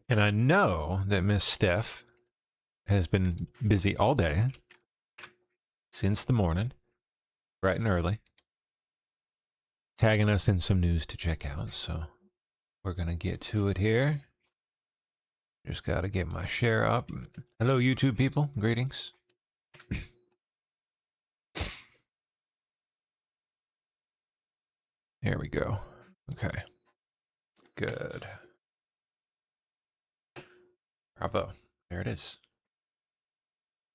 And I know that Miss Steph has been busy all day since the morning, bright and early, tagging us in some news to check out. So we're going to get to it here. Just got to get my share up. Hello, YouTube people. Greetings. There we go. Okay. Good. Bravo. There it is.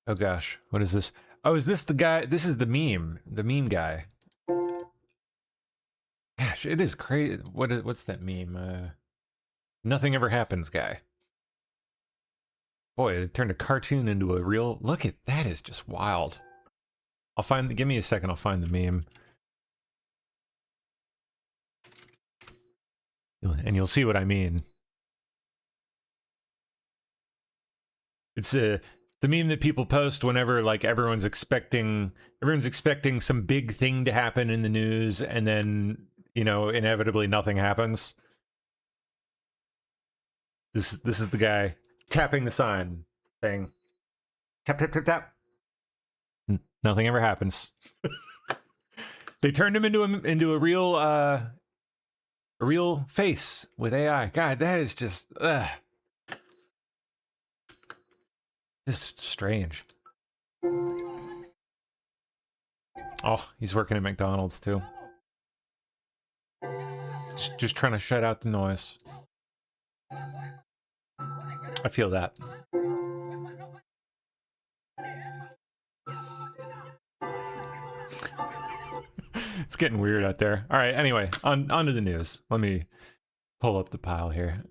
Oh gosh, what is this? Oh, is this the guy? This is the meme guy. Gosh, it is crazy. What's that meme? Nothing ever happens guy. Boy, it turned a cartoon into a real. Look at that, is just wild. I'll find. Give me a second. I'll find the meme, and you'll see what I mean. It's the meme that people post whenever like everyone's expecting some big thing to happen in the news, and then inevitably nothing happens. This is the guy tapping the sign, saying tap tap tap tap. Nothing ever happens. They turned him into a real face with AI. God, that is just strange. Oh, he's working at McDonald's too. Just trying to shut out the noise. I feel that. It's getting weird out there. All right, anyway, on to the news. Let me pull up the pile here.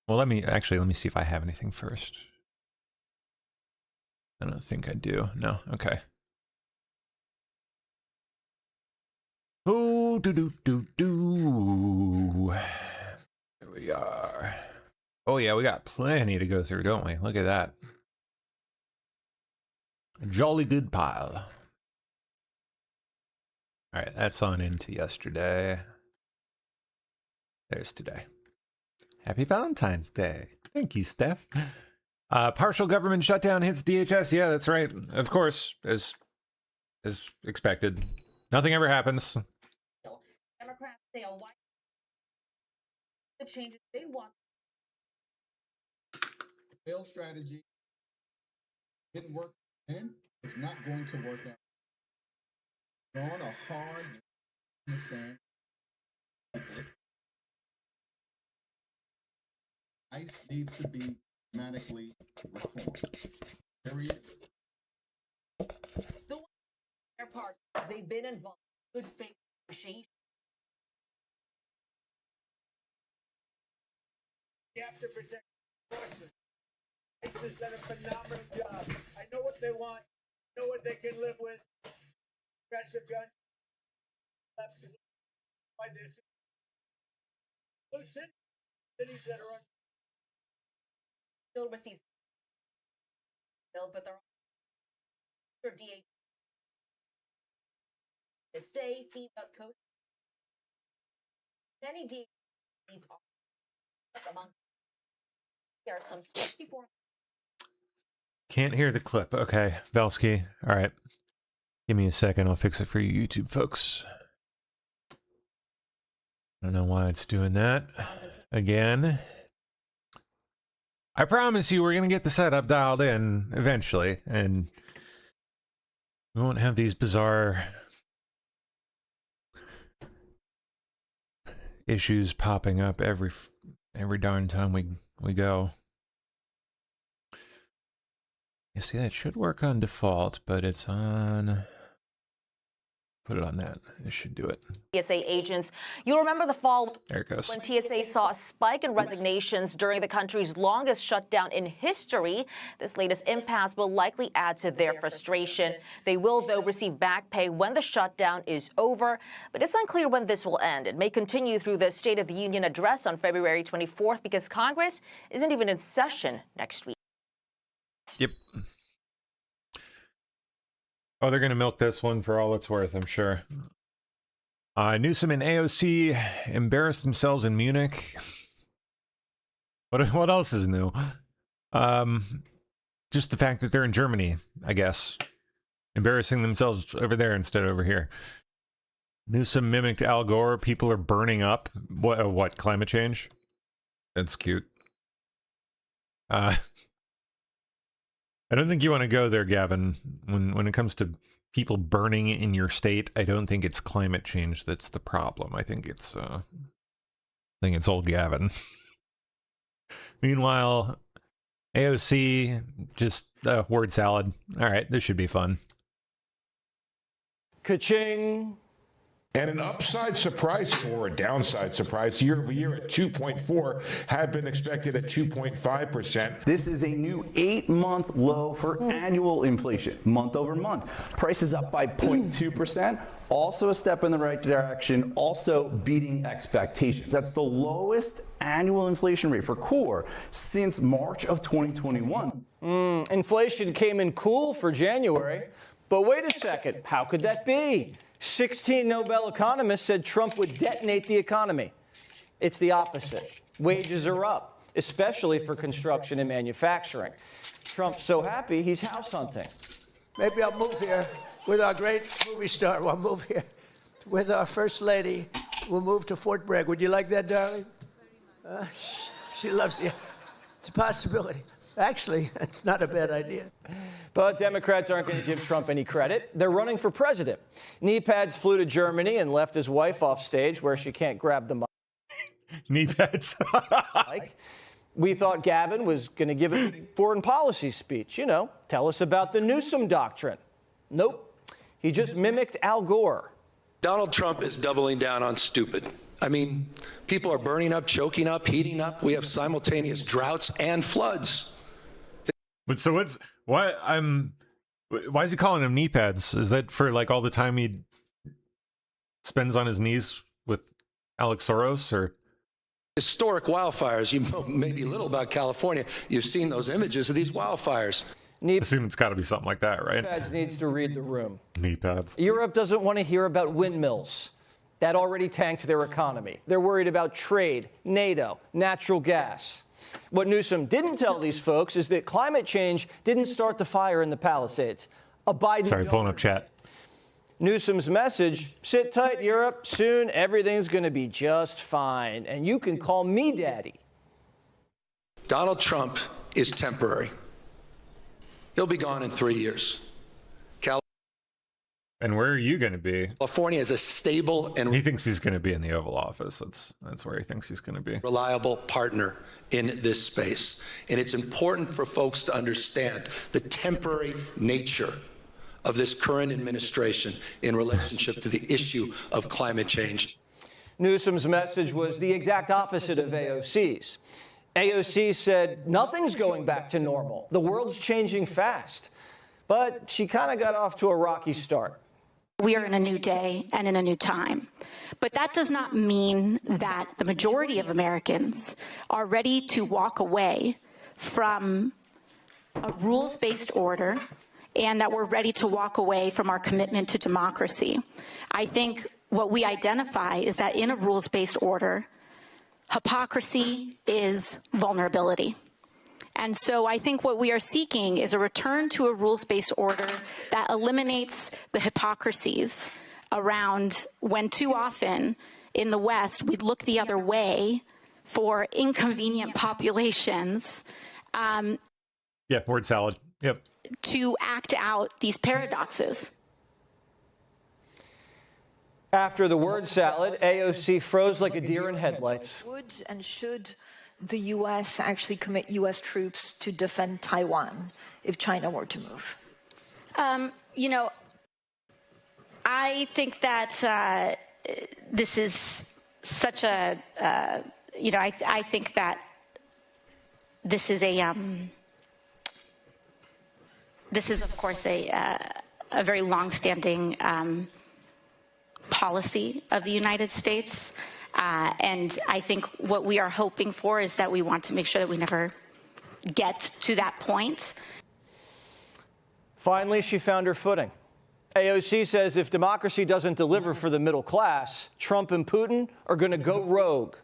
Well, let me see if I have anything first. I don't think I do. No, okay. Oh, do. There we are. Oh yeah, we got plenty to go through, don't we? Look at that. A jolly good pile. All right, that's on into yesterday. There's today. Happy Valentine's Day. Thank you, Steph. Partial government shutdown hits DHS. Yeah, that's right. Of course, as expected. Nothing ever happens. Democrats say a wide the changes they want. Failed strategy didn't work, and it's not going to work out. Drawn a hard in the sand. ICE needs to be dramatically reformed. Period. Their parts, they've been involved in good faith negotiations. You have to protect enforcement. ICE has done a phenomenal job. I know what they want, know what they can live with. Aggressive guns. By this. Cities that are on. Still receives bill, but they're under DHS to say FEMA coast. Many DHS are among. There are some 64. Can't hear the clip. Okay, Velsky. All right. Give me a second. I'll fix it for you YouTube folks. I don't know why it's doing that again. I promise you we're going to get the setup dialed in eventually, and we won't have these bizarre issues popping up every darn time we go. You see, that should work on default, but it's on... Put it on that. It should do it. TSA agents. You'll remember the fall there it goes. when TSA saw a spike in resignations during the country's longest shutdown in history. This latest impasse will likely add to their frustration. They will, though, receive back pay when the shutdown is over, but it's unclear when this will end. It may continue through the State of the Union address on February 24th because Congress isn't even in session next week. Yep. Oh, they're going to milk this one for all it's worth, I'm sure. Newsom and AOC embarrassed themselves in Munich. What else is new? Just the fact that they're in Germany, I guess. Embarrassing themselves over there instead of over here. Newsom mimicked Al Gore. People are burning up. What climate change? That's cute. I don't think you want to go there, Gavin. When it comes to people burning in your state, I don't think it's climate change that's the problem. I think it's old Gavin. Meanwhile, AOC, just word salad. All right, this should be fun. Ka-ching. And an upside surprise or a downside surprise year over year at 2.4 had been expected at 2.5%. This is a new 8-month low for annual inflation, month over month. Prices up by 0.2%, also a step in the right direction, also beating expectations. That's the lowest annual inflation rate for core since March of 2021. Inflation came in cool for January. But wait a second, how could that be? 16 Nobel economists said Trump would detonate the economy. It's the opposite. Wages are up, especially for construction and manufacturing. Trump's so happy he's house hunting. Maybe I'll move here with our great movie star. We'll move here with our First Lady. We'll move to Fort Bragg. Would you like that, darling? She loves you. It's a possibility. Actually, it's not a bad idea. But Democrats aren't going to give Trump any credit. They're running for president. Knee pads flew to Germany and left his wife off stage where she can't grab the mic. Knee pads. We thought Gavin was going to give a foreign policy speech. You know, tell us about the Newsom doctrine. Nope. He just mimicked Al Gore. Donald Trump is doubling down on stupid. I mean, people are burning up, choking up, heating up. We have simultaneous droughts and floods. But so why is he calling them knee pads? Is that for like all the time he spends on his knees with Alex Soros, or Historic wildfires. You know maybe little about California. You've seen those images of these wildfires. I assume it's got to be something like that, right? Knee pads needs to read the room. Knee pads. Europe doesn't want to hear about windmills. That already tanked their economy. They're worried about trade, NATO, natural gas. What Newsom didn't tell these folks is that climate change didn't start the fire in the Palisades. A Biden Sorry, pulling up chat. Newsom's message, sit tight, Europe. Soon everything's going to be just fine. And you can call me daddy. Donald Trump is temporary. He'll be gone in 3 years. And where are you going to be? California is a stable and He thinks he's going to be in the Oval Office. That's where he thinks he's going to be. reliable partner in this space. And it's important for folks to understand the temporary nature of this current administration in relationship to the issue of climate change. Newsom's message was the exact opposite of AOC's. AOC said nothing's going back to normal. The world's changing fast. But she kind of got off to a rocky start. We are in a new day and in a new time. But that does not mean that the majority of Americans are ready to walk away from a rules-based order and that we're ready to walk away from our commitment to democracy. I think what we identify is that in a rules-based order, hypocrisy is vulnerability. And so I think what we are seeking is a return to a rules-based order that eliminates the hypocrisies around when too often in the West we look the other way for inconvenient populations. Yeah, word salad. Yep. To act out these paradoxes. After the word salad, AOC froze like a deer in headlights. Would and should the U.S. actually commit U.S. troops to defend Taiwan if China were to move? You know, I think that this is such a, I think that this is of course a very long-standing policy of the United States. And I think what we are hoping for is that we want to make sure that we never get to that point. Finally, she found her footing. AOC says if democracy doesn't deliver for the middle class, Trump and Putin are going to go rogue.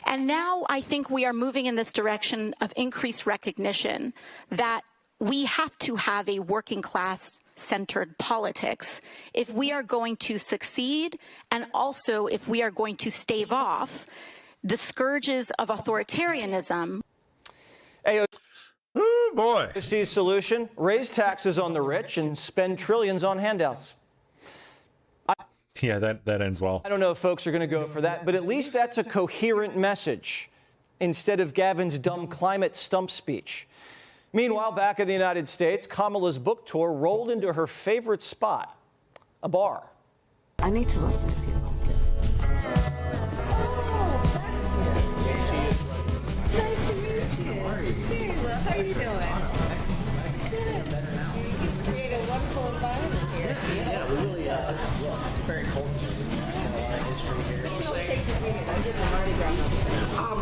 And now I think we are moving in this direction of increased recognition that we have to have a working class centered politics if we are going to succeed, and also if we are going to stave off the scourges of authoritarianism. Oh boy. AOC's solution: raise taxes on the rich and spend trillions on handouts. Yeah, that ends well. I don't know if folks are going to go for that, but at least that's a coherent message instead of Gavin's dumb climate stump speech. Meanwhile, back in the United States, Kamala's book tour rolled into her favorite spot, a bar. I need to listen to people. Nice to meet you. How are you doing? He's created a wonderful environment here. Yeah, we really very cultivated history here.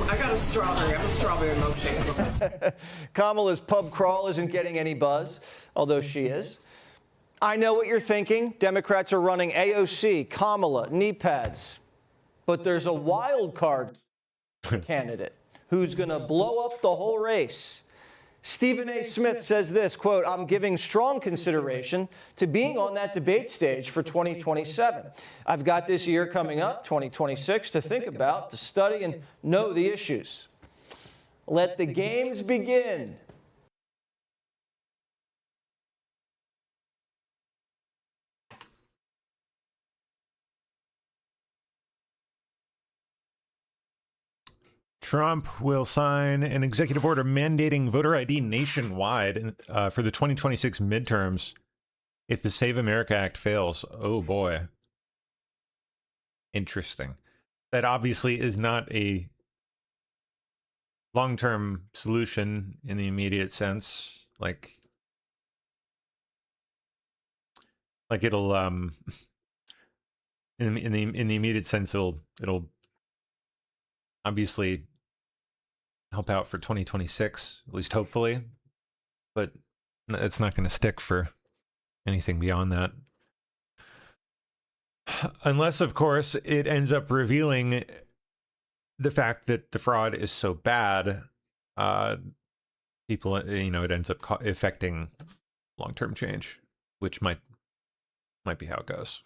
I got a strawberry. I'm a strawberry milkshake. Kamala's pub crawl isn't getting any buzz, although she is. I know what you're thinking. Democrats are running AOC, Kamala, knee pads. But there's a wild card candidate who's going to blow up the whole race. Stephen A. Smith says this, quote, "I'm giving strong consideration to being on that debate stage for 2027. I've got this year coming up, 2026, to think about, to study, and know the issues. Let the games begin." Trump will sign an executive order mandating voter ID nationwide for the 2026 midterms if the Save America Act fails. Oh boy. Interesting. That obviously is not a long-term solution in the immediate sense. Like it'll in the immediate sense it'll obviously help out for 2026, at least hopefully, but it's not going to stick for anything beyond that. Unless, of course, it ends up revealing the fact that the fraud is so bad, people, it ends up affecting long-term change, which might be how it goes.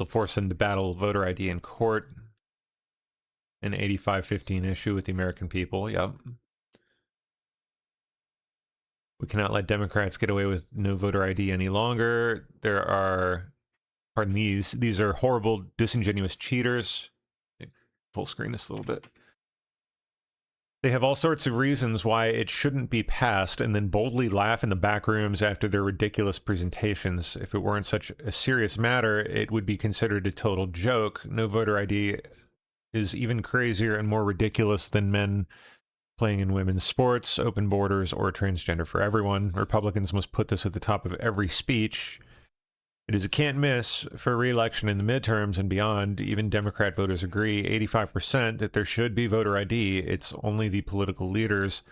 So force them to battle voter ID in court. An 85-15 issue with the American people. Yep. We cannot let Democrats get away with no voter ID any longer. There are, pardon these are horrible, disingenuous cheaters. Full screen this a little bit. They have all sorts of reasons why it shouldn't be passed and then boldly laugh in the back rooms after their ridiculous presentations. If it weren't such a serious matter, it would be considered a total joke. No voter ID is even crazier and more ridiculous than men playing in women's sports, open borders, or transgender for everyone. Republicans must put this at the top of every speech. It is a can't miss for re-election in the midterms and beyond. Even Democrat voters agree, 85%, that there should be voter ID. It's only the political leaders,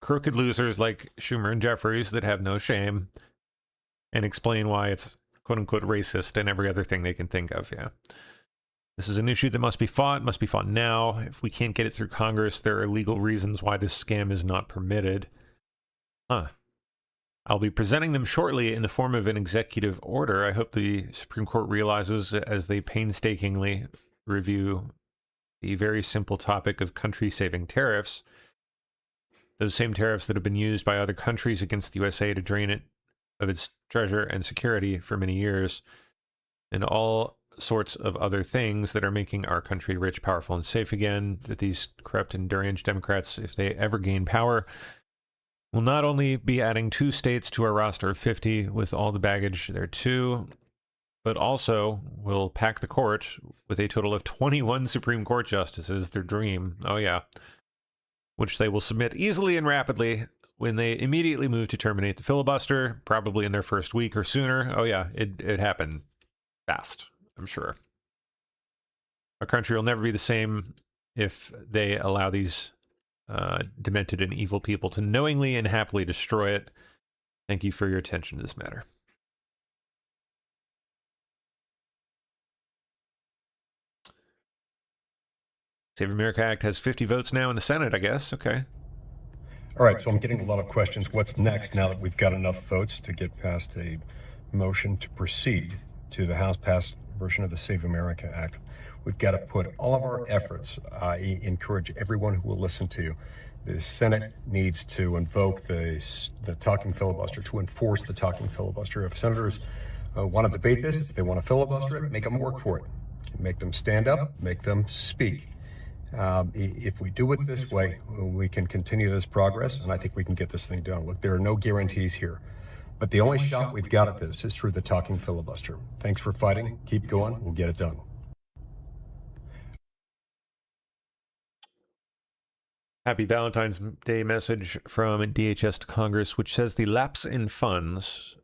crooked losers like Schumer and Jeffries, that have no shame and explain why it's quote-unquote racist and every other thing they can think of, yeah. This is an issue that must be fought now. If we can't get it through Congress, there are legal reasons why this scam is not permitted. I'll be presenting them shortly in the form of an executive order. I hope the Supreme Court realizes, as they painstakingly review the very simple topic of country-saving tariffs, those same tariffs that have been used by other countries against the USA to drain it of its treasure and security for many years, and all sorts of other things that are making our country rich, powerful, and safe again, that these corrupt and deranged Democrats, if they ever gain power, will not only be adding 2 states to our roster of 50 with all the baggage there too, but also will pack the court with a total of 21 Supreme Court justices, their dream, oh yeah, which they will submit easily and rapidly when they immediately move to terminate the filibuster, probably in their first week or sooner. Oh yeah, it happened fast, I'm sure. Our country will never be the same if they allow these demented and evil people to knowingly and happily destroy it. Thank you for your attention to this matter. Save America Act has 50 votes now in the Senate, I guess. Okay. All right, so I'm getting a lot of questions. What's next now that we've got enough votes to get past a motion to proceed to the House-passed version of the Save America Act? We've got to put all of our efforts. I encourage everyone who will listen to you. The Senate needs to invoke the talking filibuster, to enforce the talking filibuster. If senators want to debate this, if they want to filibuster it, make them work for it. Make them stand up, make them speak. If we do it this way, we can continue this progress, and I think we can get this thing done. Look, there are no guarantees here, but the only shot we've got at this is through the talking filibuster. Thanks for fighting. Keep going. We'll get it done. Happy Valentine's Day message from DHS to Congress, which says the lapse in funds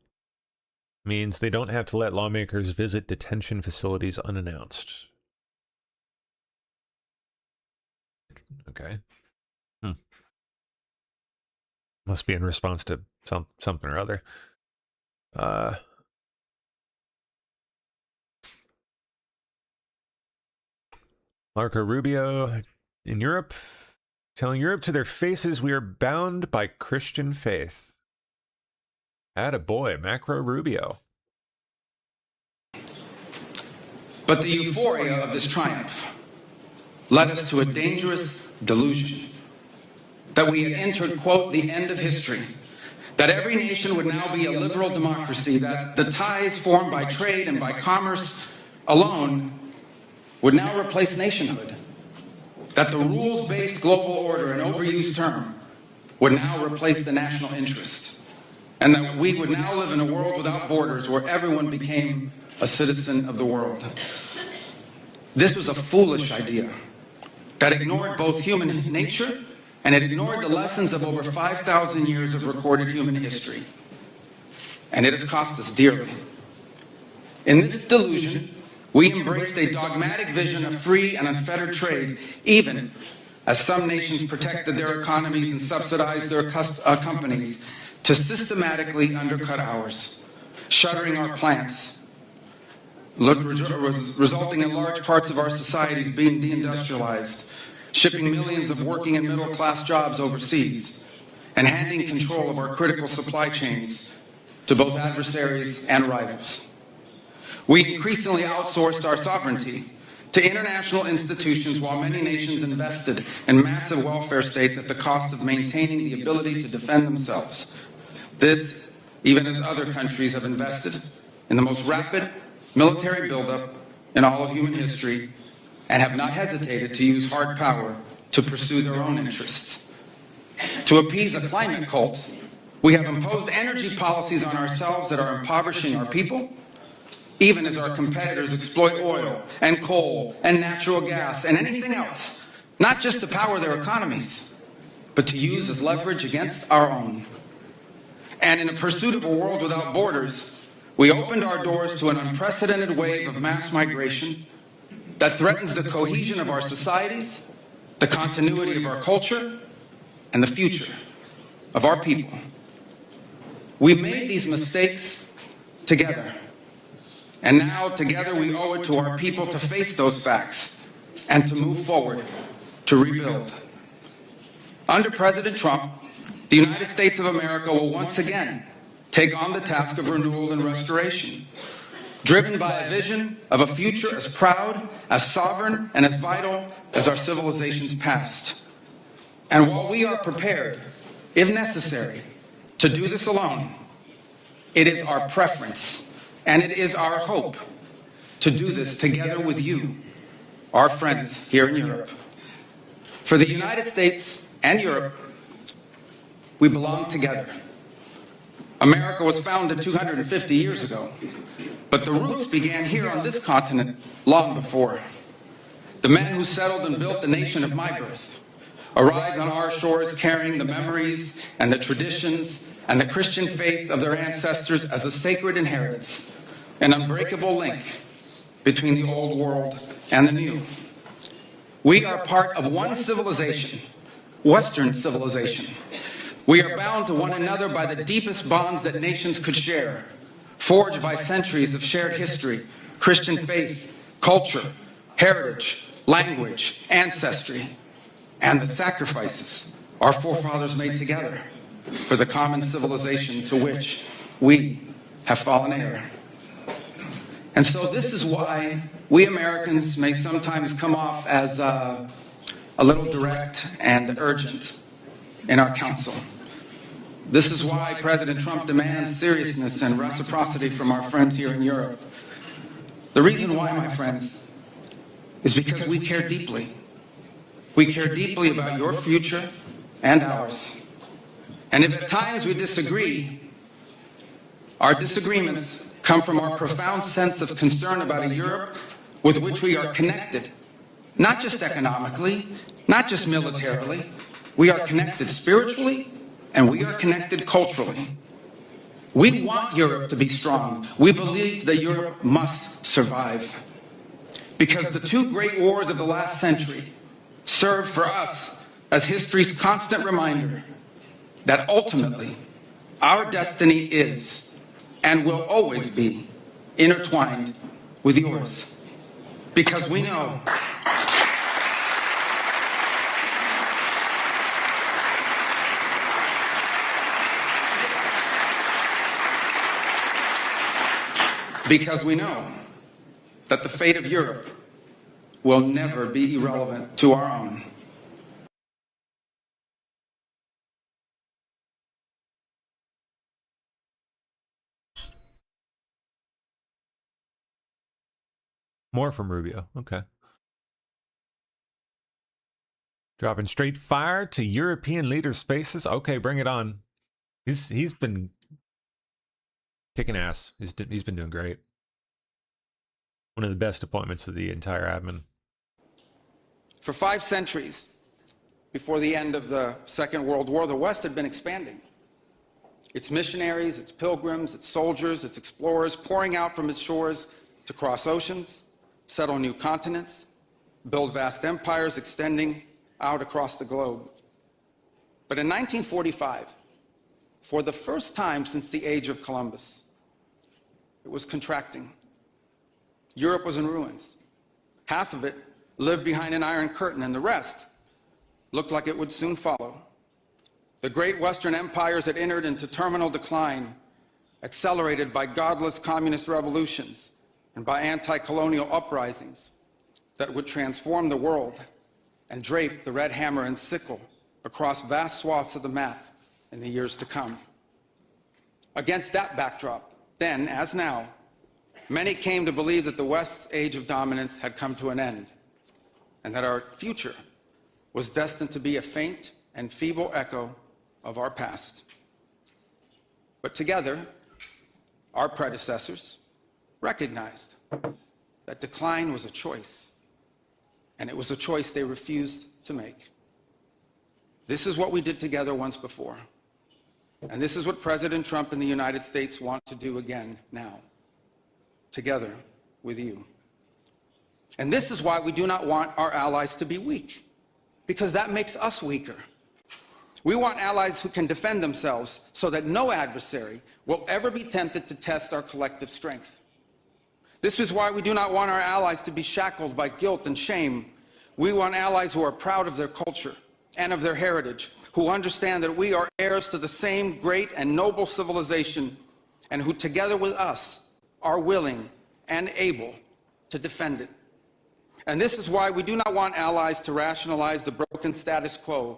means they don't have to let lawmakers visit detention facilities unannounced. Okay. Must be in response to something or other. Marco Rubio in Europe, telling Europe to their faces we are bound by Christian faith. Attaboy, Marco Rubio. But the euphoria of this triumph led us to a dangerous delusion that we had entered, quote, the end of history, that every nation would now be a liberal democracy, that the ties formed by trade and by commerce alone would now replace nationhood, that the rules-based global order, an overused term, would now replace the national interest, and that we would now live in a world without borders where everyone became a citizen of the world. This was a foolish idea that ignored both human nature and it ignored the lessons of over 5,000 years of recorded human history. And it has cost us dearly. In this delusion, we embraced a dogmatic vision of free and unfettered trade, even as some nations protected their economies and subsidized their companies to systematically undercut ours, shuttering our plants, resulting in large parts of our societies being deindustrialized, shipping millions of working and middle-class jobs overseas, and handing control of our critical supply chains to both adversaries and rivals. We increasingly outsourced our sovereignty to international institutions while many nations invested in massive welfare states at the cost of maintaining the ability to defend themselves. This, even as other countries have invested in the most rapid military buildup in all of human history and have not hesitated to use hard power to pursue their own interests. To appease a climate cult, we have imposed energy policies on ourselves that are impoverishing our people, even as our competitors exploit oil and coal and natural gas and anything else, not just to power their economies, but to use as leverage against our own. And in a pursuit of a world without borders, we opened our doors to an unprecedented wave of mass migration that threatens the cohesion of our societies, the continuity of our culture, and the future of our people. We made these mistakes together, and now together we owe it to our people to face those facts and to move forward to rebuild. Under President Trump, the United States of America will once again take on the task of renewal and restoration, driven by a vision of a future as proud, as sovereign, and as vital as our civilization's past. And while we are prepared, if necessary, to do this alone, it is our preference and it is our hope to do this together with you, our friends here in Europe. For the United States and Europe, we belong together. America was founded 250 years ago, but the roots began here on this continent long before. The men who settled and built the nation of my birth arrived on our shores carrying the memories and the traditions and the Christian faith of their ancestors as a sacred inheritance, an unbreakable link between the old world and the new. We are part of one civilization, Western civilization. We are bound to one another by the deepest bonds that nations could share, forged by centuries of shared history, Christian faith, culture, heritage, language, ancestry, and the sacrifices our forefathers made together for the common civilization to which we have fallen heir. And so this is why we Americans may sometimes come off as a little direct and urgent in our counsel. This is why President Trump demands seriousness and reciprocity from our friends here in Europe. The reason why, my friends, is because we care deeply. We care deeply about your future and ours. And if at times we disagree, our disagreements come from our profound sense of concern about a Europe with which we are connected, not just economically, not just militarily. We are connected spiritually, and we are connected culturally. We want Europe to be strong. We believe that Europe must survive. Because the two great wars of the last century serve for us as history's constant reminder that ultimately our destiny is and will always be intertwined with yours. Because we know that the fate of Europe will never be irrelevant to our own. More from Rubio. Okay. Dropping straight fire to European leaders' faces. Okay, bring it on. He's been kicking ass. He's been doing great. One of the best appointments of the entire admin. For 5 centuries before the end of the Second World War, the West had been expanding. Its missionaries, its pilgrims, its soldiers, its explorers pouring out from its shores to cross oceans, settle new continents, build vast empires extending out across the globe. But in 1945, for the first time since the age of Columbus, it was contracting. Europe was in ruins. Half of it lived behind an iron curtain, and the rest looked like it would soon follow. The great Western empires had entered into terminal decline, accelerated by godless communist revolutions and by anti-colonial uprisings that would transform the world and drape the red hammer and sickle across vast swaths of the map in the years to come. Against that backdrop, then as now, many came to believe that the West's age of dominance had come to an end, and that our future was destined to be a faint and feeble echo of our past. But together, our predecessors recognized that decline was a choice, and it was a choice they refused to make. This is what we did together once before, and this is what President Trump and the United States want to do again now, together with you. And this is why we do not want our allies to be weak, because that makes us weaker. We want allies who can defend themselves so that no adversary will ever be tempted to test our collective strength. This is why we do not want our allies to be shackled by guilt and shame. We want allies who are proud of their culture and of their heritage, who understand that we are heirs to the same great and noble civilization, and who together with us are willing and able to defend it. And this is why we do not want allies to rationalize the broken status quo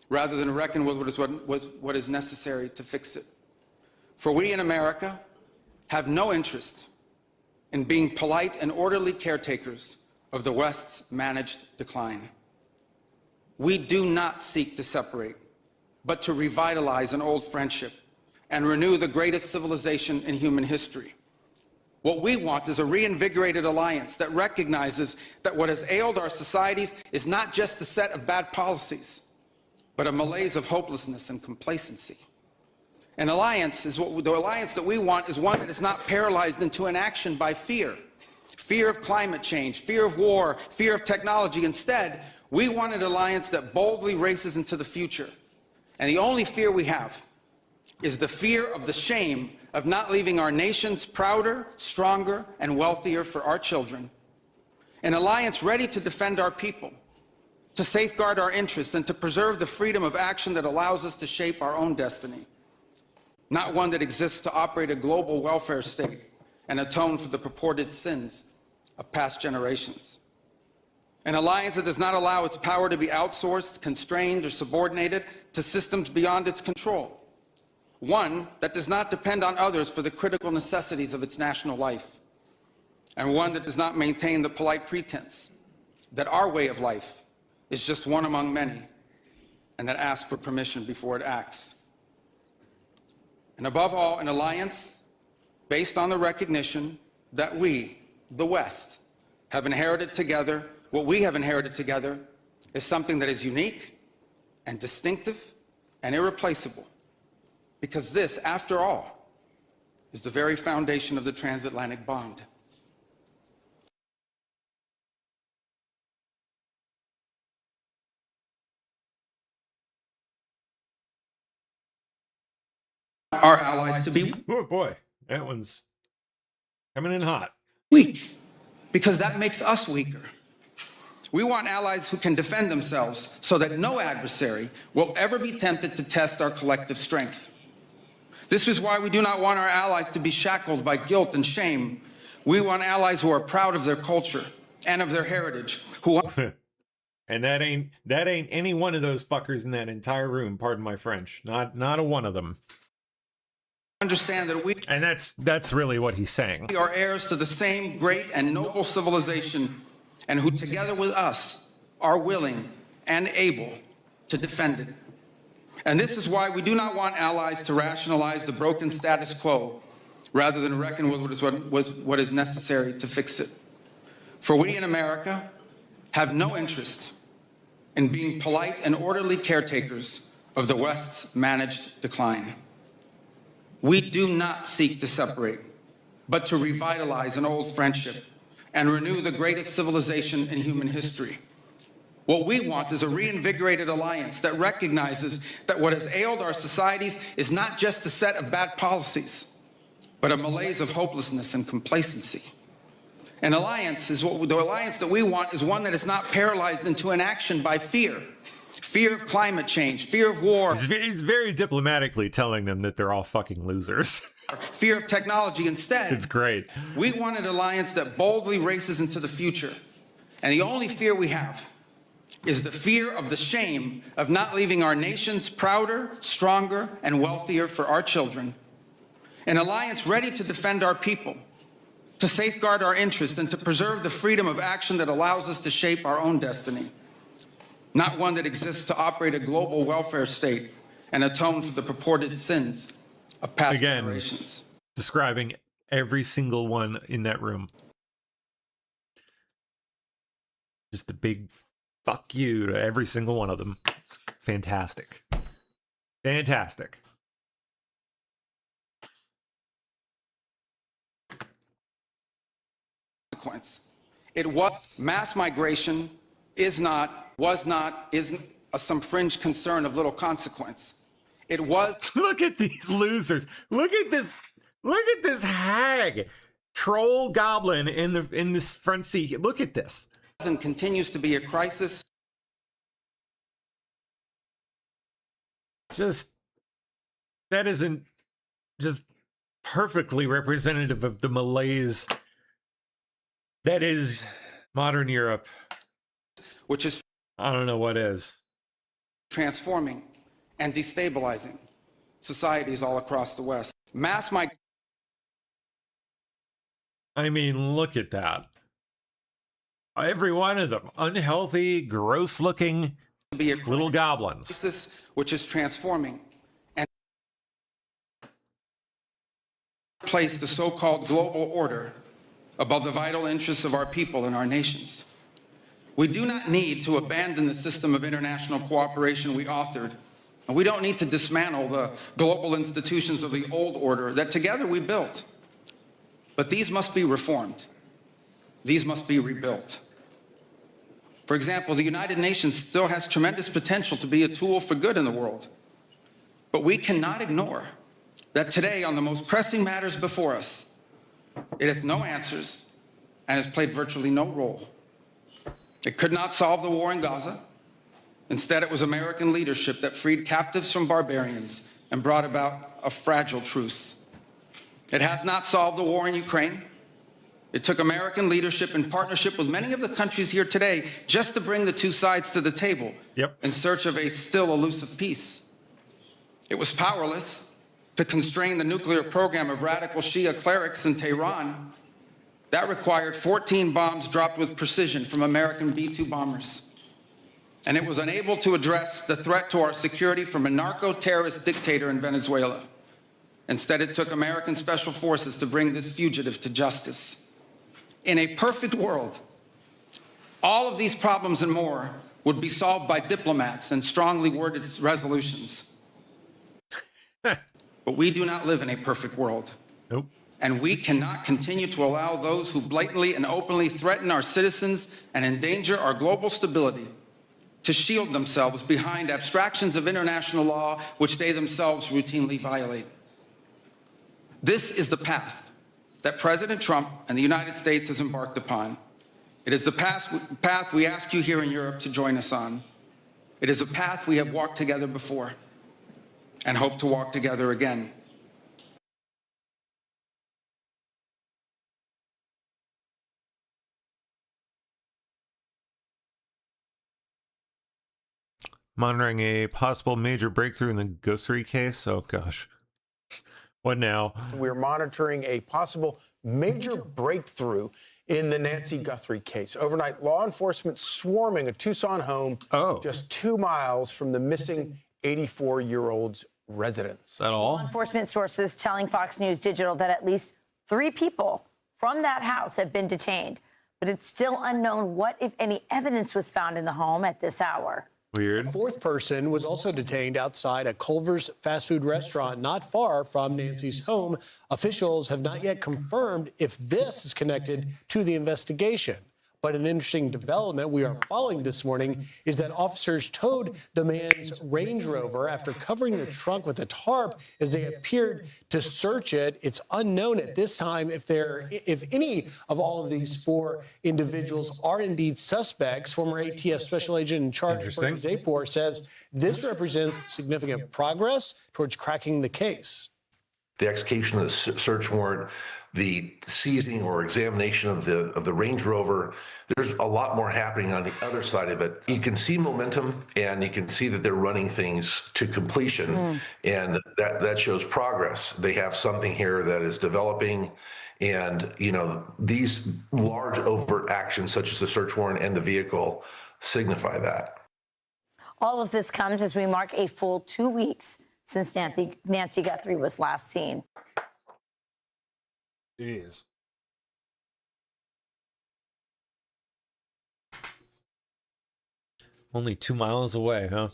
rather than reckon with what is necessary to fix it. For we in America have no interest in being polite and orderly caretakers of the West's managed decline. We do not seek to separate, but to revitalize an old friendship and renew the greatest civilization in human history. What we want is a reinvigorated alliance that recognizes that what has ailed our societies is not just a set of bad policies, but a malaise of hopelessness and complacency. An alliance is the alliance that we want is one that is not paralyzed into inaction by fear. Fear of climate change, fear of war, fear of technology. Instead, we want an alliance that boldly races into the future. And the only fear we have is the fear of the shame of not leaving our nations prouder, stronger, and wealthier for our children. An alliance ready to defend our people, to safeguard our interests, and to preserve the freedom of action that allows us to shape our own destiny. Not one that exists to operate a global welfare state and atone for the purported sins of past generations. An alliance that does not allow its power to be outsourced, constrained, or subordinated to systems beyond its control. One that does not depend on others for the critical necessities of its national life. And one that does not maintain the polite pretense that our way of life is just one among many, and that asks for permission before it acts. And above all, an alliance based on the recognition that we, the West, have inherited together. What we have inherited together is something that is unique and distinctive and irreplaceable, because this, after all, is the very foundation of the transatlantic bond. Our allies to be Oh boy, that one's coming in hot. weak, because that makes us weaker. We want allies who can defend themselves so that no adversary will ever be tempted to test our collective strength. This is why we do not want our allies to be shackled by guilt and shame. We want allies who are proud of their culture and of their heritage, who And that ain't any one of those fuckers in that entire room, pardon my French. Not a one of them. understand that we And that's really what he's saying. are heirs to the same great and noble civilization, and who together with us are willing and able to defend it. And this is why we do not want allies to rationalize the broken status quo rather than reckon with what is necessary to fix it. For we in America have no interest in being polite and orderly caretakers of the West's managed decline. We do not seek to separate, but to revitalize an old friendship and renew the greatest civilization in human history. What we want is a reinvigorated alliance that recognizes that what has ailed our societies is not just a set of bad policies, but a malaise of hopelessness and complacency. An alliance is the alliance that we want is one that is not paralyzed into inaction by fear. Fear of climate change, fear of war. He's very diplomatically telling them that they're all fucking losers. Fear of technology. Instead, it's great. We want an alliance that boldly races into the future. And the only fear we have is the fear of the shame of not leaving our nations prouder, stronger, and wealthier for our children. An alliance ready to defend our people, to safeguard our interests, and to preserve the freedom of action that allows us to shape our own destiny. Not one that exists to operate a global welfare state and atone for the purported sins of past generations. Describing every single one in that room. Just a big fuck you to every single one of them. It's fantastic. Fantastic. It was mass migration is not, was not, isn't some fringe concern of little consequence. It was. Look at these losers. Look at this hag. Troll goblin in this front seat. Look at this. And continues to be a crisis. That isn't just perfectly representative of the malaise that is modern Europe. Which is, I don't know what is, transforming and destabilizing societies all across the West. Mass migration. I mean, look at that. Every one of them. Unhealthy, gross-looking little goblins. Which is transforming and place the so-called global order above the vital interests of our people and our nations. We do not need to abandon the system of international cooperation we authored, and we don't need to dismantle the global institutions of the old order that together we built. But these must be reformed. These must be rebuilt. For example, the United Nations still has tremendous potential to be a tool for good in the world. But we cannot ignore that today, on the most pressing matters before us, it has no answers and has played virtually no role It could not solve the war in Gaza. Instead, it was American leadership that freed captives from barbarians and brought about a fragile truce. It has not solved the war in Ukraine. It took American leadership in partnership with many of the countries here today just to bring the two sides to the table in search of a still elusive peace. It was powerless to constrain the nuclear program of radical Shia clerics in Tehran. That required 14 bombs dropped with precision from American B-2 bombers. And it was unable to address the threat to our security from a narco-terrorist dictator in Venezuela. Instead, it took American special forces to bring this fugitive to justice. In a perfect world, all of these problems and more would be solved by diplomats and strongly worded resolutions. But we do not live in a perfect world. Nope. And we cannot continue to allow those who blatantly and openly threaten our citizens and endanger our global stability to shield themselves behind abstractions of international law which they themselves routinely violate. This is the path that President Trump and the United States has embarked upon. It is the path we ask you here in Europe to join us on. It is a path we have walked together before and hope to walk together again. Monitoring a possible major breakthrough in the Guthrie case. Oh, gosh. What now? We're monitoring a possible major breakthrough in the Nancy Guthrie case. Overnight, law enforcement swarming a Tucson home just 2 miles from the missing 84-year-old's residence. Is that all? Law enforcement sources telling Fox News Digital that at least 3 people from that house have been detained, but it's still unknown what, if any, evidence was found in the home at this hour. Weird. A 4th person was also detained outside a Culver's fast food restaurant not far from Nancy's home. Officials have not yet confirmed if this is connected to the investigation. But an interesting development we are following this morning is that officers towed the man's Range Rover after covering the trunk with a tarp as they appeared to search it. It's unknown at this time if any of all of these 4 individuals are indeed suspects. Former ATF Special Agent in charge, Bernie Zapor, says this represents significant progress towards cracking the case. The execution of the search warrant, the seizing or examination of the Range Rover, there's a lot more happening on the other side of it. You can see momentum, and you can see that they're running things to completion, and that shows progress. They have something here that is developing, and these large overt actions such as the search warrant and the vehicle signify that. All of this comes as we mark a full 2 weeks since Nancy Guthrie was last seen. Jeez. Only 2 miles away, huh?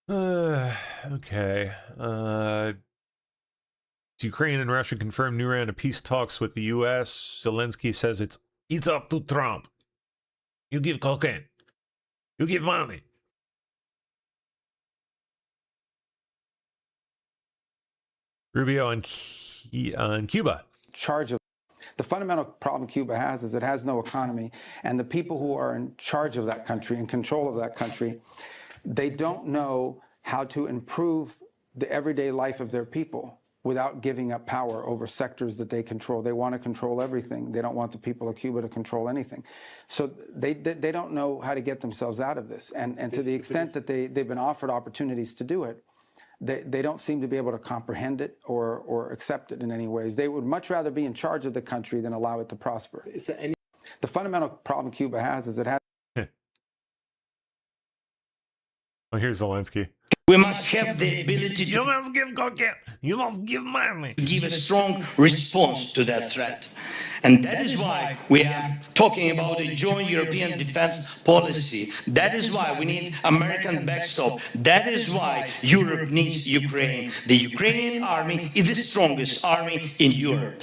Okay. Ukraine and Russia confirm new round of peace talks with the U.S. Zelensky says it's up to Trump. You give cocaine. You give money. Rubio on Cuba. Charge of the fundamental problem Cuba has is it has no economy, and the people who are in charge of that country, in control of that country, they don't know how to improve the everyday life of their people without giving up power over sectors that they control. They want to control everything. They don't want the people of Cuba to control anything. So they don't know how to get themselves out of this. And to the extent that they've been offered opportunities to do it, they don't seem to be able to comprehend it or accept it in any ways. They would much rather be in charge of the country than allow it to prosper. The fundamental problem Cuba has is it has... Oh, here's Zelensky. We must have the ability to... You must give cocaine. You must give money. Give a strong response to that threat. And that is why we are talking about a joint European defense policy. That is why we need American backstop. That is why Europe needs Ukraine. The Ukrainian army is the strongest army in Europe.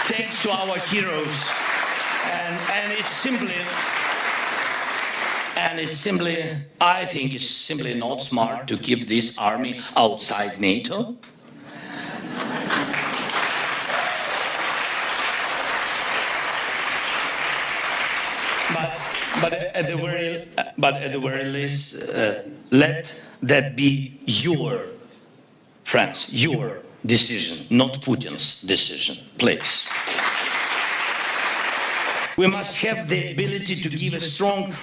Thanks to our heroes. And it's simply... I think it's simply not smart to keep this army outside NATO. But at the very least, let that be your, friends, your decision, not Putin's decision, please. We must have the ability to give a strong.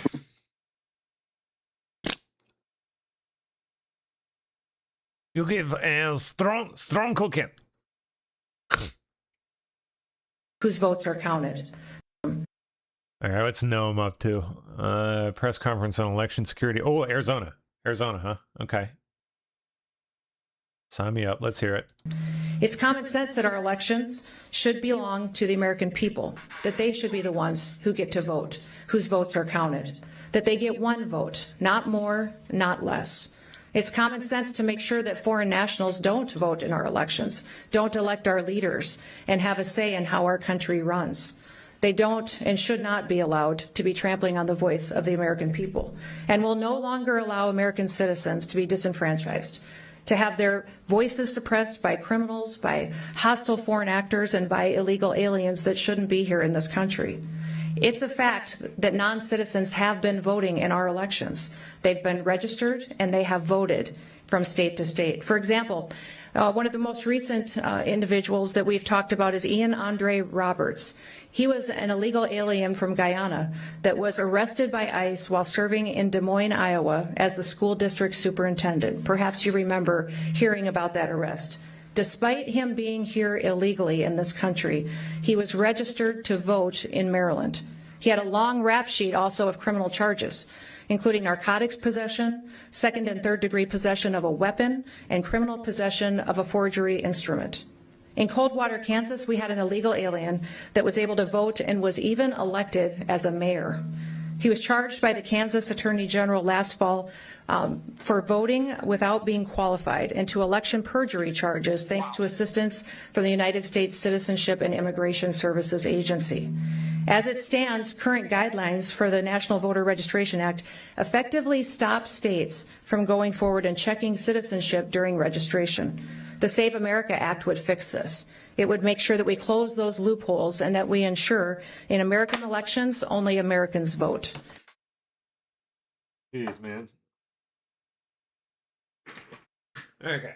You give a strong cooking. Whose votes are counted. All right, what's Noam up to? Press conference on election security. Oh, Arizona, huh? Okay. Sign me up. Let's hear it. It's common sense that our elections should belong to the American people, that they should be the ones who get to vote, whose votes are counted, that they get one vote, not more, not less. It's common sense to make sure that foreign nationals don't vote in our elections, don't elect our leaders, and have a say in how our country runs. They don't and should not be allowed to be trampling on the voice of the American people, and will no longer allow American citizens to be disenfranchised, to have their voices suppressed by criminals, by hostile foreign actors, and by illegal aliens that shouldn't be here in this country. It's a fact that non-citizens have been voting in our elections. They've been registered and they have voted from state to state. For example, one of the most recent individuals that we've talked about is Ian Andre Roberts. He was an illegal alien from Guyana that was arrested by ICE while serving in Des Moines, Iowa as the school district superintendent. Perhaps you remember hearing about that arrest. Despite him being here illegally in this country, he was registered to vote in Maryland. He had a long rap sheet also of criminal charges, including narcotics possession, second and third degree possession of a weapon, and criminal possession of a forgery instrument. In Coldwater, Kansas, we had an illegal alien that was able to vote and was even elected as a mayor. He was charged by the Kansas Attorney General last fall for voting without being qualified and to election perjury charges thanks to assistance from the United States Citizenship and Immigration Services Agency. As it stands, current guidelines for the National Voter Registration Act effectively stop states from going forward and checking citizenship during registration. The Save America Act would fix this. It would make sure that we close those loopholes and that we ensure in American elections only Americans vote. Jeez, man. Okay.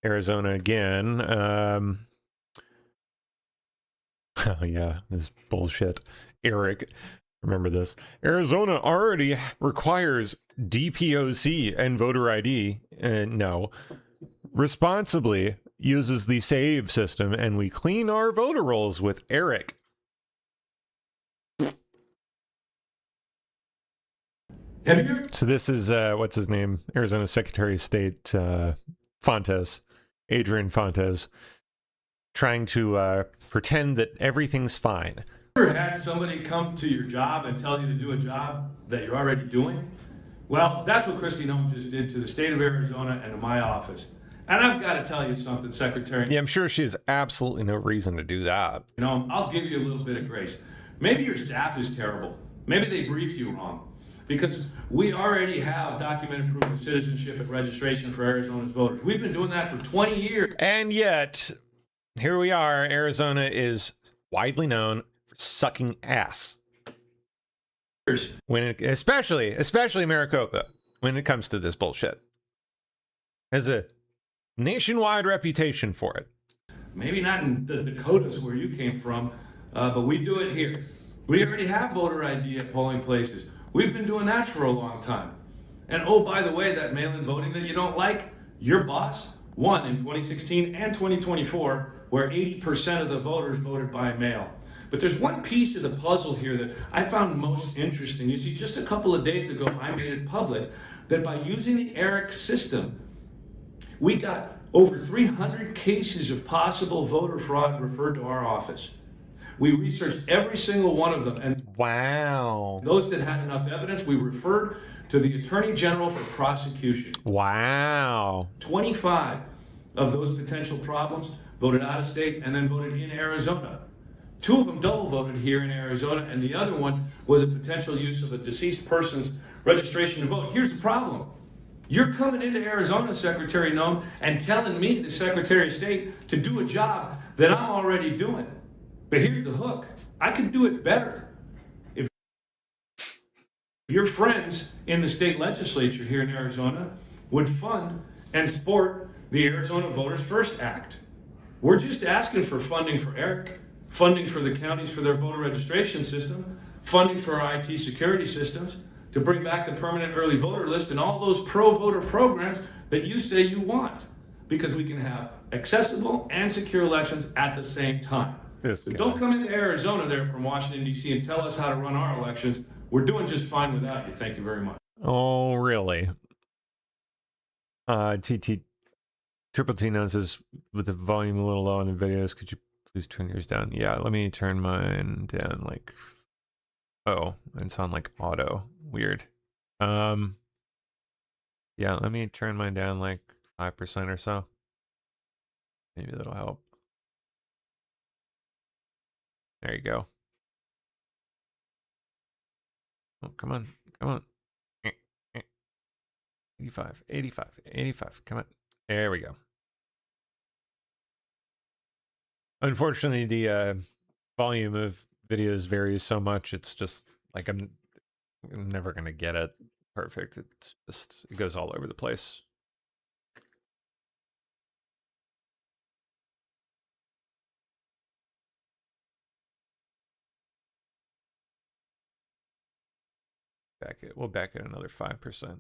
Arizona again. Oh yeah, this bullshit. Eric, remember this. Arizona already requires DPOC and voter ID. No. Responsibly uses the SAVE system, and we clean our voter rolls with Eric. So this is, what's his name? Arizona Secretary of State Fontes, Adrian Fontes, trying to pretend that everything's fine. Ever had somebody come to your job and tell you to do a job that you're already doing? Well, that's what Kristi Noem just did to the state of Arizona and to my office. And I've got to tell you something, Secretary. Yeah, I'm sure she has absolutely no reason to do that. You know, I'll give you a little bit of grace. Maybe your staff is terrible. Maybe they briefed you wrong. Because we already have documented proof of citizenship and registration for Arizona's voters. We've been doing that for 20 years. And yet, here we are. Arizona is widely known for sucking ass. When it, especially Maricopa, when it comes to this bullshit. Has a nationwide reputation for it. Maybe not in the Dakotas where you came from, but we do it here. We already have voter ID at polling places. We've been doing that for a long time. And oh, by the way, that mail-in voting that you don't like, your boss won in 2016 and 2024, where 80% of the voters voted by mail. But there's one piece of the puzzle here that I found most interesting. You see, just a couple of days ago, I made it public that by using the ERIC system, we got over 300 cases of possible voter fraud referred to our office. We researched every single one of them, and wow, those that had enough evidence, we referred to the Attorney General for prosecution. Wow. 25 of those potential problems voted out of state and then voted in Arizona. 2 of them double voted here in Arizona, and the other one was a potential use of a deceased person's registration to vote. Here's the problem. You're coming into Arizona, Secretary Noem, and telling me, the Secretary of State, to do a job that I'm already doing. But here's the hook. I could do it better. If your friends in the state legislature here in Arizona would fund and support the Arizona Voters First Act. We're just asking for funding for ERIC, funding for the counties for their voter registration system, funding for our IT security systems, to bring back the permanent early voter list and all those pro-voter programs that you say you want, because we can have accessible and secure elections at the same time. So don't come into Arizona there from Washington, D.C. and tell us how to run our elections. We're doing just fine without you. Thank you very much. Oh, really? Triple T says, with the volume a little low on the videos, could you please turn yours down? Yeah, let me turn mine down, like, oh, it's on like auto. Weird. Yeah, let me turn mine down like 5% or so. Maybe that'll help. There you go. Oh, come on, come on. 85, 85, 85, come on. There we go. Unfortunately, the volume of videos varies so much, it's just like I'm never going to get it perfect. It's just, it goes all over the place. We'll back it another 5%.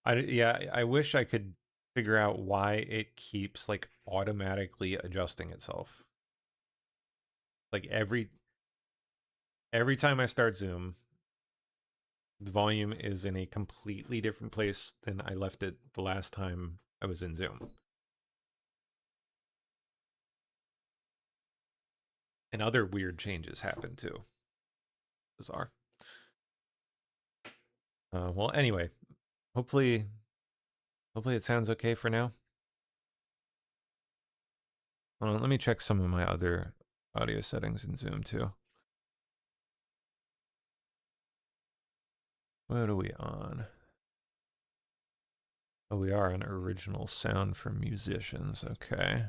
I wish I could figure out why it keeps like automatically adjusting itself. Like every time I start Zoom, the volume is in a completely different place than I left it the last time I was in Zoom. And other weird changes happen too. Bizarre. Well, anyway, hopefully it sounds okay for now. Hold on, let me check some of my other audio settings in Zoom too. What are we on? Oh, we are on original sound for musicians. Okay.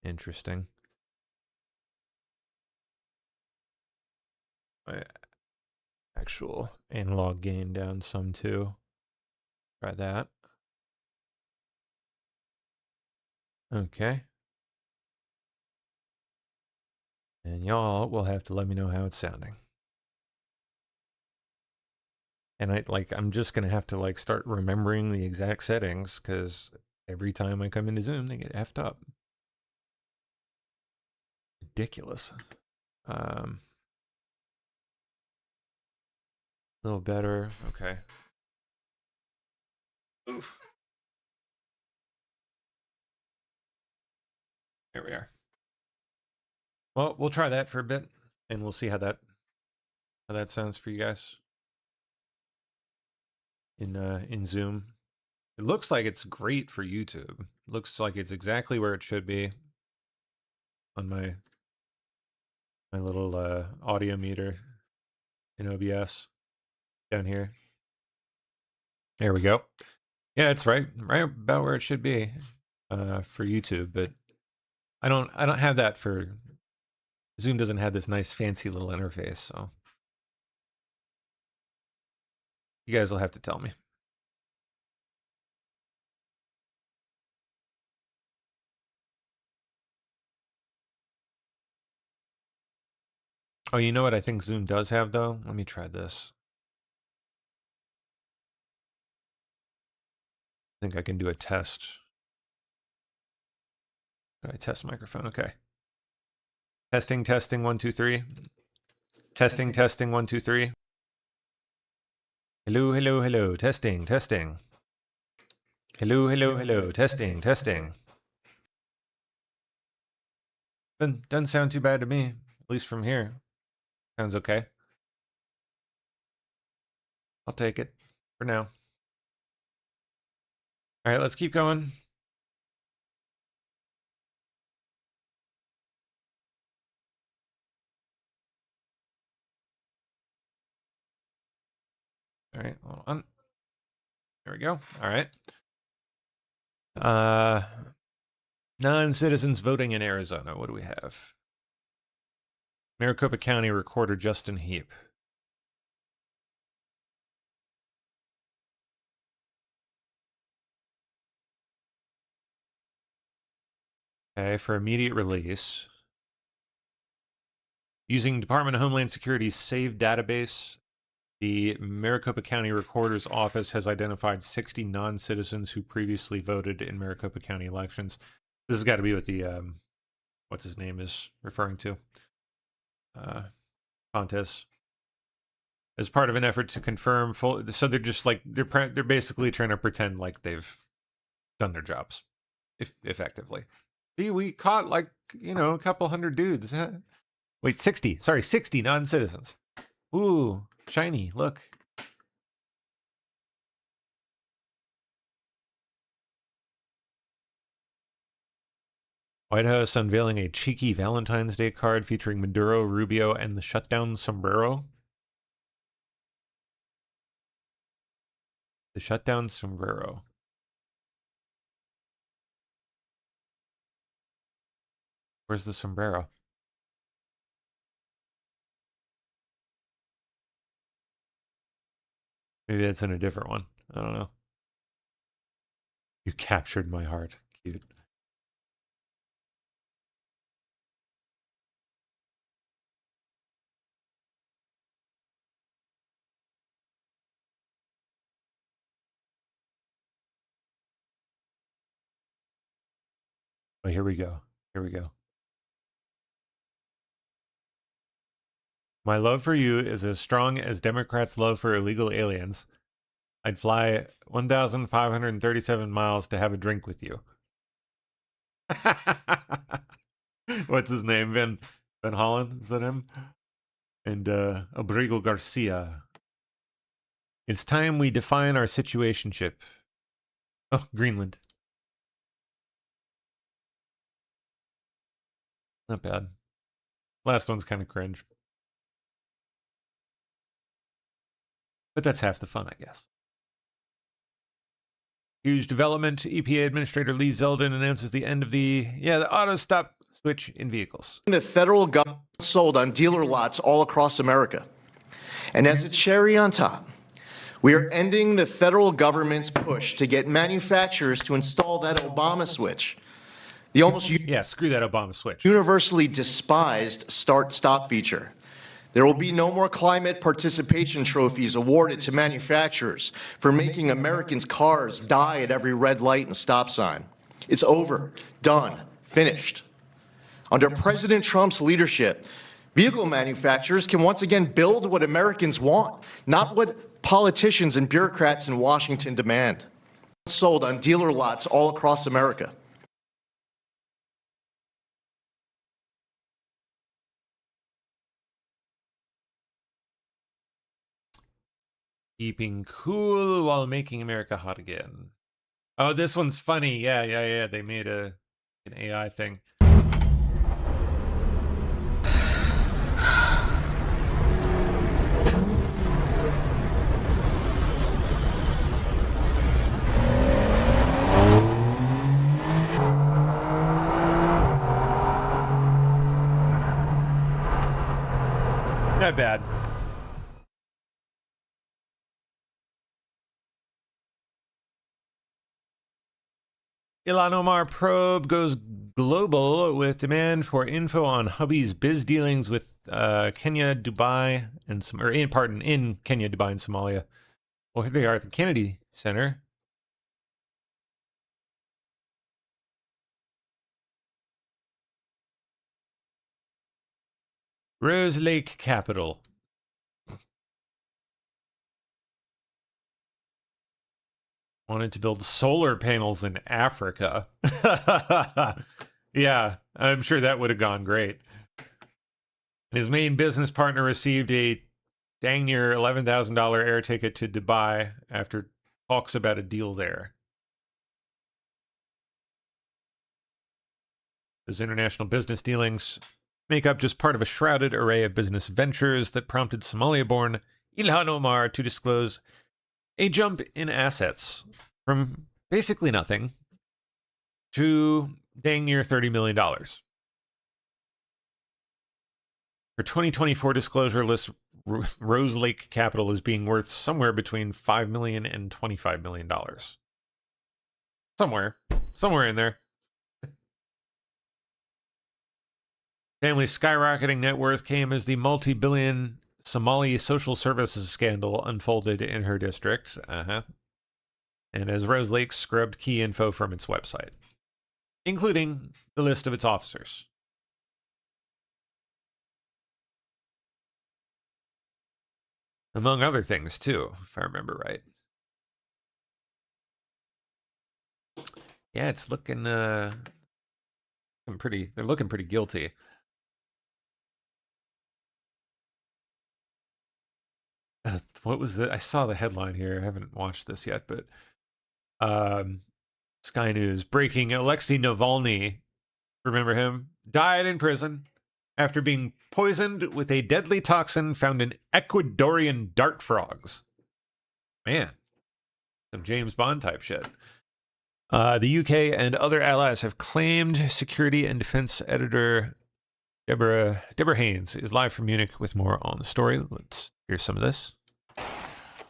Interesting. My actual analog gain down some too. Try that. Okay. And y'all will have to let me know how it's sounding. And I'm just gonna have to like start remembering the exact settings, because every time I come into Zoom they get effed up. Ridiculous. A little better. Okay. Oof. There we are. Well, we'll try that for a bit, and we'll see how that sounds for you guys in Zoom. It looks like it's great for YouTube. It looks like it's exactly where it should be on my little audio meter in OBS down here. There we go. Yeah, it's right about where it should be for YouTube, but I don't have that for Zoom. Doesn't have this nice fancy little interface, so you guys will have to tell me. Oh, you know what I think Zoom does have though? Let me try this. I think I can do a test. I test microphone. Okay. Testing, 1, 2, 3. Testing, 1, 2, 3. Hello, hello, hello. Testing. Hello, hello, hello. Testing. Doesn't sound too bad to me, at least from here. Sounds okay. I'll take it for now. All right, let's keep going. All right, hold on. There we go. All right. Non-citizens voting in Arizona. What do we have? Maricopa County Recorder Justin Heap. Okay, for immediate release. Using Department of Homeland Security's SAVE database, the Maricopa County Recorder's Office has identified 60 non-citizens who previously voted in Maricopa County elections. This has got to be what the, what's his name is referring to. Fontes. As part of an effort to confirm full, so they're just like, they're basically trying to pretend like they've done their jobs, effectively. See, we caught like, you know, a couple hundred dudes. Wait, 60. Sorry, 60 non-citizens. Ooh, shiny, look. White House unveiling a cheeky Valentine's Day card featuring Maduro, Rubio, and the shutdown sombrero. The shutdown sombrero. Where's the sombrero? Maybe that's in a different one. I don't know. You captured my heart. Cute. Oh, here we go. Here we go. My love for you is as strong as Democrats' love for illegal aliens. I'd fly 1,537 miles to have a drink with you. What's his name? Van Hollen? Is that him? And Abrigo Garcia. It's time we define our situationship. Oh, Greenland. Not bad. Last one's kind of cringe. But that's half the fun, I guess. Huge development. EPA Administrator Lee Zeldin announces the end of the auto stop switch in vehicles. The federal government sold on dealer lots all across America. And as a cherry on top, we are ending the federal government's push to get manufacturers to install that Obama switch. The almost screw that Obama switch. Universally despised start-stop feature. There will be no more climate participation trophies awarded to manufacturers for making Americans' cars die at every red light and stop sign. It's over, done, finished. Under President Trump's leadership, vehicle manufacturers can once again build what Americans want, not what politicians and bureaucrats in Washington demand. Sold on dealer lots all across America. Keeping cool while making America hot again. Oh, this one's funny. Yeah. They made an AI thing. Not bad. Ilhan Omar probe goes global with demand for info on hubby's biz dealings with Kenya, Dubai, and in Kenya, Dubai, and Somalia. Well, here they are at the Kennedy Center. Rose Lake Capital. Wanted to build solar panels in Africa. Yeah, I'm sure that would have gone great. His main business partner received a dang near $11,000 air ticket to Dubai after talks about a deal there. Those international business dealings make up just part of a shrouded array of business ventures that prompted Somalia-born Ilhan Omar to disclose a jump in assets from basically nothing to dang near $30 million. For 2024 disclosure list, Rose Lake Capital is being worth somewhere between $5 million and $25 million. Somewhere in there. Family's skyrocketing net worth came as the multi-billion Somali social services scandal unfolded in her district. And as Rose Lake scrubbed key info from its website, including the list of its officers. Among other things, too, if I remember right. Yeah, it's looking pretty. They're looking pretty guilty. What was the? I saw the headline here. I haven't watched this yet, but Sky News breaking: Alexei Navalny, remember him, died in prison after being poisoned with a deadly toxin found in Ecuadorian dart frogs. Man, some James Bond type shit. The UK and other allies have claimed. Security and defense editor Deborah Haynes is live from Munich with more on the story. Let's hear some of this.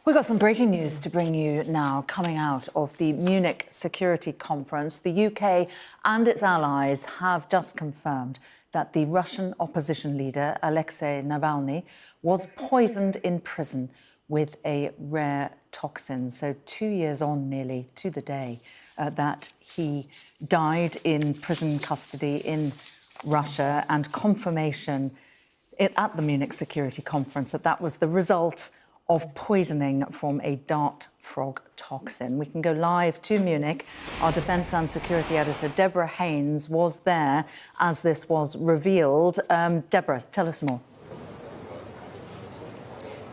We've got some breaking news to bring you now coming out of the Munich Security Conference. The UK and its allies have just confirmed that the Russian opposition leader, Alexei Navalny, was poisoned in prison with a rare toxin. So 2 years on nearly to the day that he died in prison custody in Russia, and confirmation at the Munich Security Conference that was the result of poisoning from a dart frog toxin. We can go live to Munich. Our defence and security editor, Deborah Haynes, was there as this was revealed. Deborah, tell us more.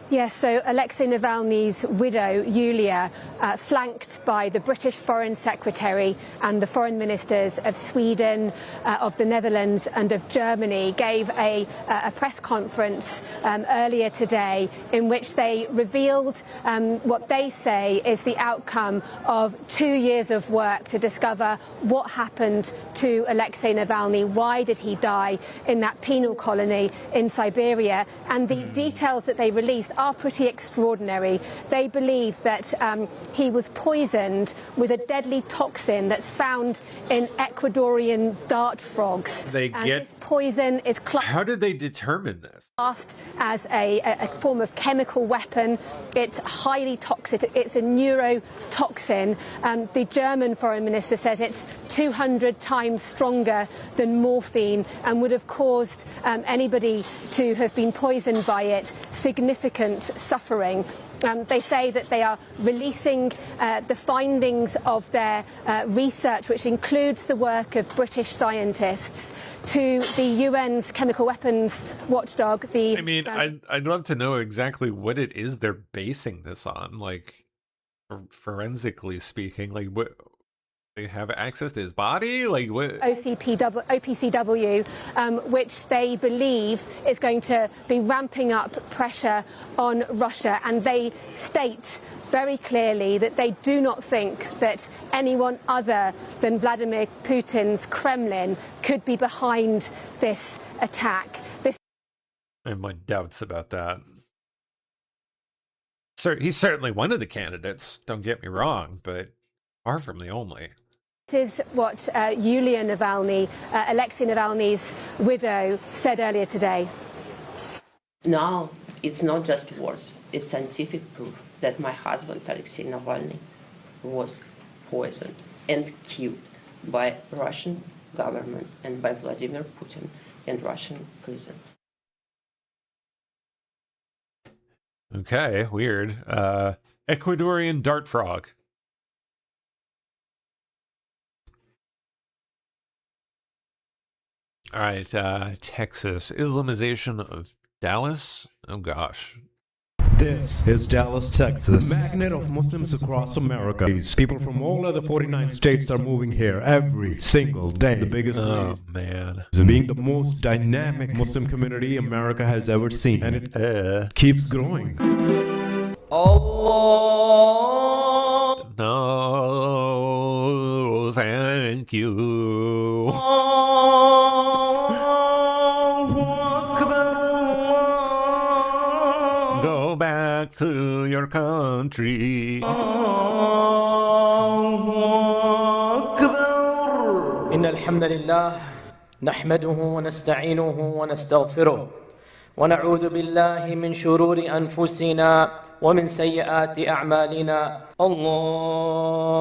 Yes, so Alexei Navalny's widow, Yulia, flanked by the British Foreign Secretary and the foreign ministers of Sweden, of the Netherlands and of Germany, gave a press conference earlier today in which they revealed what they say is the outcome of 2 years of work to discover what happened to Alexei Navalny, why did he die in that penal colony in Siberia, and the details that they released are pretty extraordinary. They believe that he was poisoned with a deadly toxin that's found in Ecuadorian dart frogs. This poison is classed. How did they determine this? As a form of chemical weapon. It's highly toxic. It's a neurotoxin. The German foreign minister says it's 200 times stronger than morphine and would have caused anybody to have been poisoned by it significant suffering. They say that they are releasing the findings of their research, which includes the work of British scientists, to the UN's chemical weapons watchdog. I'd love to know exactly what it is they're basing this on, like forensically speaking. Like, what they have access to his body, like what? OPCW, which they believe is going to be ramping up pressure on Russia, and they state very clearly that they do not think that anyone other than Vladimir Putin's Kremlin could be behind this attack. I have my doubts about that. Sir, he's certainly one of the candidates, don't get me wrong, but far from the only. This is what Yulia Navalny, Alexei Navalny's widow, said earlier today. Now, it's not just words, it's scientific proof that my husband, Alexei Navalny, was poisoned and killed by Russian government and by Vladimir Putin in Russian prison. Okay, weird. Ecuadorian dart frog. All right, Texas. Islamization of Dallas? Oh, gosh. This is Dallas, Texas, magnet of Muslims across America. People from all of the 49 states are moving here every single day. The biggest being the most dynamic Muslim community America has ever seen, and it keeps growing. Allah Thank you. Go back to your country. إن الحمد لله نحمده ونستعينه ونستغفره ونعوذ بالله من شرور أنفسنا ومن سيئات أعمالنا الله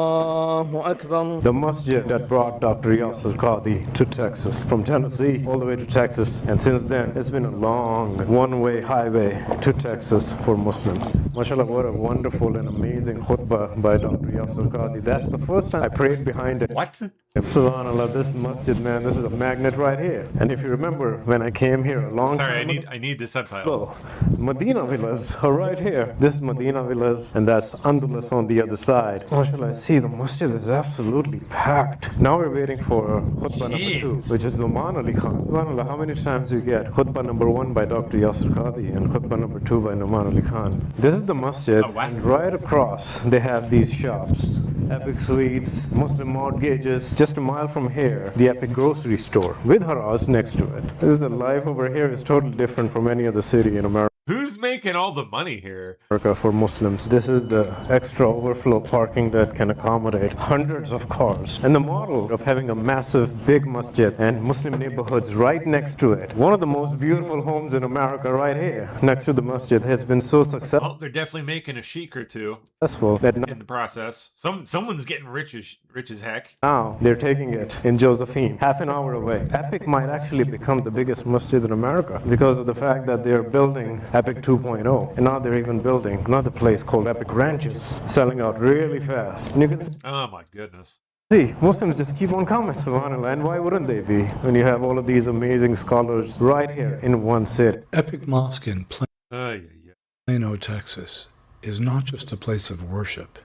أكبر. The masjid that brought Dr. Yasir Qadhi to Texas, from Tennessee all the way to Texas, and since then it's been a long one-way highway to Texas for Muslims. MashaAllah, what a wonderful and amazing khutbah by Dr. Yasir Qadhi. That's the first time I prayed behind it. What? SubhanAllah, this masjid, man, this is a magnet right here. And if you remember, when I came here a long time ago, I need the subtitles. Medina villas are right here. This is Medina villas, and that's Andalus on the other side. MashaAllah, I see the masjid is absolutely packed. Now we're waiting for khutbah number 2, which is Numan Ali Khan. SubhanAllah, how many times you get khutbah number 1 by Dr. Yasir Qadhi and khutbah number 2 by Numan Ali Khan? This is the masjid, and right across they have these shops. Epic Sweets, Muslim Mortgages. Just a mile from here, the Epic Grocery Store with Haraz next to it. This is the life over here is totally different from any other city in America. Who's making all the money here? For Muslims. This is the extra overflow parking that can accommodate hundreds of cars. And the model of having a massive big masjid and Muslim neighborhoods right next to it. One of the most beautiful homes in America right here next to the masjid has been so successful. Oh, they're definitely making a sheik or two That in the process. Someone's getting rich as heck. now they're taking it in Josephine, half an hour away. Epic might actually become the biggest masjid in America because of the fact that they're building Epic 2.0, and now they're even building another place called Epic Ranches, selling out really fast. And you can Oh my goodness. see, Muslims just keep on coming, subhanAllah, and why wouldn't they be when you have all of these amazing scholars right here in one city? Epic Mosque in Plano, Texas, is not just a place of worship.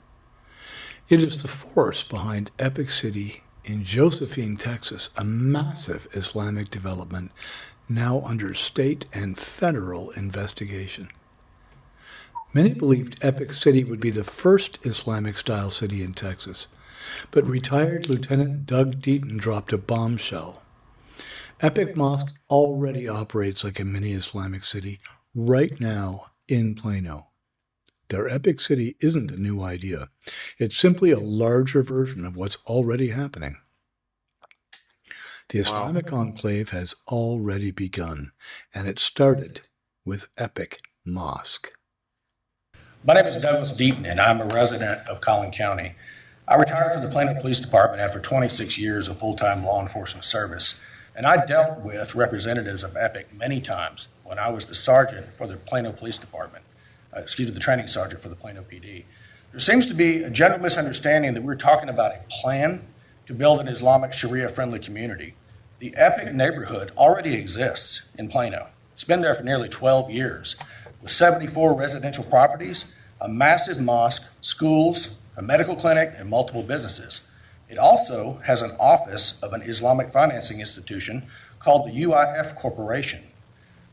It is the force behind Epic City in Josephine, Texas, a massive Islamic development now under state and federal investigation. Many believed Epic City would be the first Islamic-style city in Texas, but retired Lieutenant Doug Deaton dropped a bombshell. Epic Mosque already operates like a mini Islamic city right now in Plano. Their Epic City isn't a new idea. It's simply a larger version of what's already happening. The Islamic Enclave has already begun, and it started with Epic Mosque. My name is Douglas Deaton, and I'm a resident of Collin County. I retired from the Plano Police Department after 26 years of full-time law enforcement service, and I dealt with representatives of Epic many times when I was the sergeant for the Plano Police Department, the training sergeant for the Plano PD. There seems to be a general misunderstanding that we're talking about a plan to build an Islamic Sharia-friendly community. The Epic neighborhood already exists in Plano. It's been there for nearly 12 years, with 74 residential properties, a massive mosque, schools, a medical clinic, and multiple businesses. It also has an office of an Islamic financing institution called the UIF Corporation.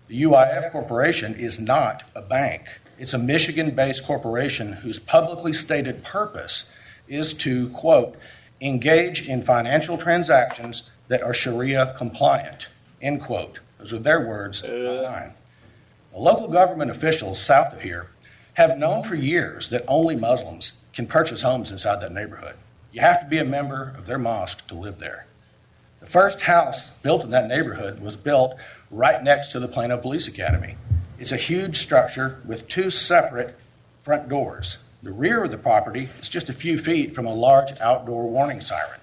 The UIF Corporation is not a bank. It's a Michigan-based corporation whose publicly stated purpose is to, quote, engage in financial transactions that are Sharia compliant, end quote. Those are their words, not mine. The local government officials south of here have known for years that only Muslims can purchase homes inside that neighborhood. You have to be a member of their mosque to live there. The first house built in that neighborhood was built right next to the Plano Police Academy. It's a huge structure with 2 separate front doors. The rear of the property is just a few feet from a large outdoor warning siren.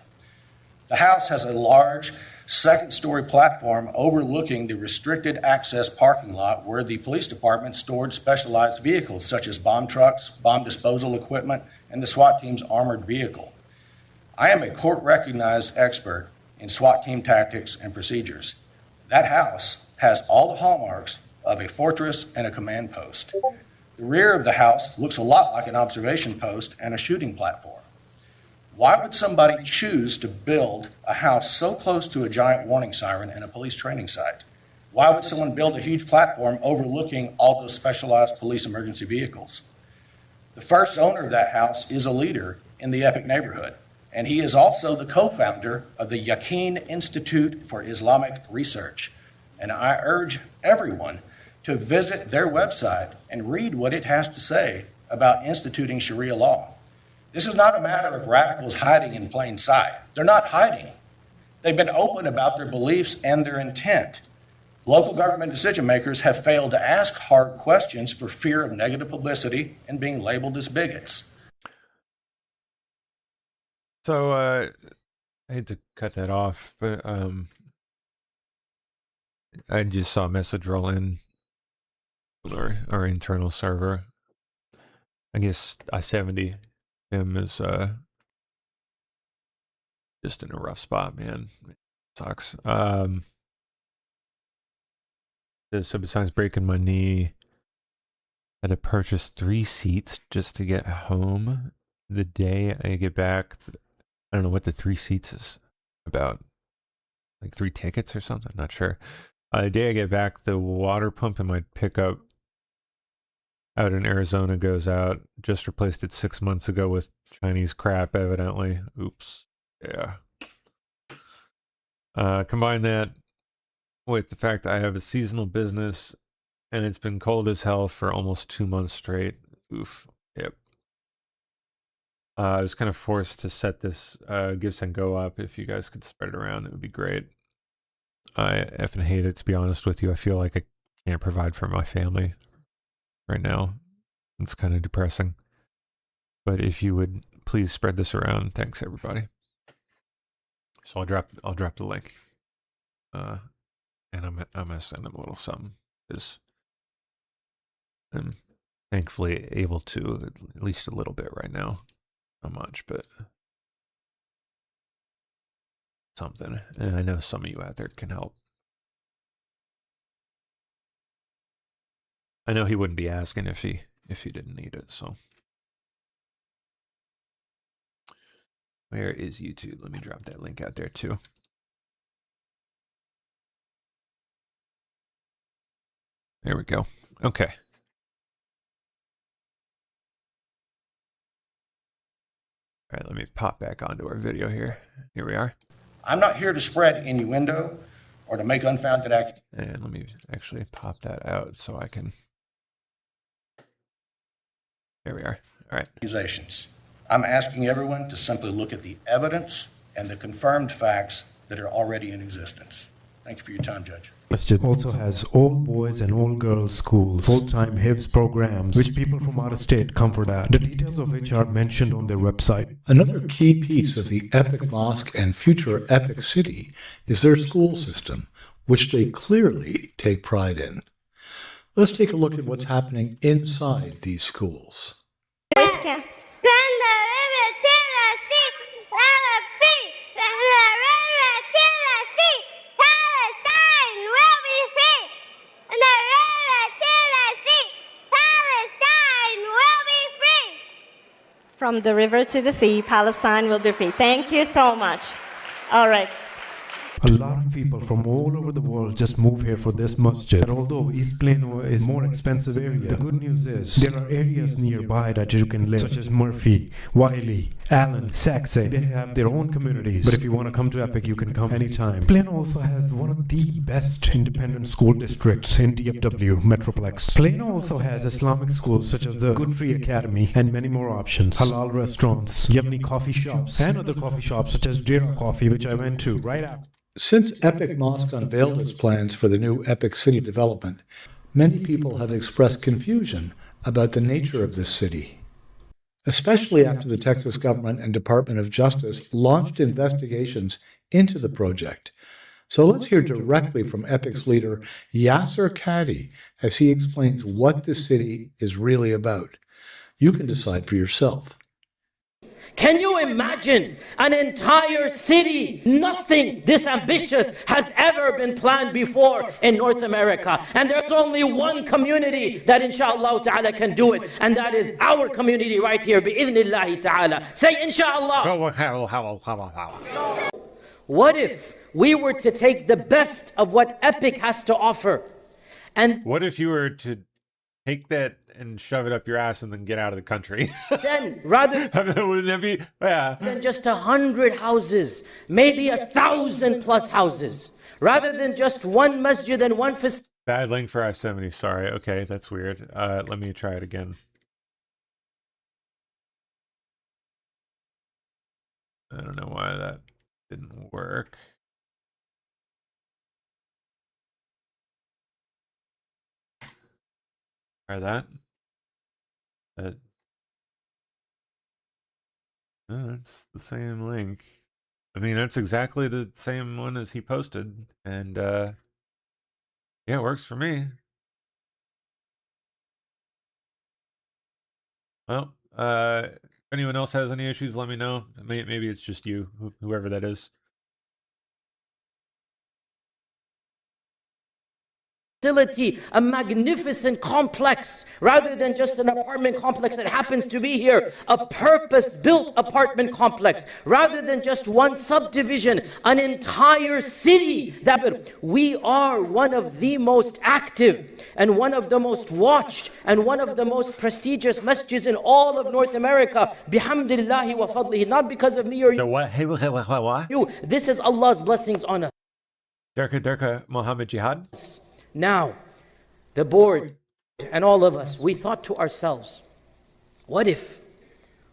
The house has a large second-story platform overlooking the restricted access parking lot where the police department stored specialized vehicles such as bomb trucks, bomb disposal equipment, and the SWAT team's armored vehicle. I am a court-recognized expert in SWAT team tactics and procedures. That house has all the hallmarks of a fortress and a command post. The rear of the house looks a lot like an observation post and a shooting platform. Why would somebody choose to build a house so close to a giant warning siren and a police training site? Why would someone build a huge platform overlooking all those specialized police emergency vehicles? The first owner of that house is a leader in the Epic neighborhood. and he is also the co-founder of the Yaqeen Institute for Islamic Research. And I urge everyone to visit their website and read what it has to say about instituting Sharia law. This is not a matter of radicals hiding in plain sight. They're not hiding. They've been open about their beliefs and their intent. Local government decision makers have failed to ask hard questions for fear of negative publicity and being labeled as bigots. So, I hate to cut that off, but I just saw a message roll in our internal server. I guess I-70 him is just in a rough spot, man. It sucks. So besides breaking my knee, I had to purchase 3 seats just to get home. The day I get back, I don't know what the 3 seats is about. Like 3 tickets or something? Not sure. The day I get back, the water pump in my pickup out in Arizona goes out. Just replaced it 6 months ago with Chinese crap, evidently. Oops. Yeah. Combine that with the fact that I have a seasonal business and it's been cold as hell for almost 2 months straight. Oof. Yep. I was kind of forced to set this Give Send Go up. If you guys could spread it around, it would be great. I effing hate it, to be honest with you. I feel like I can't provide for my family right now. It's kind of depressing. But if you would please spread this around, thanks everybody. So I'll drop the link. And I'm gonna send them a little something, because I'm thankfully able to, at least a little bit right now. Not much, but something. And I know some of you out there can help. I know he wouldn't be asking if he didn't need it, so. Where is YouTube? Let me drop that link out there too. There we go. Okay. All right, let me pop back onto our video here. Here we are. I'm not here to spread innuendo or to make unfounded accusations. And let me actually pop that out so I can. There we are. All right. Accusations. I'm asking everyone to simply look at the evidence and the confirmed facts that are already in existence. Thank you for your time, Judge. Masjid also has all boys and all girls schools, full-time Hifz programs, which people from out of state comfort at, the details of which are mentioned on their website. Another key piece of the Epic Mosque and future Epic City is their school system, which they clearly take pride in. Let's take a look at what's happening inside these schools. From the river to the sea, Palestine will be free. Thank you so much. All right. A lot of people from all over the world just move here for this masjid. And although East Plano is a more expensive area, the good news is there are areas nearby that you can live, such as Murphy, Wiley, Allen, Saxe. They have their own communities. But if you want to come to Epic, you can come anytime. Plano also has one of the best independent school districts in DFW Metroplex. Plano also has Islamic schools such as the Good Free Academy and many more options. Halal restaurants, yummy coffee shops, and other coffee shops such as Dira Coffee, which I went to right after. Since Epic Mosque unveiled its plans for the new Epic City development, many people have expressed confusion about the nature of this city, especially after the Texas government and Department of Justice launched investigations into the project. So let's hear directly from Epic's leader, Yasser Qadi, as he explains what the city is really about. You can decide for yourself. Can you imagine an entire city? Nothing this ambitious has ever been planned before in North America. And there's only one community that inshallah ta'ala can do it. And that is our community right here, bi'idhnillahi ta'ala. Say inshallah. What if we were to take the best of what Epic has to offer? And what if you were to take that and shove it up your ass and then get out of the country. Then, rather wouldn't that be? Yeah. than just 100 houses, maybe 1,000 plus houses, rather than just one masjid and one facility. Bad link for I-70. Sorry. Okay, that's weird. Let me try it again. I don't know why that didn't work. Try that. That's the same link. I mean, that's exactly the same one as he posted, and yeah, it works for me. Well, if anyone else has any issues, let me know. Maybe it's just you, whoever that is. A magnificent complex, rather than just an apartment complex that happens to be here, a purpose-built apartment complex, rather than just one subdivision, an entire city. That we are one of the most active and one of the most watched and one of the most prestigious masjids in all of North America. Bihamdillahi wa fadlihi, not because of me or you. This is Allah's blessings on us. Derka Mohammed Jihad. Now, the board and all of us, we thought to ourselves, what if,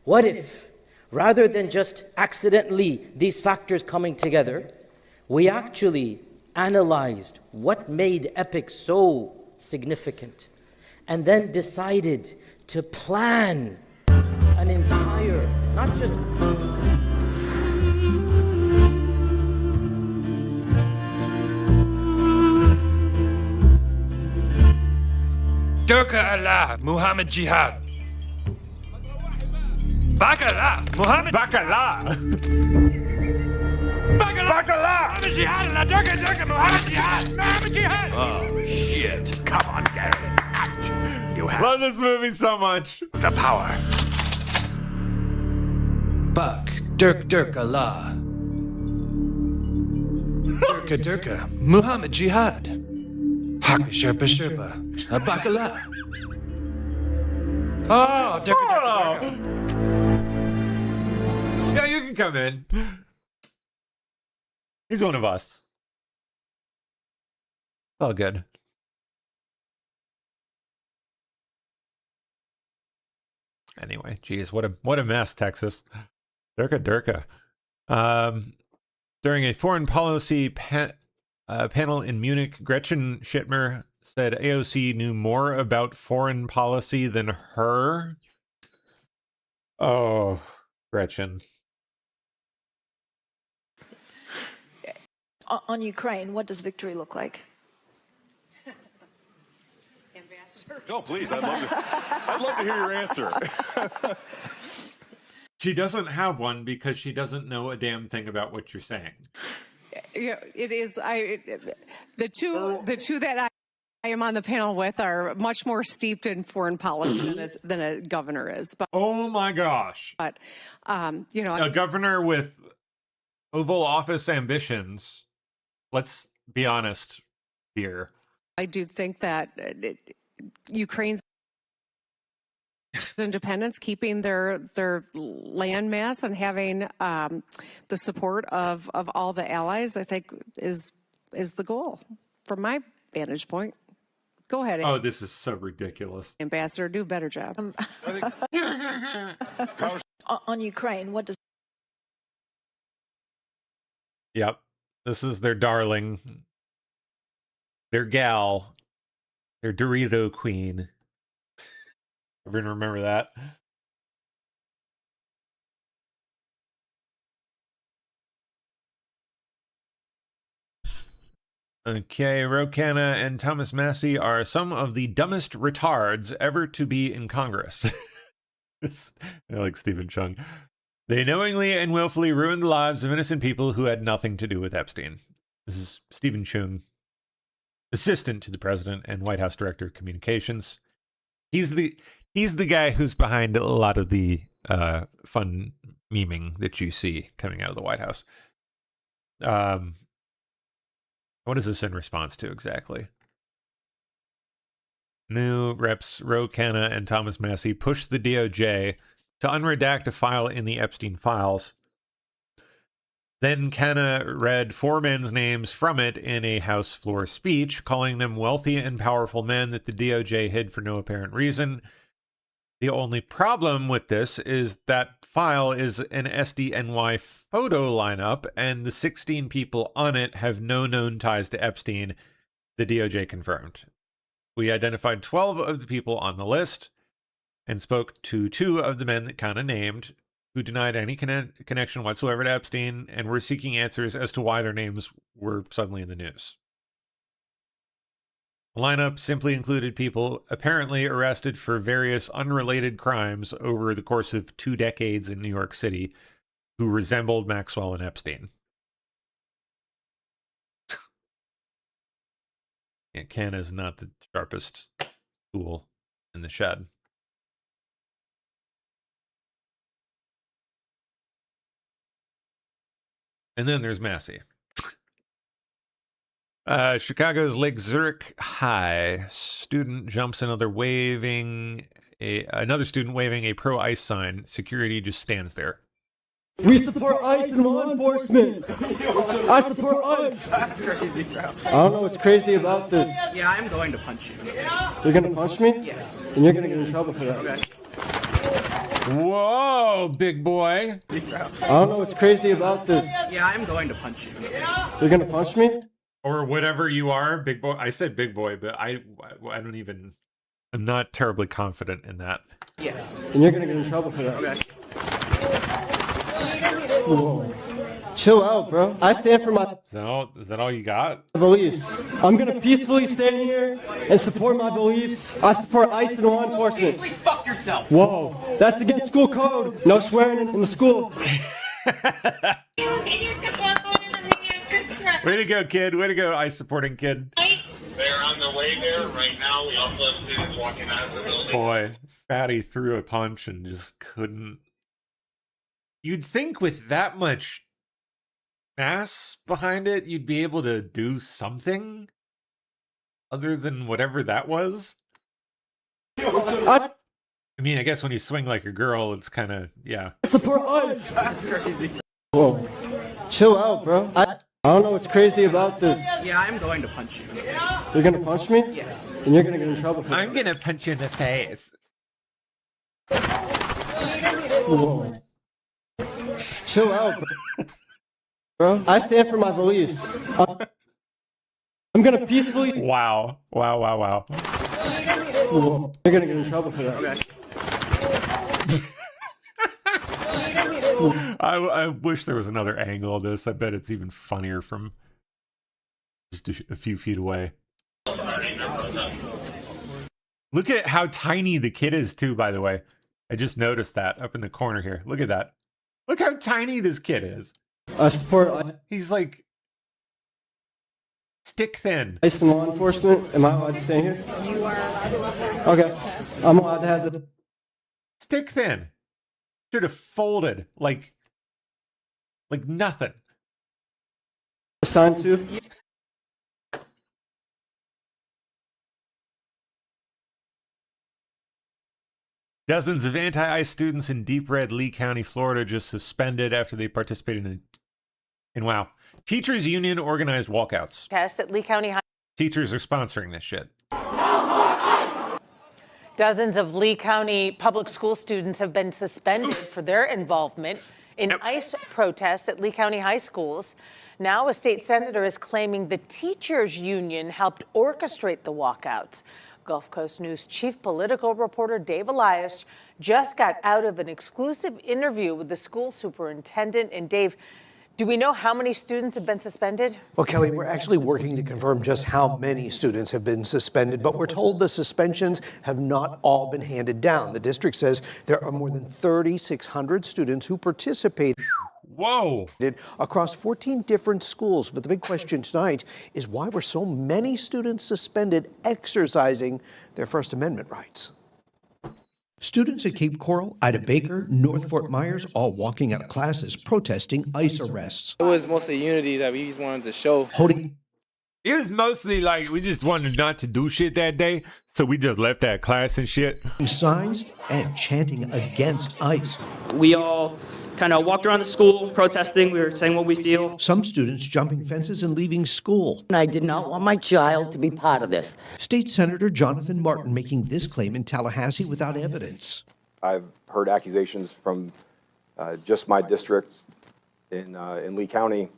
rather than just accidentally these factors coming together, we actually analyzed what made EPIC so significant, and then decided to plan an entire, not just... Durka Allah, Muhammad Jihad. Bakalah, Muhammad. Bakalah. Bakalah. Muhammad Jihad, Allah, Durka, Muhammad Jihad. Muhammad Jihad. Oh, shit. Come on, Gary. Act. You have. Love this movie so much. The power. Buck, Durk Allah. Durka, Muhammad Jihad. Haka Sherpa Sherpa. Bakalah. Oh, Durka. Yeah, you can come in. He's one of us. All good. Anyway, geez, what a mess, Texas. Durka. During a foreign policy panel in Munich, Gretchen Schittmer said AOC knew more about foreign policy than her. Oh, Gretchen. On Ukraine, what does victory look like? Ambassador? No, please. I'd love to hear your answer. She doesn't have one because she doesn't know a damn thing about what you're saying. Yeah, it is. The two that I am on the panel with are much more steeped in foreign policy than a governor is. But oh my gosh! But a governor with Oval Office ambitions. Let's be honest here. I do think that Ukraine's independence, keeping their land mass, and having the support of all the allies, I think is the goal from my vantage point. Go ahead. Oh, this is so ridiculous. Ambassador, do a better job. On Ukraine, what does... Yep. This is their darling, their gal, their Dorito queen. Everyone remember that? Okay, Rokana and Thomas Massey are some of the dumbest retards ever to be in Congress. I like Stephen Chung. They knowingly and willfully ruined the lives of innocent people who had nothing to do with Epstein. This is Stephen Chung, assistant to the president and White House director of communications. He's the guy who's behind a lot of the fun memeing that you see coming out of the White House. What is this in response to exactly? New reps Ro Khanna and Thomas Massie pushed the DOJ to unredact a file in the Epstein files. Then Khanna read 4 men's names from it in a House floor speech, calling them wealthy and powerful men that the DOJ hid for no apparent reason. The only problem with this is that file is an SDNY photo lineup, and the 16 people on it have no known ties to Epstein, the DOJ confirmed. We identified 12 of the people on the list and spoke to 2 of the men that Khanna named, who denied any connection whatsoever to Epstein, and were seeking answers as to why their names were suddenly in the news. The lineup simply included people apparently arrested for various unrelated crimes over the course of 2 decades in New York City, who resembled Maxwell and Epstein. Yeah, Khanna's not the sharpest tool in the shed. And then there's Massie. Chicago's Lake Zurich High student jumps another student waving a pro-ICE sign. Security just stands there. We support ICE and law enforcement. I support ICE. That's crazy, bro. I don't know what's crazy about this. Yeah, I'm going to punch you. You're gonna punch me? Yes. And you're gonna get in trouble for that. Okay. Whoa, big boy. I don't know what's crazy about this. Yeah, I'm going to punch you. You're gonna punch me? Or whatever you are, big boy. I said big boy, but I don't even, I'm not terribly confident in that. Yes. And you're gonna get in trouble for that. Okay. Whoa. Chill out, bro. I stand for my Is that all you got? beliefs. I'm gonna peacefully stand here and support my beliefs. I support ICE and law enforcement. Fuck yourself. Whoa. That's against school code. No swearing in the school. Way to go, kid. Way to go, ICE supporting kid. They're on their way there right now. We also have students walking out of the building. Boy, Fatty threw a punch and just couldn't. You'd think with that much mass behind it, you'd be able to do something other than whatever that was. I mean, I guess when you swing like a girl, it's kind of, yeah. Support ICE. That's crazy. Whoa. Chill out, bro. I don't know what's crazy about this. Yeah, I'm going to punch you. You're gonna punch me? Yes. And you're gonna get in trouble for that. I'm gonna punch you in the face. Whoa. Chill out, bro. I stand for my beliefs. I'm gonna peacefully. Wow. Wow. Whoa. You're gonna get in trouble for that. Okay. I wish there was another angle of this. I bet it's even funnier from just a few feet away. Look at how tiny the kid is, too, by the way. I just noticed that up in the corner here. Look at that. Look how tiny this kid is. I support. He's like stick thin. ICE and law enforcement. Am I allowed to stay here? You are allowed to. Okay. I'm allowed to have the. Stick thin. Should have folded like nothing. Assigned to. Dozens of anti-ICE students in deep red Lee County, Florida, just suspended after they participated in wow. Teachers Union organized walkouts. Test at Lee County High. Teachers are sponsoring this shit. Dozens of Lee County public school students have been suspended for their involvement in ICE protests at Lee County high schools. Now a state senator is claiming the teachers union helped orchestrate the walkouts. Gulf Coast News chief political reporter Dave Elias just got out of an exclusive interview with the school superintendent. And Dave, do we know how many students have been suspended? Well, Kelly, we're actually working to confirm just how many students have been suspended, but we're told the suspensions have not all been handed down. The district says there are more than 3,600 students who participated. Whoa! Across 14 different schools. But the big question tonight is why were so many students suspended exercising their First Amendment rights? Students at Cape Coral, Ida Baker, North Fort Myers, all walking out of classes protesting ICE arrests. It was mostly unity that we just wanted to show. Holding It was mostly like we just wanted not to do shit that day, so we just left that class and shit. Signs and chanting against ICE. We all kind of walked around the school protesting. We were saying what we feel. Some students jumping fences and leaving school. I did not want my child to be part of this. State Senator Jonathan Martin making this claim in Tallahassee without evidence. I've heard accusations from just my district in Lee County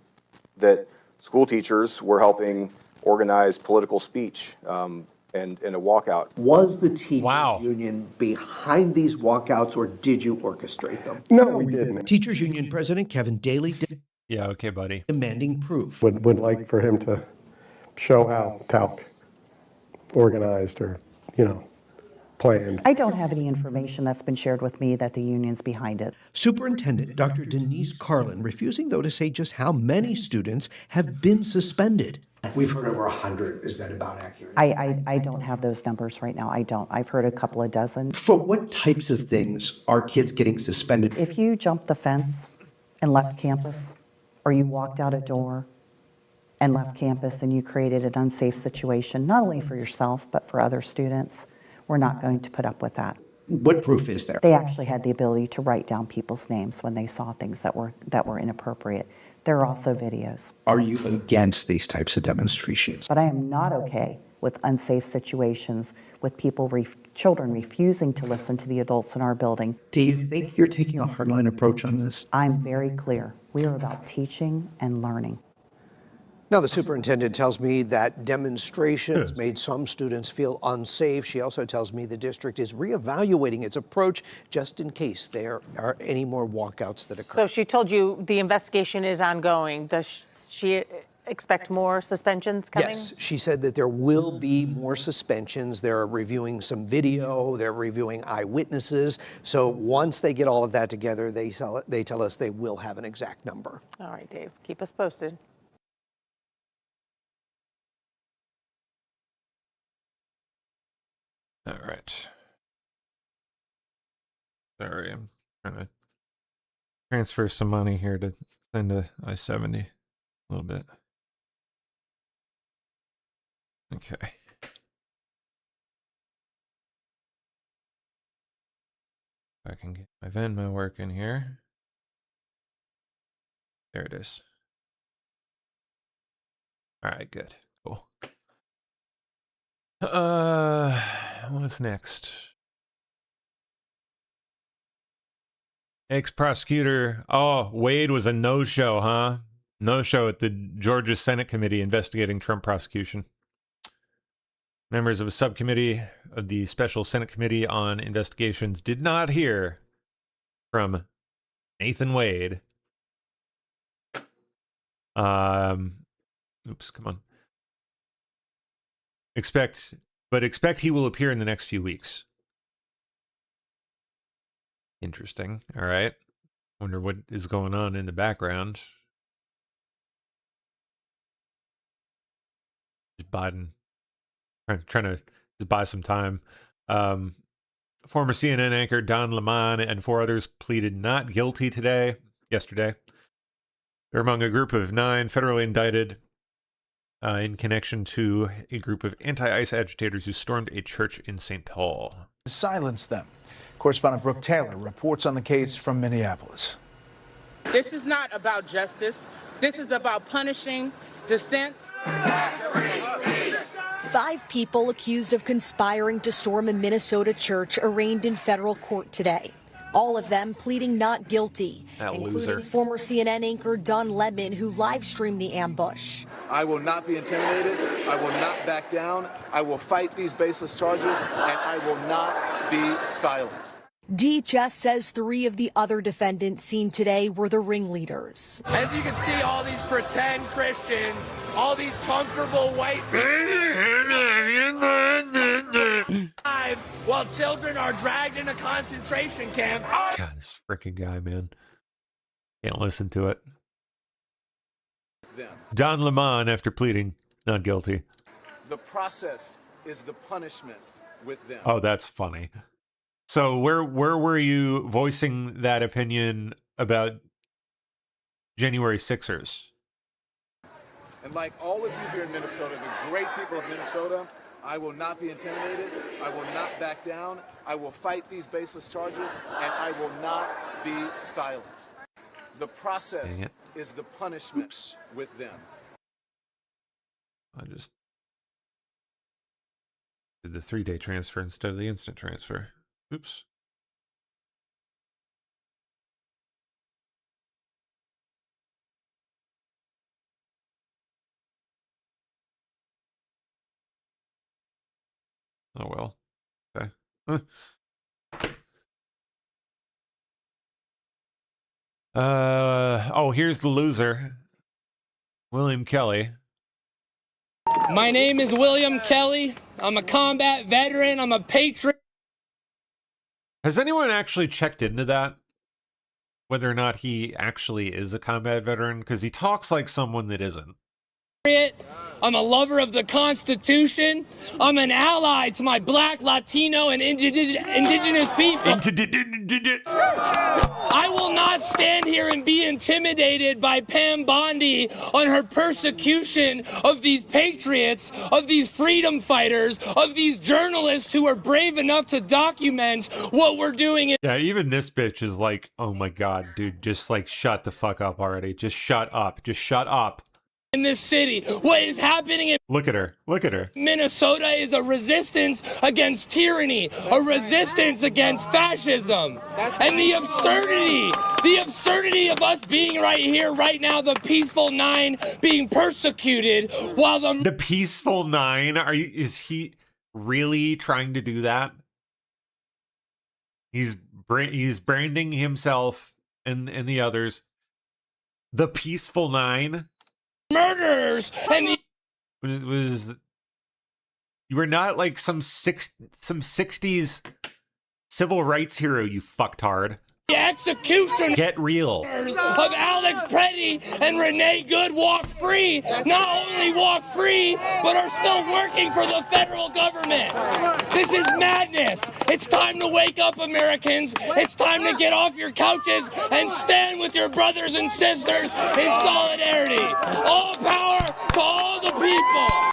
that school teachers were helping organize political speech and a walkout. Was the teachers union behind these walkouts, or did you orchestrate them? No, we didn't. Teachers Union President Kevin Daly Yeah, okay, buddy. demanding proof. Would like for him to show how talc organized or, planned. I don't have any information that's been shared with me that the union's behind it. Superintendent Dr. Denise Carlin refusing, though, to say just how many students have been suspended. We've heard over 100. Is that about accurate? I don't have those numbers right now. I don't. I've heard a couple of dozen. For what types of things are kids getting suspended? If you jumped the fence and left campus, or you walked out a door and left campus, then you created an unsafe situation, not only for yourself, but for other students. We're not going to put up with that. What proof is there? They actually had the ability to write down people's names when they saw things that were inappropriate. There are also videos. Are you against these types of demonstrations? But I am not okay with unsafe situations, with children refusing to listen to the adults in our building. Do you think you're taking a hardline approach on this? I'm very clear. We are about teaching and learning. Now, the superintendent tells me that demonstrations made some students feel unsafe. She also tells me the district is reevaluating its approach just in case there are any more walkouts that occur. So she told you the investigation is ongoing. Does she expect more suspensions coming? Yes, she said that there will be more suspensions. They're reviewing some video. They're reviewing eyewitnesses. So once they get all of that together, they tell us they will have an exact number. All right, Dave, keep us posted. All right. Sorry, I'm trying to transfer some money here to send to I-70 a little bit. Okay. If I can get my Venmo working here. There it is. All right, good. Cool. What's next? Ex-prosecutor. Oh, Wade was a no-show, huh? No-show at the Georgia Senate Committee investigating Trump prosecution. Members of a subcommittee of the Special Senate Committee on Investigations did not hear from Nathan Wade. Oops, come on. Expect he will appear in the next few weeks. Interesting. All right. Wonder what is going on in the background. Just Biden trying to just buy some time. Former CNN anchor Don Lemon and 4 others pleaded not guilty yesterday. They're among a group of 9 federally indicted in connection to a group of anti-ICE agitators who stormed a church in St. Paul. Silence them. Correspondent Brooke Taylor reports on the case from Minneapolis. This is not about justice. This is about punishing dissent. 5 people accused of conspiring to storm a Minnesota church arraigned in federal court today. All of them pleading not guilty, including former CNN anchor Don Lemon, who live-streamed the ambush. I will not be intimidated. I will not back down. I will fight these baseless charges, and I will not be silenced. DHS says 3 of the other defendants seen today were the ringleaders. As you can see, all these pretend Christians, all these comfortable white lives, while children are dragged into concentration camps. God, this freaking guy, man. Can't listen to it. Don Lemon, after pleading not guilty. The process is the punishment with them. Oh, that's funny. So where were you voicing that opinion about January 6ers? And like all of you here in Minnesota, the great people of Minnesota, I will not be intimidated. I will not back down. I will fight these baseless charges, and I will not be silenced. The process is the punishment with them. I just did the 3-day transfer instead of the instant transfer. Oops. Oh well. Okay. Oh, here's the loser. William Kelly. My name is William Kelly. I'm a combat veteran. I'm a patriot. Has anyone actually checked into that? Whether or not he actually is a combat veteran? Because he talks like someone that isn't. I'm a lover of the Constitution. I'm an ally to my Black, Latino, and indigenous people. I will not stand here and be intimidated by Pam Bondi on her persecution of these patriots, of these freedom fighters, of these journalists who are brave enough to document what we're doing. Yeah, even this bitch is like, oh my god, dude, just like shut the fuck up already. Just shut up. Just shut up. In this city, what is happening in Look at her. Look at her. Minnesota is a resistance against tyranny, a resistance against fascism. And the absurdity of us being right here, right now, the Peaceful Nine being persecuted while the Peaceful Nine? Is he really trying to do that? He's branding himself and the others the Peaceful Nine. Murderers and was you were not like some 60s civil rights hero, you fucktard. The execution Get real. of Alex Preddy and Renee Good walk free. Not only walk free, but are still working for the federal government. This is madness. It's time to wake up, Americans. It's time to get off your couches and stand with your brothers and sisters in solidarity. All power to all the people.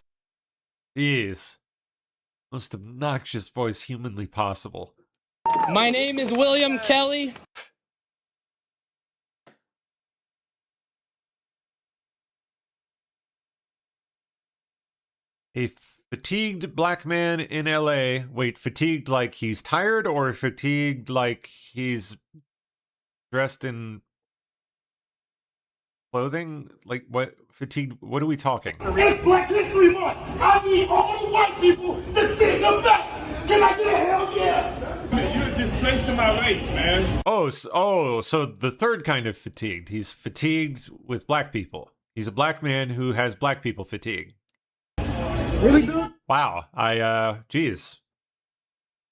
Jeez. Most obnoxious voice humanly possible. My name is William Kelly. A fatigued black man in LA. Wait, fatigued like he's tired or fatigued like he's dressed in clothing? Like what? Fatigued? What are we talking? It's Black History Month. I need all the white people to sit in the back. Can I get a hell yeah? You're a disgrace to my race, man. So the third kind of fatigued. He's fatigued with black people. He's a black man who has black people fatigue. Really good? Wow. Geez.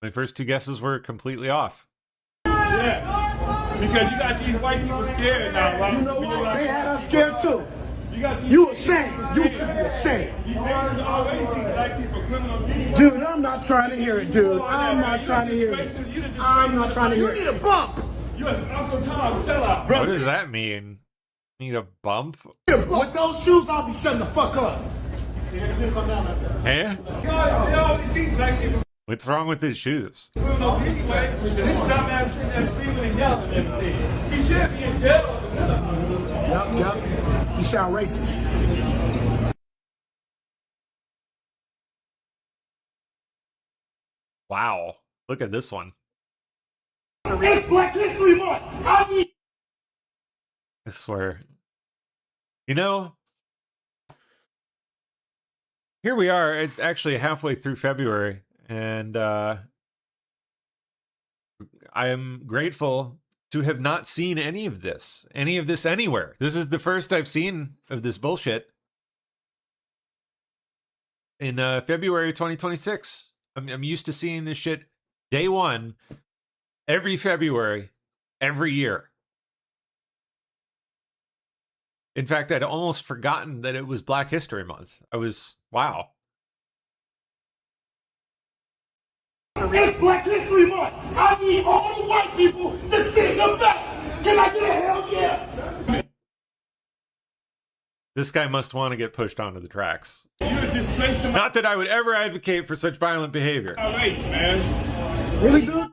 My first two guesses were completely off. Yeah. Because you got these white people scared now, right? You know what? They had us scared too. You ashamed. You should be ashamed. You already think black people criminal. Dude, I'm not trying to hear it, dude. I'm not trying to hear it. I'm not trying to hear it. You need a bump. You an Uncle Tom sellout. What does that mean? Need a bump? With those shoes, I'll be shutting the fuck up. Eh? What's wrong with his shoes? Yep. You sound racist. Wow. Look at this one. It's Black History Month. I swear. You know, here we are, it's actually halfway through February, and I am grateful to have not seen any of this anywhere. This is the first I've seen of this bullshit in February 2026. I'm used to seeing this shit day one, every February, every year. In fact, I'd almost forgotten that it was Black History Month. Wow. It's Black History Month. I need all the white people to sit in the back. Can I get a hell yeah? This guy must want to get pushed onto the tracks. You're a disgrace to my Not that I would ever advocate for such violent behavior. race, man. Really, dude?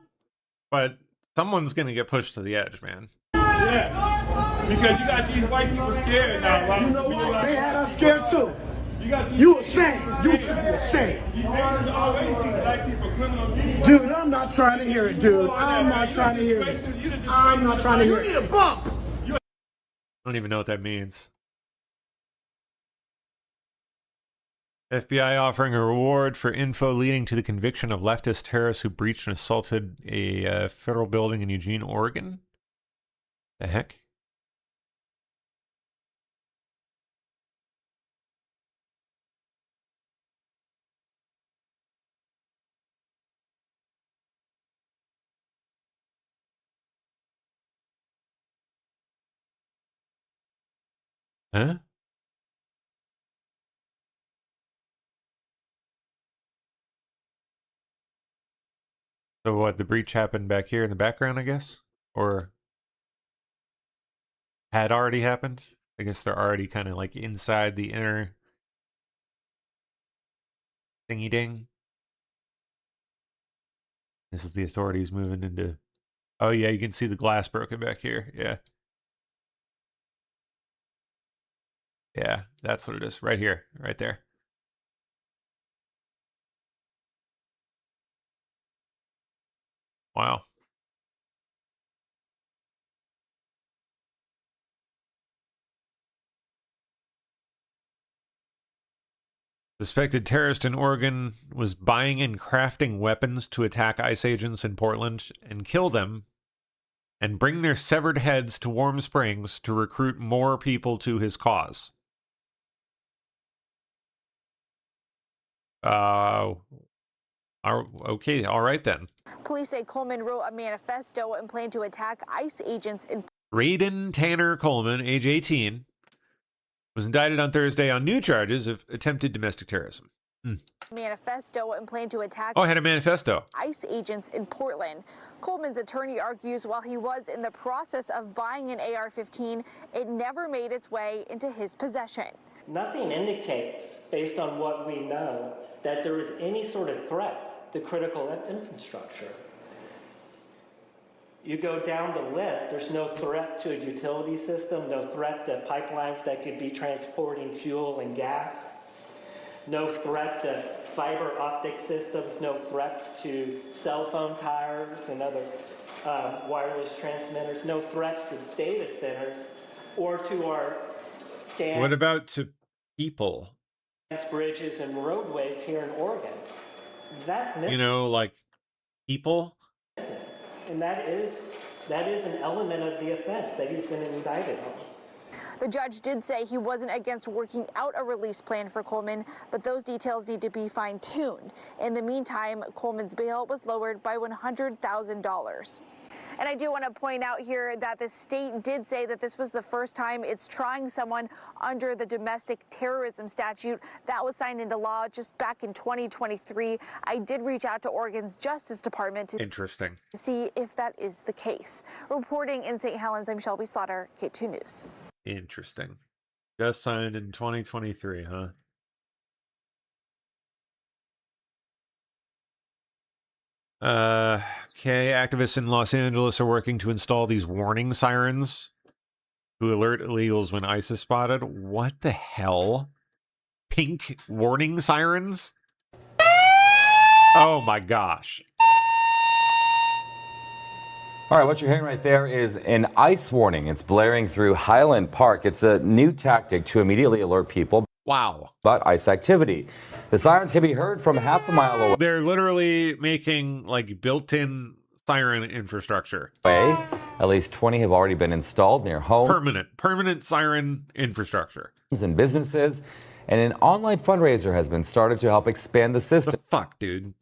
But someone's going to get pushed to the edge, man. Yeah. Because you got these white people scared now, right? You know what? They had us scared too. You got these You ashamed. You should be ashamed. These niggas always think black people are criminal beings. Dude, I'm not trying to hear it, dude. I'm not trying to hear it. I'm not trying to hear it. You need a bump. I don't even know what that means. FBI offering a reward for info leading to the conviction of leftist terrorists who breached and assaulted a federal building in Eugene, Oregon. The heck? Huh? So what, the breach happened back here in the background, I guess? Or had already happened? I guess they're already kind of like inside the inner thingy ding. This is the authorities moving into... Oh yeah, you can see the glass broken back here. Yeah. Yeah, that's what it is. Right here. Right there. Wow. Suspected terrorist in Oregon was buying and crafting weapons to attack ICE agents in Portland and kill them and bring their severed heads to Warm Springs to recruit more people to his cause. Okay, all right then. Police say Coleman wrote a manifesto and planned to attack ICE agents in Raiden Tanner Coleman, age 18, was indicted on Thursday on new charges of attempted domestic terrorism. manifesto and planned to attack Oh, I had a manifesto. ICE agents in Portland. Coleman's attorney argues while he was in the process of buying an AR-15, it never made its way into his possession. Nothing indicates, based on what we know, that there is any sort of threat to critical infrastructure. You go down the list, there's no threat to a utility system, no threat to pipelines that could be transporting fuel and gas, no threat to fiber optic systems, no threats to cell phone towers and other wireless transmitters, no threats to data centers or to our dams. What about to people? Bridges and roadways here in Oregon. That's missing. You know, like people? And that is an element of the offense that he's been indicted on. The judge did say he wasn't against working out a release plan for Coleman, but those details need to be fine-tuned. In the meantime, Coleman's bail was lowered by $100,000. And I do want to point out here that the state did say that this was the first time it's trying someone under the domestic terrorism statute that was signed into law just back in 2023. I did reach out to Oregon's Justice Department to see if that is the case. Reporting in St. Helens, I'm Shelby Slaughter, K2 News. Interesting. Just signed in 2023, huh? Okay, activists in Los Angeles are working to install these warning sirens to alert illegals when ICE is spotted. What the hell? Pink warning sirens? Oh my gosh. All right, what you're hearing right there is an ICE warning. It's blaring through Highland Park. It's a new tactic to immediately alert people. Wow. About ICE activity. The sirens can be heard from half a mile away. They're literally making like built-in siren infrastructure. At least 20 have already been installed near home. Permanent siren infrastructure. And businesses. And an online fundraiser has been started to help expand the system. The fuck, dude?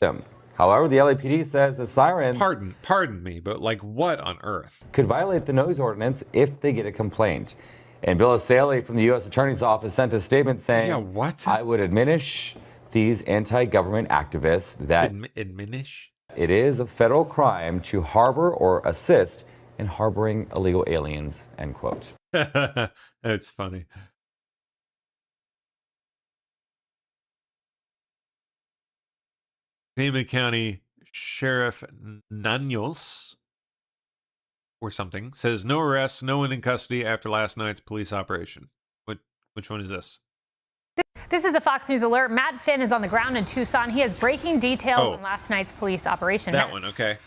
However, the LAPD says the sirens... Pardon me, but like what on earth? ...could violate the noise ordinance if they get a complaint. And Bill Asaley from the U.S. Attorney's Office sent a statement saying, yeah, what? I would admonish these anti-government activists that it is a federal crime to harbor or assist in harboring illegal aliens, end quote. That's funny. Pima County Sheriff Nanios or something says no arrests, no one in custody after last night's police operation. Which one is this? This is a Fox News alert. Matt Finn is on the ground in Tucson. He has breaking details on last night's police operation. That one, okay.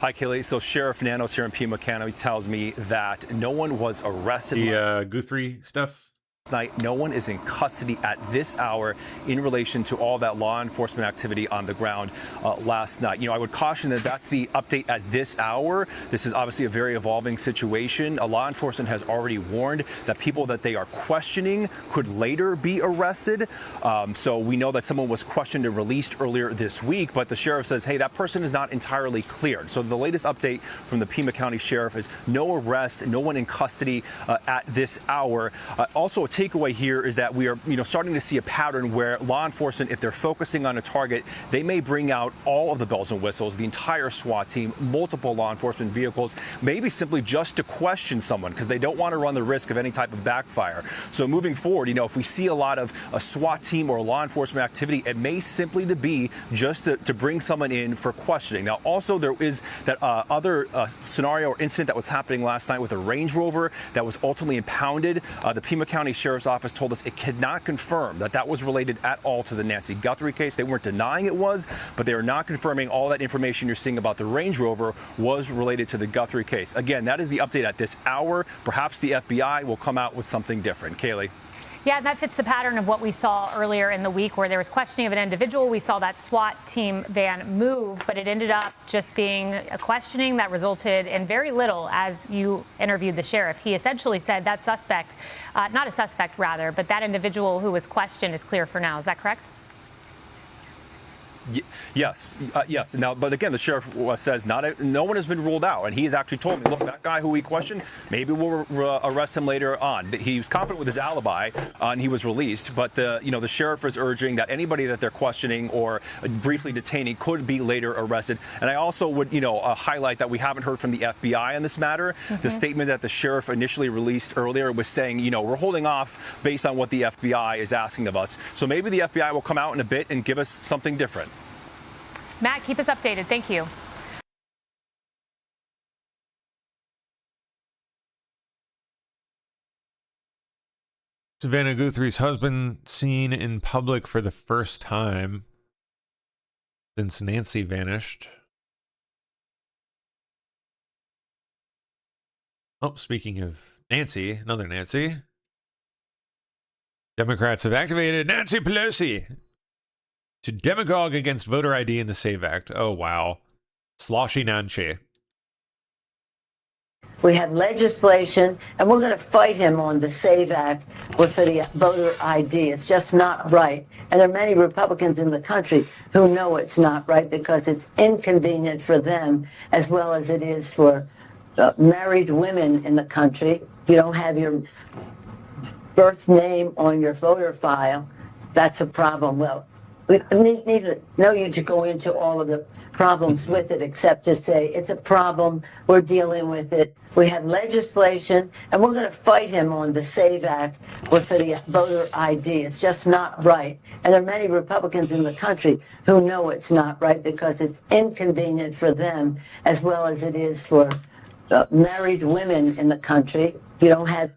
Hi, Kaylee. So Sheriff Nanos here in Pima County tells me that no one was arrested. The Guthrie stuff? Night, no one is in custody at this hour in relation to all that law enforcement activity on the ground last night. You know, I would caution that that's the update at this hour. This is obviously a very evolving situation. Law enforcement has already warned that people that they are questioning could later be arrested. So we know that someone was questioned and released earlier this week, but the sheriff says, hey, that person is not entirely cleared. So the latest update from the Pima County Sheriff is no arrests, no one in custody at this hour. Also, a takeaway here is that we are, starting to see a pattern where law enforcement, if they're focusing on a target, they may bring out all of the bells and whistles, the entire SWAT team, multiple law enforcement vehicles, maybe simply just to question someone because they don't want to run the risk of any type of backfire. So moving forward, if we see a lot of a SWAT team or law enforcement activity, it may simply be just to bring someone in for questioning. Now, also there is that other scenario or incident that was happening last night with a Range Rover that was ultimately impounded. The Pima County Sheriff's Office told us it cannot confirm that was related at all to the Nancy Guthrie case. They weren't denying it was, but they are not confirming all that information you're seeing about the Range Rover was related to the Guthrie case. Again, that is the update at this hour. Perhaps the FBI will come out with something different. Kaylee. Yeah, that fits the pattern of what we saw earlier in the week where there was questioning of an individual. We saw that SWAT team van move, but it ended up just being a questioning that resulted in very little as you interviewed the sheriff. He essentially said that suspect, not a suspect rather, but that individual who was questioned is clear for now. Is that correct? Yes. Now, but again, the sheriff says no one has been ruled out, and he has actually told me, look, that guy who we questioned, maybe we'll arrest him later on. He was confident with his alibi, and he was released. But the sheriff is urging that anybody that they're questioning or briefly detaining could be later arrested. And I also would, highlight that we haven't heard from the FBI on this matter. The statement that the sheriff initially released earlier was saying, we're holding off based on what the FBI is asking of us. So maybe the FBI will come out in a bit and give us something different. Matt, keep us updated. Thank you. Savannah Guthrie's husband seen in public for the first time since Nancy vanished. Oh, speaking of Nancy, another Nancy. Democrats have activated Nancy Pelosi to demagogue against voter ID in the SAVE Act. Oh, wow. Sloshy Nancy. We have legislation, and we're going to fight him on the SAVE Act for the voter ID. It's just not right. And there are many Republicans in the country who know it's not right because it's inconvenient for them as well as it is for married women in the country. If you don't have your birth name on your voter file, that's a problem. Well, we need no need to go into all of the problems with it, except to say it's a problem. We're dealing with it. We have legislation, and we're going to fight him on the SAVE Act for the voter ID. It's just not right. And there are many Republicans in the country who know it's not right because it's inconvenient for them as well as it is for married women in the country. You don't have.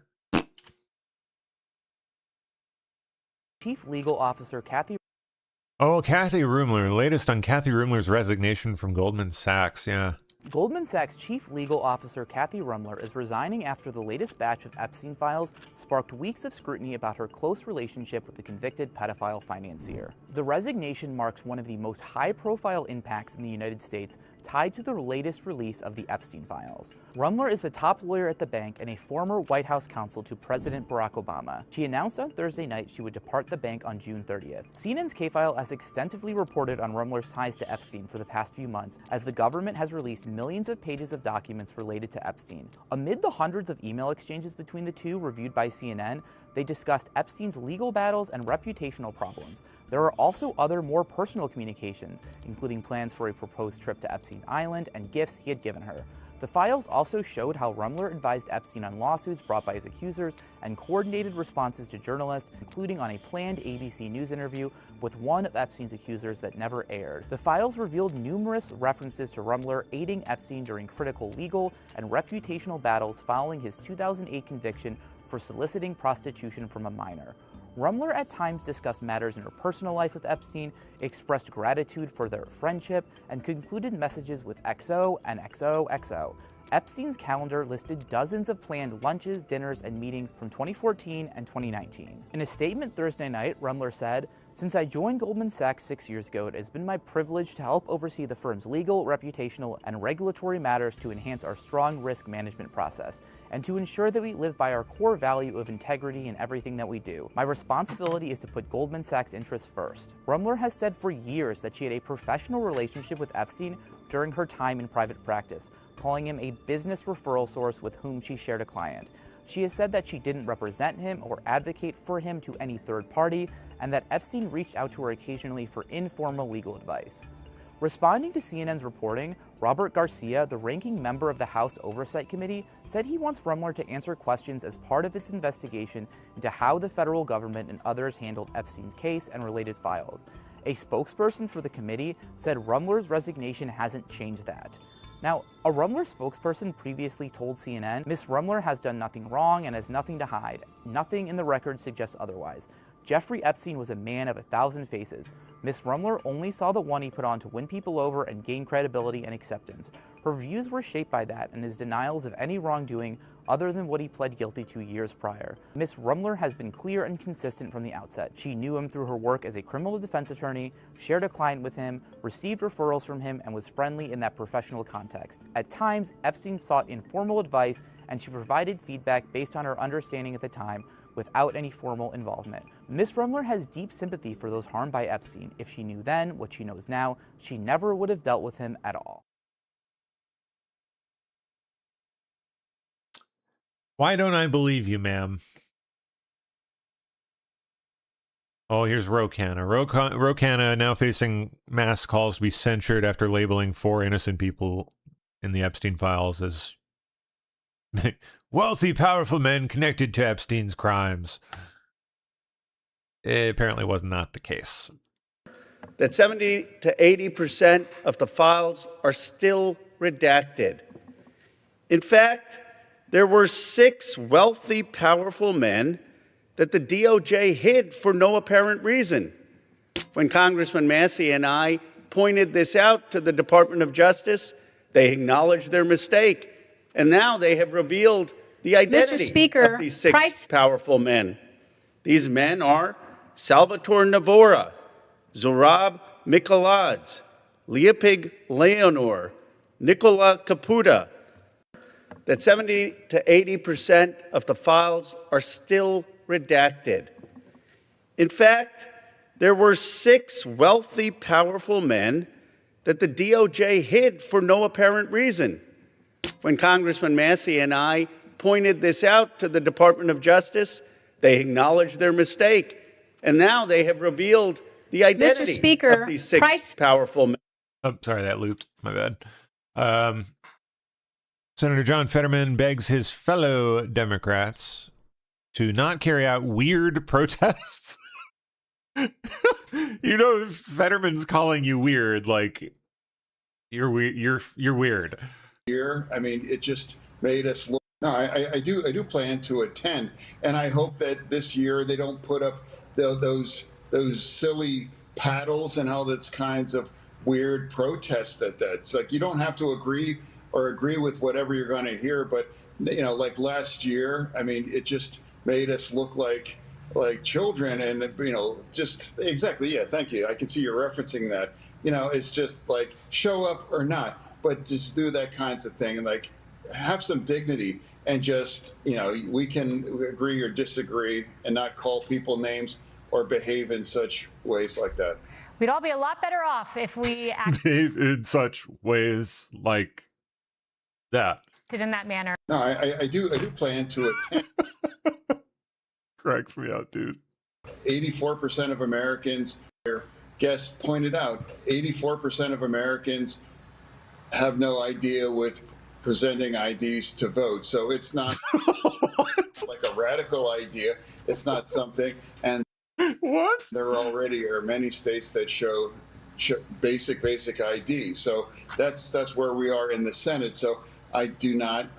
Chief Legal Officer Kathy. Oh, Kathy Rumler. Latest on Kathy Rumler's resignation from Goldman Sachs. Yeah. Goldman Sachs Chief Legal Officer Kathy Rumler is resigning after the latest batch of Epstein files sparked weeks of scrutiny about her close relationship with the convicted pedophile financier. The resignation marks one of the most high-profile impacts in the United States tied to the latest release of the Epstein files. Rumler is the top lawyer at the bank and a former White House counsel to President Barack Obama. She announced on Thursday night she would depart the bank on June 30th. CNN's K-File has extensively reported on Rumler's ties to Epstein for the past few months, as the government has released millions of pages of documents related to Epstein. Amid the hundreds of email exchanges between the two reviewed by CNN, they discussed Epstein's legal battles and reputational problems. There are also other more personal communications, including plans for a proposed trip to Epstein Island and gifts he had given her. The files also showed how Rumler advised Epstein on lawsuits brought by his accusers and coordinated responses to journalists, including on a planned ABC News interview with one of Epstein's accusers that never aired. The files revealed numerous references to Rumler aiding Epstein during critical legal and reputational battles following his 2008 conviction for soliciting prostitution from a minor. Rumler at times discussed matters in her personal life with Epstein, expressed gratitude for their friendship, and concluded messages with XO and XOXO. Epstein's calendar listed dozens of planned lunches, dinners, and meetings from 2014 and 2019. In a statement Thursday night, Rumler said, "Since I joined Goldman Sachs 6 years ago, it has been my privilege to help oversee the firm's legal, reputational, and regulatory matters to enhance our strong risk management process, and to ensure that we live by our core value of integrity in everything that we do. My responsibility is to put Goldman Sachs' interests first." Rumler has said for years that she had a professional relationship with Epstein during her time in private practice, calling him a business referral source with whom she shared a client. She has said that she didn't represent him or advocate for him to any third party, and that Epstein reached out to her occasionally for informal legal advice. Responding to CNN's reporting, Robert Garcia, the ranking member of the House Oversight Committee, said he wants Rumler to answer questions as part of its investigation into how the federal government and others handled Epstein's case and related files. A spokesperson for the committee said Rumler's resignation hasn't changed that. Now, a Rumler spokesperson previously told CNN, "Ms. Rumler has done nothing wrong and has nothing to hide. Nothing in the record suggests otherwise. Jeffrey Epstein was a man of 1,000 faces. Ms. Rumler only saw the one he put on to win people over and gain credibility and acceptance. Her views were shaped by that and his denials of any wrongdoing other than what he pled guilty to years prior. Ms. Rumler has been clear and consistent from the outset. She knew him through her work as a criminal defense attorney, shared a client with him, received referrals from him, and was friendly in that professional context. At times, Epstein sought informal advice, and she provided feedback based on her understanding at the time, without any formal involvement. Ms. Rumler has deep sympathy for those harmed by Epstein. If she knew then what she knows now, she never would have dealt with him at all." Why don't I believe you, ma'am? Oh, here's Rokana. Rokana now facing mass calls to be censured after labeling 4 innocent people in the Epstein files as wealthy, powerful men connected to Epstein's crimes. It apparently was not the case. That 70 to 80% of the files are still redacted. In fact, there were 6 wealthy, powerful men that the DOJ hid for no apparent reason. When Congressman Massey and I pointed this out to the Department of Justice, they acknowledged their mistake, and now they have revealed the identity of these 6 powerful men. These men are Salvatore Navora, Zorab Mikoladze, Leopig Leonor, Nicola Caputa. That 70 to 80% of the files are still redacted. In fact, there were 6 wealthy, powerful men that the DOJ hid for no apparent reason. When Congressman Massey and I pointed this out to the Department of Justice, they acknowledged their mistake, and now they have revealed the identity of these 6 powerful men. Oh, sorry, that looped. My bad. Senator John Fetterman begs his fellow Democrats to not carry out weird protests. You know, if Fetterman's calling you weird, like you're weird. You're weird. Here, I mean, it just made us look. No, I do plan to attend, and I hope that this year they don't put up those silly paddles and all those kinds of weird protests. That's like, you don't have to agree with whatever you're going to hear, but you know, like last year, I mean, it just made us look like children, and you know, just exactly, yeah, thank you. I can see you're referencing that. You know, it's just like, show up or not, but just do that kinds of thing, and like have some dignity, and just, you know, we can agree or disagree and not call people names or behave in such ways like that. We'd all be a lot better off if we acted in such ways like that. In that manner. No, I do plan to attend. Cracks me out, dude. 84% of Americans, their guest pointed out, 84% of Americans have no idea with presenting IDs to vote. So it's not like a radical idea. It's not something. And what? There already are many states that show basic ID. So that's where we are in the Senate. So I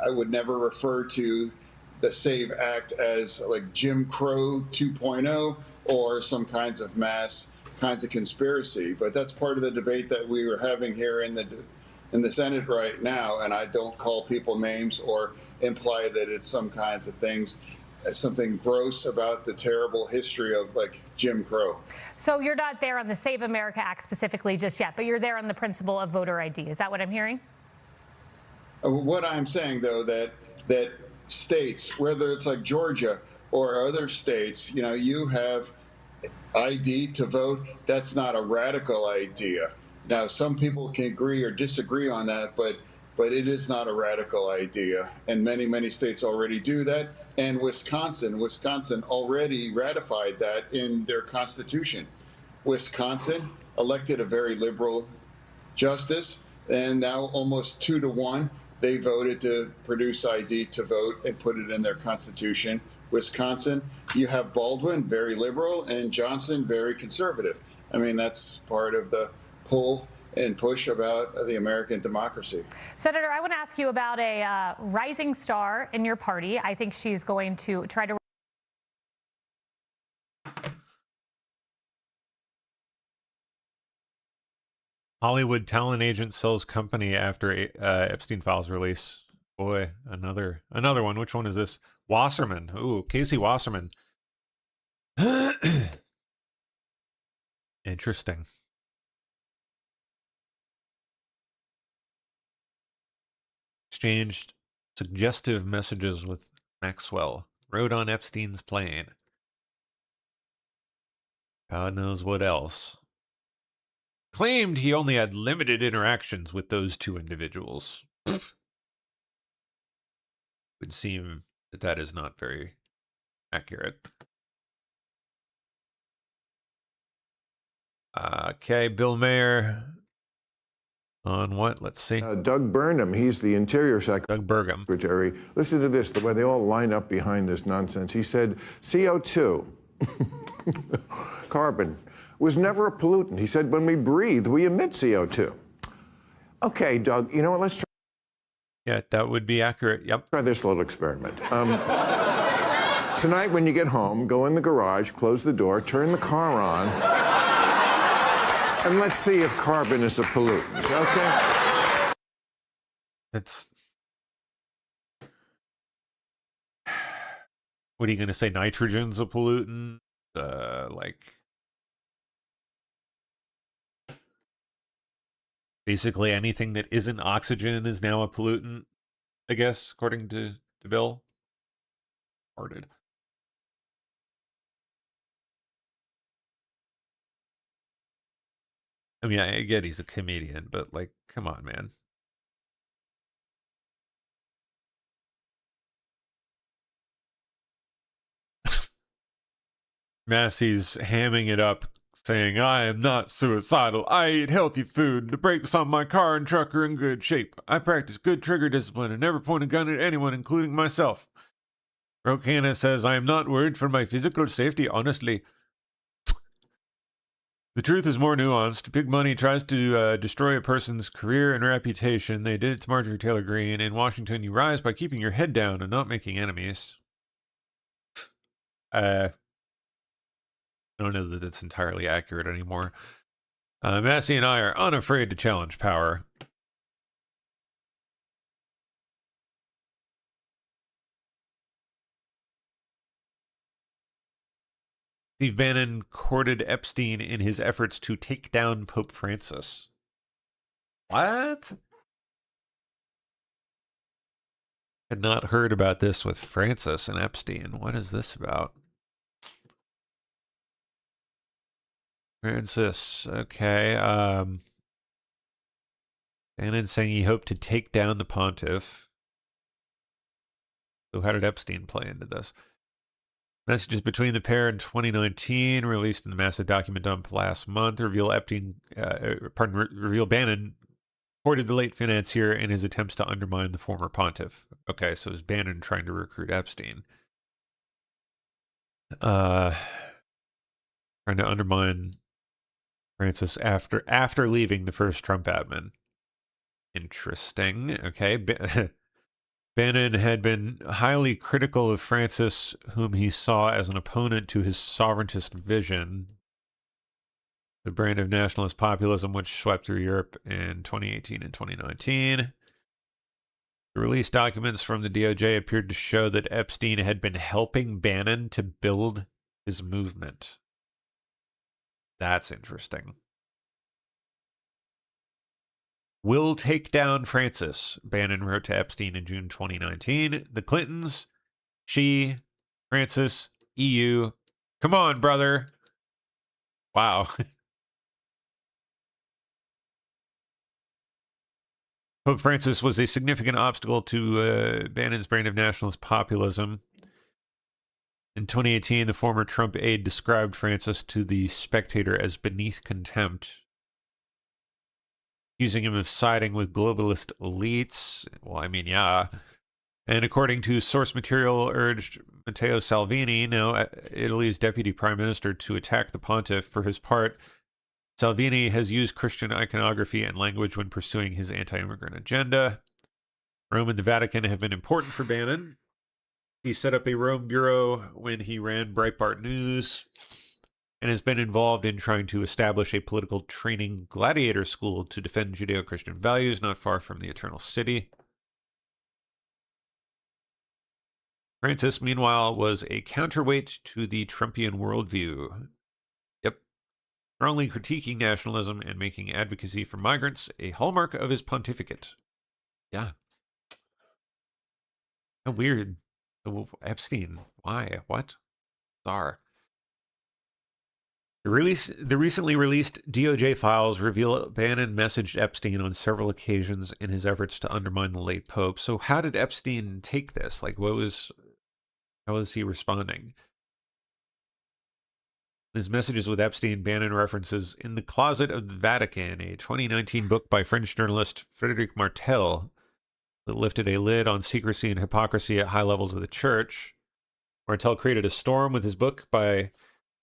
would never refer to the SAVE Act as like Jim Crow 2.0 or some kinds of conspiracy. But that's part of the debate that we were having here in the Senate right now. And I don't call people names or imply that it's some kinds of things, something gross about the terrible history of like Jim Crow. So you're not there on the Save America Act specifically just yet, but you're there on the principle of voter ID. Is that what I'm hearing? What I'm saying, though, that states, whether it's like Georgia or other states, you have ID to vote. That's not a radical idea. Now, some people can agree or disagree on that, but it is not a radical idea. And many states already do that. And Wisconsin already ratified that in their constitution. Wisconsin elected a very liberal justice, and now almost 2-1, they voted to produce ID to vote and put it in their constitution. Wisconsin, you have Baldwin, very liberal, and Johnson, very conservative. I mean, that's part of the pull and push about the American democracy. Senator, I want to ask you about a rising star in your party. I think she's going to try to... Hollywood talent agent sells company after Epstein files release. Boy, another one. Which one is this? Wasserman. Ooh, Casey Wasserman. Interesting. Exchanged suggestive messages with Maxwell. Rode on Epstein's plane. God knows what else. Claimed he only had limited interactions with those two individuals. Would seem that is not very accurate. Okay, Bill Mayer. On what? Let's see. Doug Burnham, he's the Interior Secretary. Doug Burgum. Listen to this, the way they all line up behind this nonsense. He said, CO2, carbon, was never a pollutant. He said, when we breathe, we emit CO2. Okay, Doug, you know what? Let's try. Yeah, that would be accurate. Yep. Try this little experiment. Tonight, when you get home, go in the garage, close the door, turn the car on, and let's see if carbon is a pollutant, okay? That's... What are you going to say? Nitrogen's a pollutant? Basically anything that isn't oxygen is now a pollutant, I guess, according to Bill. Farted. I mean, I get he's a comedian, but, like, come on, man. Massey's hamming it up, saying, I am not suicidal. I eat healthy food. The brakes on my car and truck are in good shape. I practice good trigger discipline and never point a gun at anyone, including myself. Rokana says, I am not worried for my physical safety, honestly. The truth is more nuanced. Big money tries to destroy a person's career and reputation. They did it to Marjorie Taylor Greene. In Washington, you rise by keeping your head down and not making enemies. I don't know that it's entirely accurate anymore. Massey and I are unafraid to challenge power. Steve Bannon courted Epstein in his efforts to take down Pope Francis. What? Had not heard about this with Francis and Epstein. What is this about? Francis, okay. Bannon saying he hoped to take down the pontiff. So how did Epstein play into this? Messages between the pair in 2019, released in the massive document dump last month, reveal Bannon supported the late financier in his attempts to undermine the former pontiff. Okay, so it was Bannon trying to recruit Epstein. Trying to undermine Francis after leaving the first Trump admin. Interesting. Okay. Bannon had been highly critical of Francis, whom he saw as an opponent to his sovereigntist vision, the brand of nationalist populism which swept through Europe in 2018 and 2019. The released documents from the DOJ appeared to show that Epstein had been helping Bannon to build his movement. That's interesting. Will take down Francis, Bannon wrote to Epstein in June 2019. The Clintons, Xi, Francis, EU. Come on, brother. Wow. Pope Francis was a significant obstacle to Bannon's brand of nationalist populism. In 2018, the former Trump aide described Francis to The Spectator as beneath contempt, accusing him of siding with globalist elites. Well, I mean, yeah. And according to source material, urged Matteo Salvini, now Italy's deputy prime minister, to attack the pontiff. For his part, Salvini has used Christian iconography and language when pursuing his anti-immigrant agenda. Rome and the Vatican have been important for Bannon. He set up a Rome bureau when he ran Breitbart News and has been involved in trying to establish a political training gladiator school to defend Judeo-Christian values not far from the Eternal City. Francis, meanwhile, was a counterweight to the Trumpian worldview. Yep. Strongly critiquing nationalism and making advocacy for migrants a hallmark of his pontificate. Yeah. How weird. Epstein. Why? What? Bizarre. The recently released DOJ files reveal Bannon messaged Epstein on several occasions in his efforts to undermine the late Pope. So how did Epstein take this? Like, how was he responding? In his messages with Epstein, Bannon references In the Closet of the Vatican, a 2019 book by French journalist Frédéric Martel that lifted a lid on secrecy and hypocrisy at high levels of the church. Martel created a storm with his book by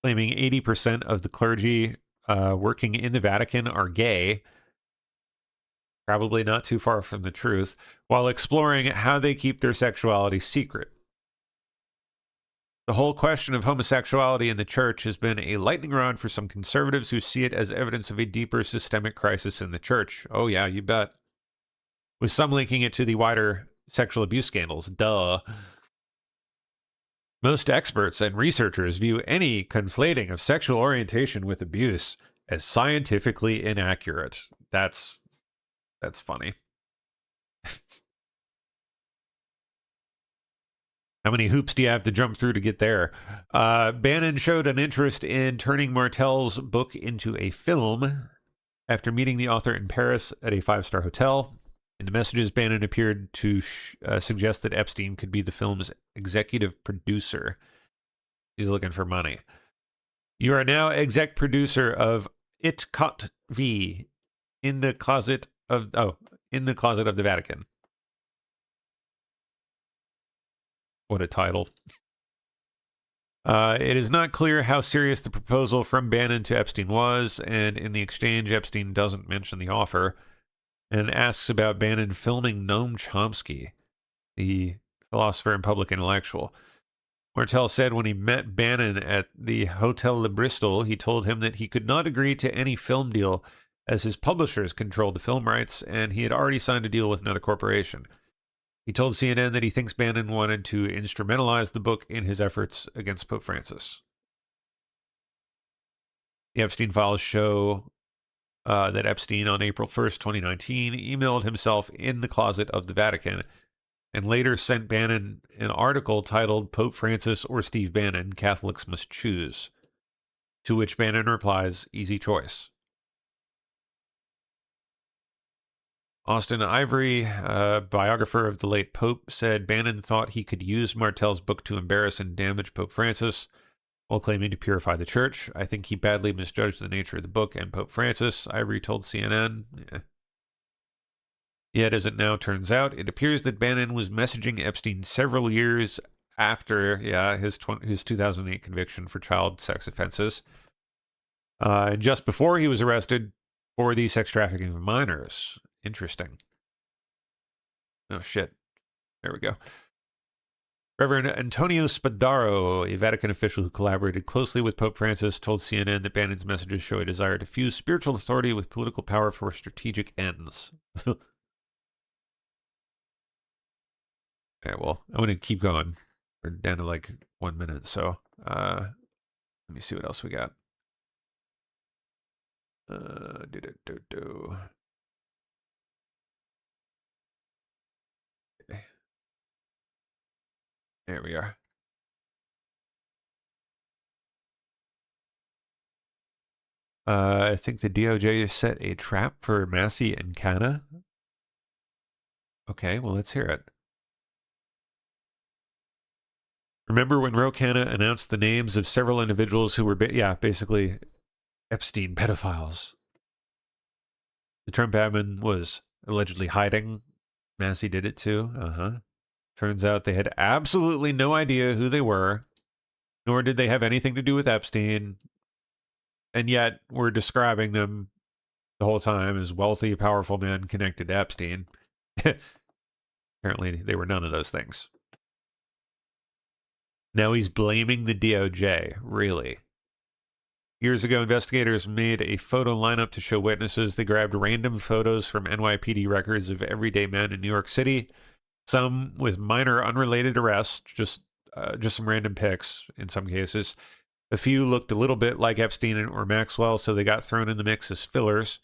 claiming 80% of the clergy working in the Vatican are gay, probably not too far from the truth, while exploring how they keep their sexuality secret. The whole question of homosexuality in the church has been a lightning rod for some conservatives who see it as evidence of a deeper systemic crisis in the church. Oh yeah, you bet. With some linking it to the wider sexual abuse scandals. Duh. Most experts and researchers view any conflating of sexual orientation with abuse as scientifically inaccurate. That's funny. How many hoops do you have to jump through to get there? Bannon showed an interest in turning Martel's book into a film after meeting the author in Paris at a 5-star hotel. In the messages, Bannon appeared to suggest that Epstein could be the film's executive producer. He's looking for money. You are now exec producer of It Caught V in the closet of the Vatican. What a title. It is not clear how serious the proposal from Bannon to Epstein was, and in the exchange, Epstein doesn't mention the offer and asks about Bannon filming Noam Chomsky, the philosopher and public intellectual. Martel said when he met Bannon at the Hotel Le Bristol, he told him that he could not agree to any film deal as his publishers controlled the film rights, and he had already signed a deal with another corporation. He told CNN that he thinks Bannon wanted to instrumentalize the book in his efforts against Pope Francis. The Epstein files show that Epstein, on April 1st, 2019, emailed himself in the closet of the Vatican and later sent Bannon an article titled Pope Francis or Steve Bannon, Catholics Must Choose, to which Bannon replies, easy choice. Austin Ivory, biographer of the late Pope, said Bannon thought he could use Martel's book to embarrass and damage Pope Francis while claiming to purify the church. I think he badly misjudged the nature of the book and Pope Francis, Ivory told CNN. Yeah. Yet, as it now turns out, it appears that Bannon was messaging Epstein several years after, his 2008 conviction for child sex offenses, and just before he was arrested for the sex trafficking of minors. Interesting. Oh, shit. There we go. Reverend Antonio Spadaro, a Vatican official who collaborated closely with Pope Francis, told CNN that Bannon's messages show a desire to fuse spiritual authority with political power for strategic ends. Yeah, well, I'm going to keep going. We're down to like 1 minute, so let me see what else we got. Okay. There we are. I think the DOJ set a trap for Massey and Canna. Okay, well, let's hear it. Remember when Ro Khanna announced the names of several individuals who were, basically Epstein pedophiles? The Trump admin was allegedly hiding. Massey did it too. Turns out they had absolutely no idea who they were, nor did they have anything to do with Epstein. And yet we're describing them the whole time as wealthy, powerful men connected to Epstein. Apparently they were none of those things. Now he's blaming the DOJ. Really? Years ago, investigators made a photo lineup to show witnesses. They grabbed random photos from NYPD records of everyday men in New York City, some with minor unrelated arrests, just some random pics in some cases. A few looked a little bit like Epstein or Maxwell, so they got thrown in the mix as fillers.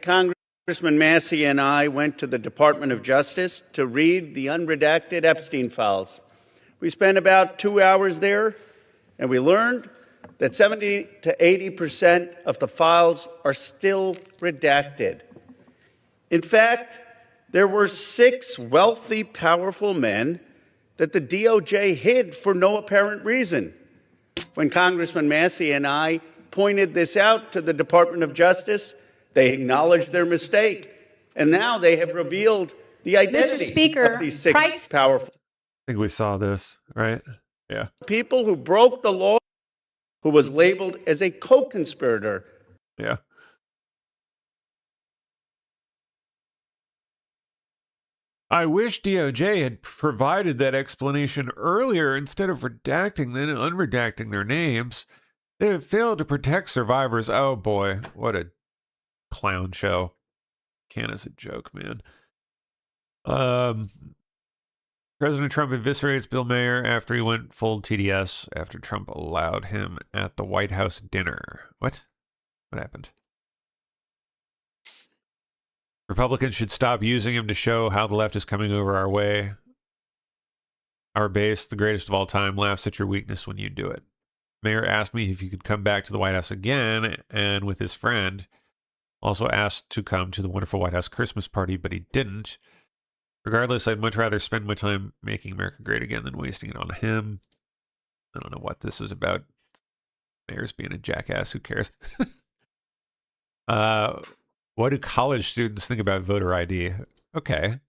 Congressman Massey and I went to the Department of Justice to read the unredacted Epstein files. We spent about 2 hours there, and we learned that 70 to 80% of the files are still redacted. In fact, there were 6 wealthy, powerful men that the DOJ hid for no apparent reason. When Congressman Massey and I pointed this out to the Department of Justice, they acknowledged their mistake, and now they have revealed the identity of these 6 powerful. I think we saw this, right? Yeah. People who broke the law, who was labeled as a co-conspirator. Yeah. I wish DOJ had provided that explanation earlier instead of redacting then and unredacting their names. They have failed to protect survivors. Oh boy, what a clown show. Canna's a joke, man. President Trump eviscerates Bill Mayer after he went full TDS after Trump allowed him at the White House dinner. What? What happened? Republicans should stop using him to show how the left is coming over our way. Our base, the greatest of all time, laughs at your weakness when you do it. Mayer asked me if he could come back to the White House again, and with his friend, also asked to come to the wonderful White House Christmas party, but he didn't. Regardless, I'd much rather spend my time making America great again than wasting it on him. I don't know what this is about. Mayer's being a jackass. Who cares? What do college students think about voter ID? Okay.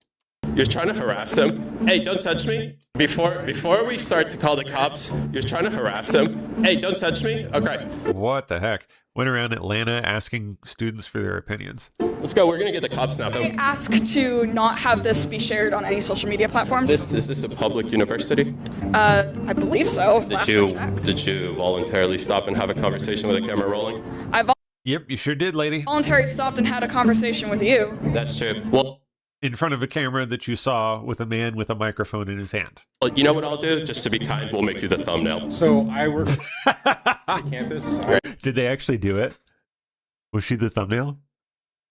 You're trying to harass him. Hey, don't touch me. Before we start to call the cops, you're trying to harass him. Hey, don't touch me. Okay. What the heck? Went around Atlanta asking students for their opinions. Let's go. We're going to get the cops now. I ask to not have this be shared on any social media platforms. Is this a public university? I believe so. Did you voluntarily stop and have a conversation with a camera rolling? Yep, you sure did, lady. Voluntarily stopped and had a conversation with you. That's true. Well, in front of a camera that you saw with a man with a microphone in his hand. Well, you know what I'll do? Just to be kind, we'll make you the thumbnail. So I work on campus. Did they actually do it? Was she the thumbnail?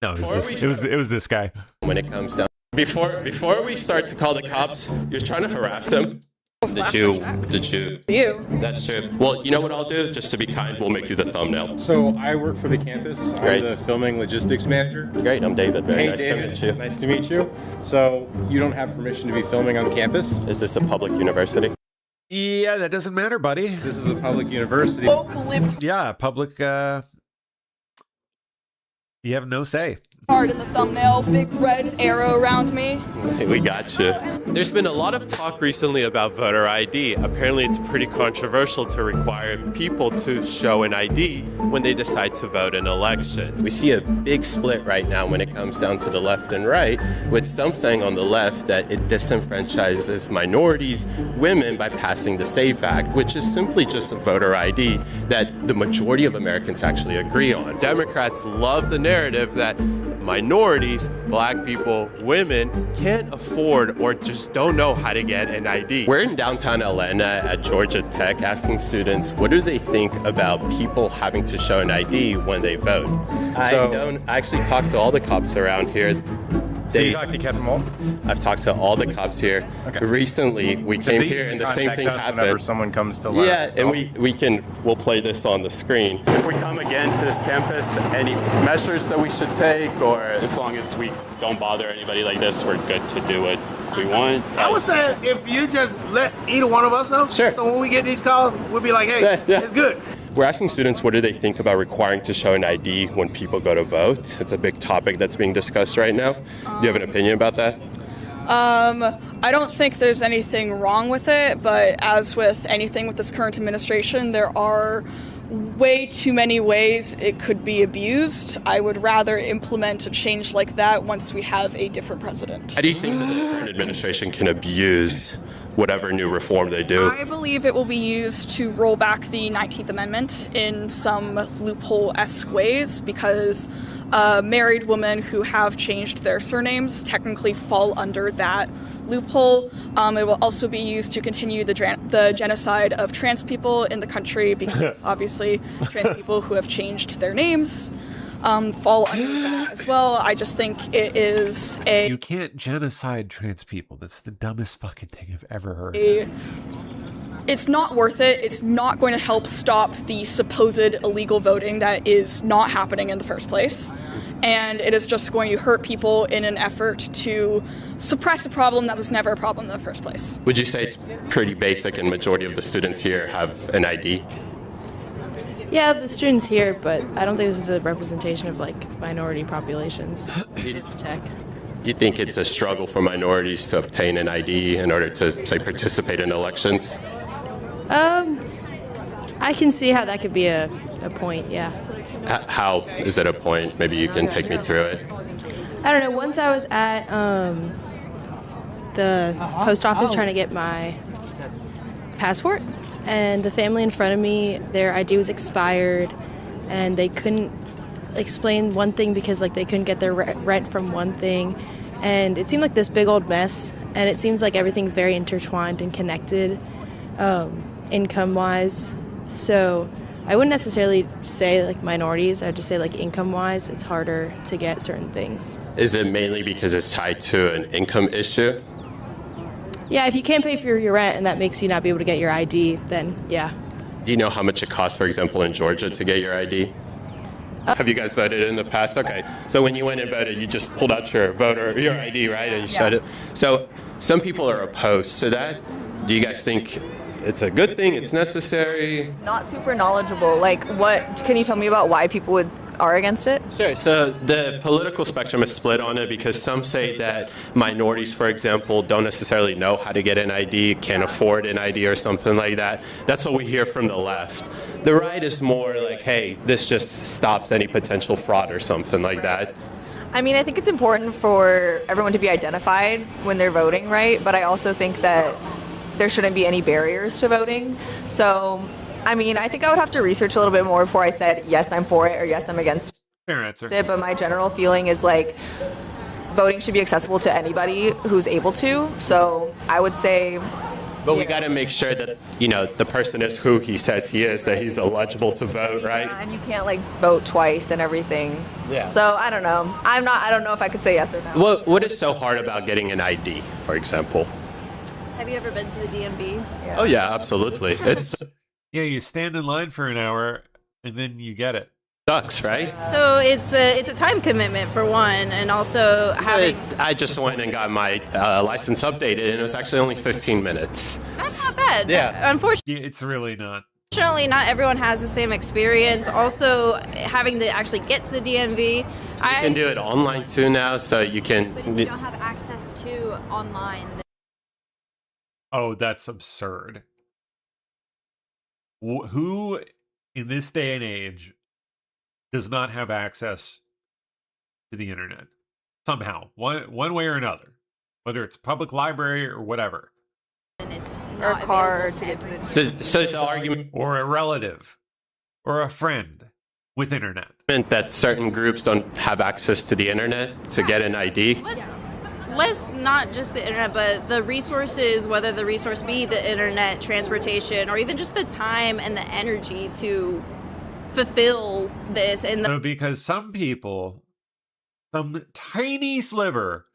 No, it was this guy. When it comes down, before we start to call the cops, you're trying to harass him. Did you? You. That's true. Well, you know what I'll do? Just to be kind, we'll make you the thumbnail. So I work for the campus. Great. I'm the filming logistics manager. Great, I'm David. Very nice David. to meet you. Nice to meet you. So you don't have permission to be filming on campus? Is this a public university? Yeah, that doesn't matter, buddy. This is a public university. Yeah, public You have no say. Hard in the thumbnail, big red arrow around me. We got you. There's been a lot of talk recently about voter ID. Apparently, it's pretty controversial to require people to show an ID when they decide to vote in elections. We see a big split right now when it comes down to the left and right, with some saying on the left that it disenfranchises minorities, women, by passing the SAFE Act, which is simply just a voter ID that the majority of Americans actually agree on. Democrats love the narrative that minorities, black people, women can't afford or just don't know how to get an ID. We're in downtown Atlanta at Georgia Tech asking students, what do they think about people having to show an ID when they vote? I actually talked to all the cops around here. So you talked to Captain Moll? I've talked to all the cops here. Okay. Recently, we came here and the same thing happened. Whenever someone comes to yeah, and we'll play this on the screen. If we come again to this campus, any measures that we should take, or as long as we don't bother anybody like this, we're good to do what we want. I would say if you just let either one of us know. Sure. So when we get these calls, we'll be like, hey, it's good. We're asking students what do they think about requiring to show an ID when people go to vote. It's a big topic that's being discussed right now. Do you have an opinion about that? I don't think there's anything wrong with it, but as with anything with this current administration, there are way too many ways it could be abused. I would rather implement a change like that once we have a different president. How do you think that the current administration can abuse whatever new reform they do? I believe it will be used to roll back the 19th Amendment in some loophole-esque ways, because married women who have changed their surnames technically fall under that loophole. It will also be used to continue the genocide of trans people in the country, because obviously trans people who have changed their names fall under that as well. I just think it is You can't genocide trans people. That's the dumbest fucking thing I've ever heard. It's not worth it. It's not going to help stop the supposed illegal voting that is not happening in the first place. And it is just going to hurt people in an effort to suppress a problem that was never a problem in the first place. Would you say it's pretty basic and majority of the students here have an ID? Yeah, the students here, but I don't think this is a representation of like minority populations. Tech. Do you think it's a struggle for minorities to obtain an ID in order to, say, participate in elections? I can see how that could be a point, yeah. How is it a point? Maybe you can take me through it. I don't know, once I was at the post office trying to get my passport, and the family in front of me, their ID was expired, and they couldn't explain one thing because like they couldn't get their rent from one thing, and it seemed like this big old mess, and it seems like everything's very intertwined and connected income-wise. So I wouldn't necessarily say like minorities, I'd just say like income-wise, it's harder to get certain things. Is it mainly because it's tied to an income issue? Yeah, if you can't pay for your rent and that makes you not be able to get your ID, then yeah. Do you know how much it costs, for example, in Georgia to get your ID? Have you guys voted in the past? Okay, so when you went and voted, you just pulled out your ID, right? And you showed it. So some people are opposed to that. Do you guys think it's a good thing, it's necessary? Not super knowledgeable. Like, what can you tell me about why people are against it? Sure. So the political spectrum is split on it because some say that minorities, for example, don't necessarily know how to get an ID, can't afford an ID or something like that. That's what we hear from the left. The right is more like, hey, this just stops any potential fraud or something like that. I mean, I think it's important for everyone to be identified when they're voting, right? But I also think that there shouldn't be any barriers to voting. So, I mean, I think I would have to research a little bit more before I said, yes, I'm for it or yes, I'm against Fair answer. it. But my general feeling is like voting should be accessible to anybody who's able to. So I would say... But we got to make sure that, you know, the person is who he says he is, that he's eligible to vote, right? Yeah, and you can't like vote twice and everything. Yeah. So I don't know. I don't know if I could say yes or no. What is so hard about getting an ID, for example? Have you ever been to the DMV? Yeah. Oh yeah, absolutely. It's yeah, you stand in line for an hour and then you get it. Sucks, right? So it's a time commitment for one, and also having. I just went and got my license updated, and it was actually only 15 minutes. That's not bad. Yeah. Unfortunately, It's really not. Unfortunately, not everyone has the same experience. Also, having to actually get to the DMV. You can do it online too now, so you can. But if you don't have access to online. Oh, that's absurd. Who in this day and age does not have access to the internet somehow, one way or another, whether it's public library or whatever? And it's Or not a car available to get to the So the argument Or a relative or a friend with internet. that certain groups don't have access to the internet to get an ID. Less not just the internet, but the resources, whether the resource be the internet, transportation, or even just the time and the energy to fulfill this. And So because some people, some tiny sliver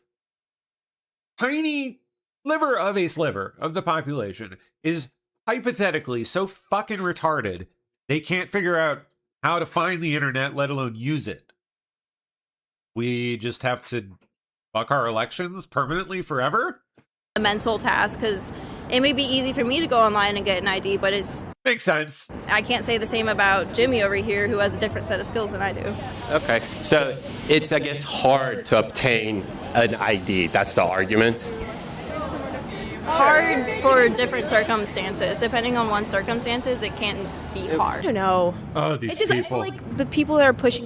of a sliver of the population is hypothetically so fucking retarded, they can't figure out how to find the internet, let alone use it. We just have to fuck our elections permanently forever? a mental task, because it may be easy for me to go online and get an ID, but makes sense. I can't say the same about Jimmy over here, who has a different set of skills than I do. Okay, so it's, I guess, hard to obtain an ID. That's the argument. Hard for different circumstances. Depending on one's circumstances, it can be hard. I don't know. Oh, these I feel like the people that are pushing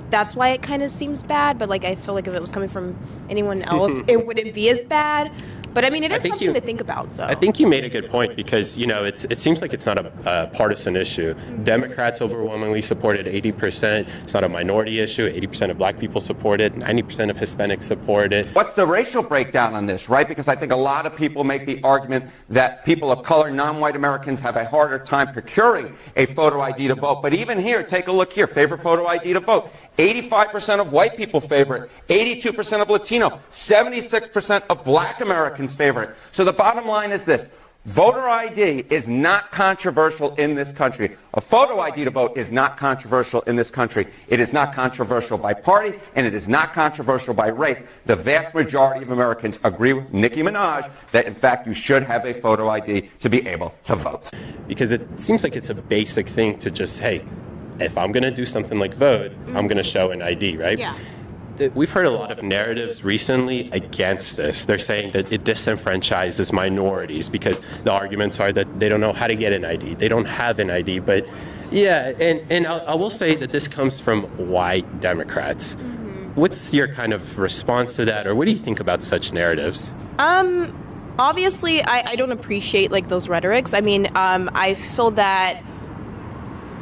that's why it kind of seems bad. But like, I feel like if it was coming from anyone else, it wouldn't be as bad. But I mean, it is something to think about, though. I think you made a good point because, you know, it seems like it's not a partisan issue. Democrats overwhelmingly supported 80%. It's not a minority issue. 80% of black people support it. 90% of Hispanics support it. What's the racial breakdown on this, right? Because I think a lot of people make the argument that people of color, non-white Americans, have a harder time procuring a photo ID to vote. But even here, take a look here. Favorite photo ID to vote. 85% of white people favor it. 82% of Latino. 76% of black Americans favor it. So the bottom line is this. Voter ID is not controversial in this country. A photo ID to vote is not controversial in this country. It is not controversial by party, and it is not controversial by race. The vast majority of Americans agree with Nicki Minaj that, in fact, you should have a photo ID to be able to vote. Because it seems like it's a basic thing to just, hey, if I'm going to do something like vote, I'm going to show an ID, right? Yeah. We've heard a lot of narratives recently against this. They're saying that it disenfranchises minorities because the arguments are that they don't know how to get an ID. They don't have an ID. But yeah, and I will say that this comes from white Democrats. What's your kind of response to that, or what do you think about such narratives? Obviously, I don't appreciate like those rhetorics. I mean, I feel that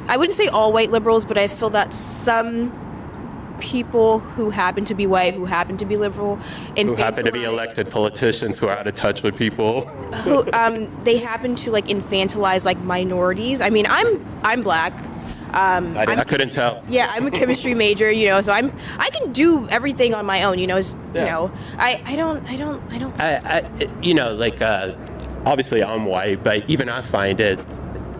I wouldn't say all white liberals, but I feel that some people who happen to be white, who happen to be liberal, and who happen to be elected politicians who are out of touch with people, who they happen to like infantilize like minorities. I mean, I'm black. I couldn't tell. Yeah, I'm a chemistry major, you know, so I can do everything on my own, you know. You know, I don't. You know, like obviously I'm white, but even I find it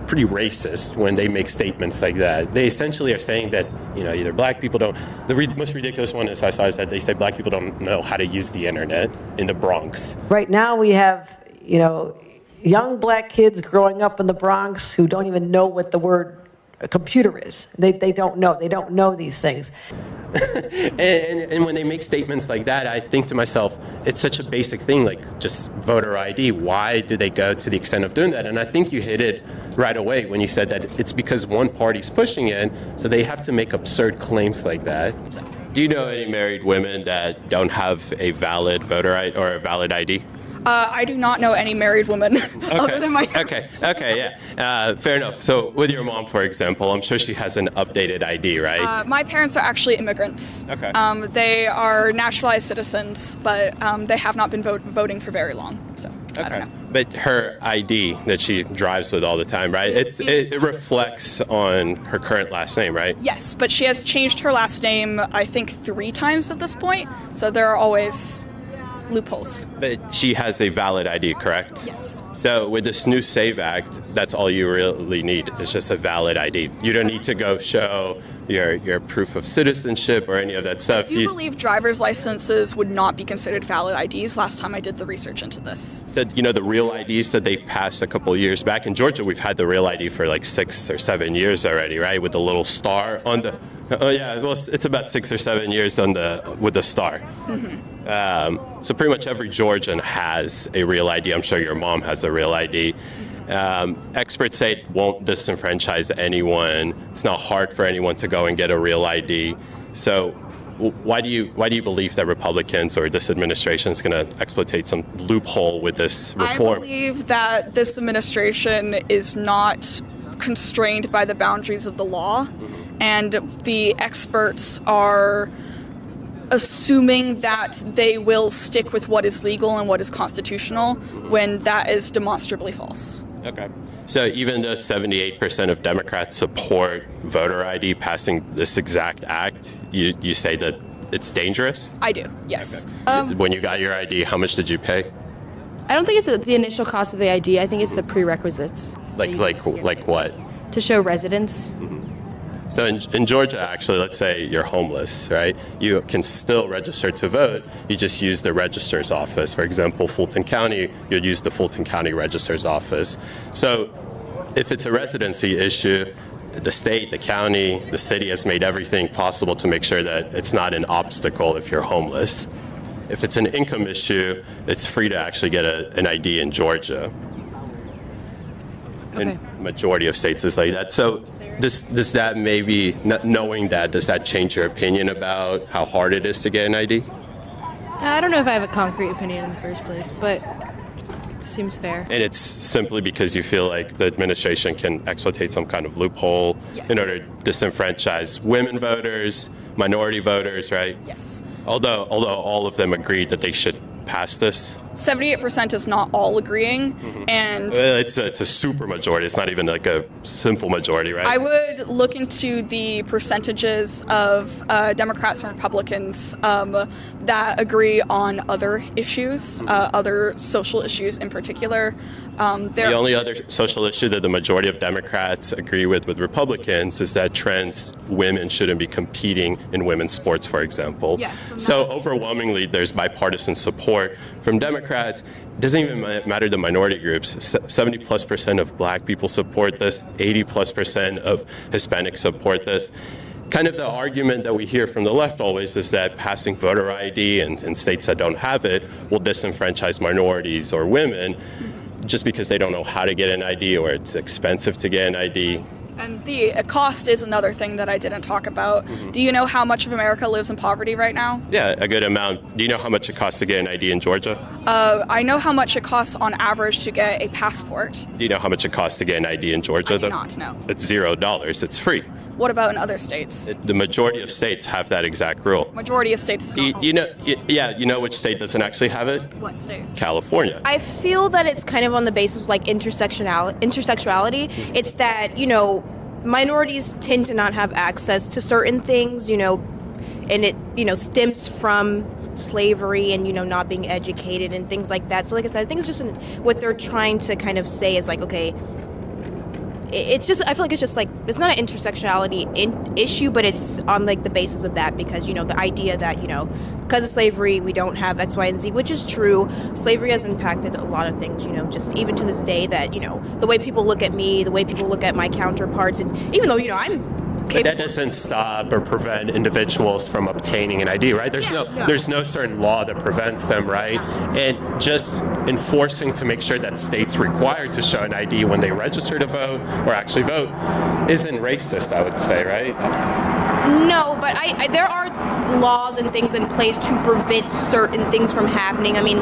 pretty racist when they make statements like that. They essentially are saying that, you know, either black people don't. The most ridiculous one is I saw is that they say black people don't know how to use the internet in the Bronx. Right now we have, you know, young black kids growing up in the Bronx who don't even know what the word computer is. They don't know. They don't know these things. and when they make statements like that, I think to myself, it's such a basic thing, like just voter ID. Why do they go to the extent of doing that? And I think you hit it right away when you said that it's because one party's pushing it, so they have to make absurd claims like that. Do you know any married women that don't have a valid voter ID or a valid ID? I do not know any married women other than my. Okay, yeah. Fair enough. So with your mom, for example, I'm sure she has an updated ID, right? My parents are actually immigrants. Okay. They are naturalized citizens, but they have not been voting for very long. So I don't know. But her ID that she drives with all the time, right? It reflects on her current last name, right? Yes, but she has changed her last name, I think, 3 times at this point. So there are always loopholes. But she has a valid ID, correct? Yes. So with this new SAVE Act, that's all you really need. It's just a valid ID. You don't need to go show your proof of citizenship or any of that stuff. I do believe driver's licenses would not be considered valid IDs last time I did the research into this. So, the real IDs that they've passed a couple of years back in Georgia, we've had the real ID for like 6 or 7 years already, right? With the little star on the. Oh yeah, well, it's about 6 or 7 years with the star. Mm-hmm. So pretty much every Georgian has a real ID. I'm sure your mom has a real ID. Experts say it won't disenfranchise anyone. It's not hard for anyone to go and get a real ID. So why do you believe that Republicans or this administration is going to exploit some loophole with this reform? I believe that this administration is not constrained by the boundaries of the law, and the experts are assuming that they will stick with what is legal and what is constitutional when that is demonstrably false. Okay. So even though 78% of Democrats support voter ID passing this exact act, you say that it's dangerous? I do, yes. Okay. When you got your ID, how much did you pay? I don't think it's the initial cost of the ID. I think it's the prerequisites. Like what? To show residence. So in Georgia, actually, let's say you're homeless, right? You can still register to vote. You just use the registrar's office. For example, Fulton County, you'd use the Fulton County registrar's office. So if it's a residency issue, the state, the county, the city has made everything possible to make sure that it's not an obstacle if you're homeless. If it's an income issue, it's free to actually get an ID in Georgia. Okay. In majority of states is like that. So does that maybe, knowing that, does that change your opinion about how hard it is to get an ID? I don't know if I have a concrete opinion in the first place, but it seems fair. And it's simply because you feel like the administration can exploit some kind of loophole in order to disenfranchise women voters, minority voters, right? Yes. Although all of them agreed that they should pass this. 78% is not all agreeing, and it's a super majority. It's not even like a simple majority, right? I would look into the percentages of Democrats and Republicans that agree on other issues, other social issues in particular. The only other social issue that the majority of Democrats agree with Republicans is that trans women shouldn't be competing in women's sports, for example. Yes, so overwhelmingly, there's bipartisan support from Democrats. It doesn't even matter the minority groups. 70+% of black people support this. 80+% of Hispanics support this. Kind of the argument that we hear from the left always is that passing voter ID in states that don't have it will disenfranchise minorities or women just because they don't know how to get an ID or it's expensive to get an ID. And the cost is another thing that I didn't talk about. Do you know how much of America lives in poverty right now? Yeah, a good amount. Do you know how much it costs to get an ID in Georgia? I know how much it costs on average to get a passport. Do you know how much it costs to get an ID in Georgia? I do not know. It's $0. It's free. What about in other states? The majority of states have that exact rule. Majority of states. You know which state doesn't actually have it? What state? California. I feel that it's kind of on the basis of like intersectionality. It's that, minorities tend to not have access to certain things, and it, stems from slavery and, not being educated and things like that. So like I said, I think it's just what they're trying to kind of say is like, okay, it's just, I feel like it's just like, it's not an intersectionality issue, but it's on like the basis of that because, the idea that, because of slavery, we don't have X, Y, and Z, which is true. Slavery has impacted a lot of things, just even to this day that, the way people look at me, the way people look at my counterparts, and even though, I'm But that doesn't stop or prevent individuals from obtaining an ID, right? There's no certain law that prevents them, right? And just enforcing to make sure that states required to show an ID when they register to vote or actually vote isn't racist, I would say, right? No, but there are laws and things in place to prevent certain things from happening. I mean,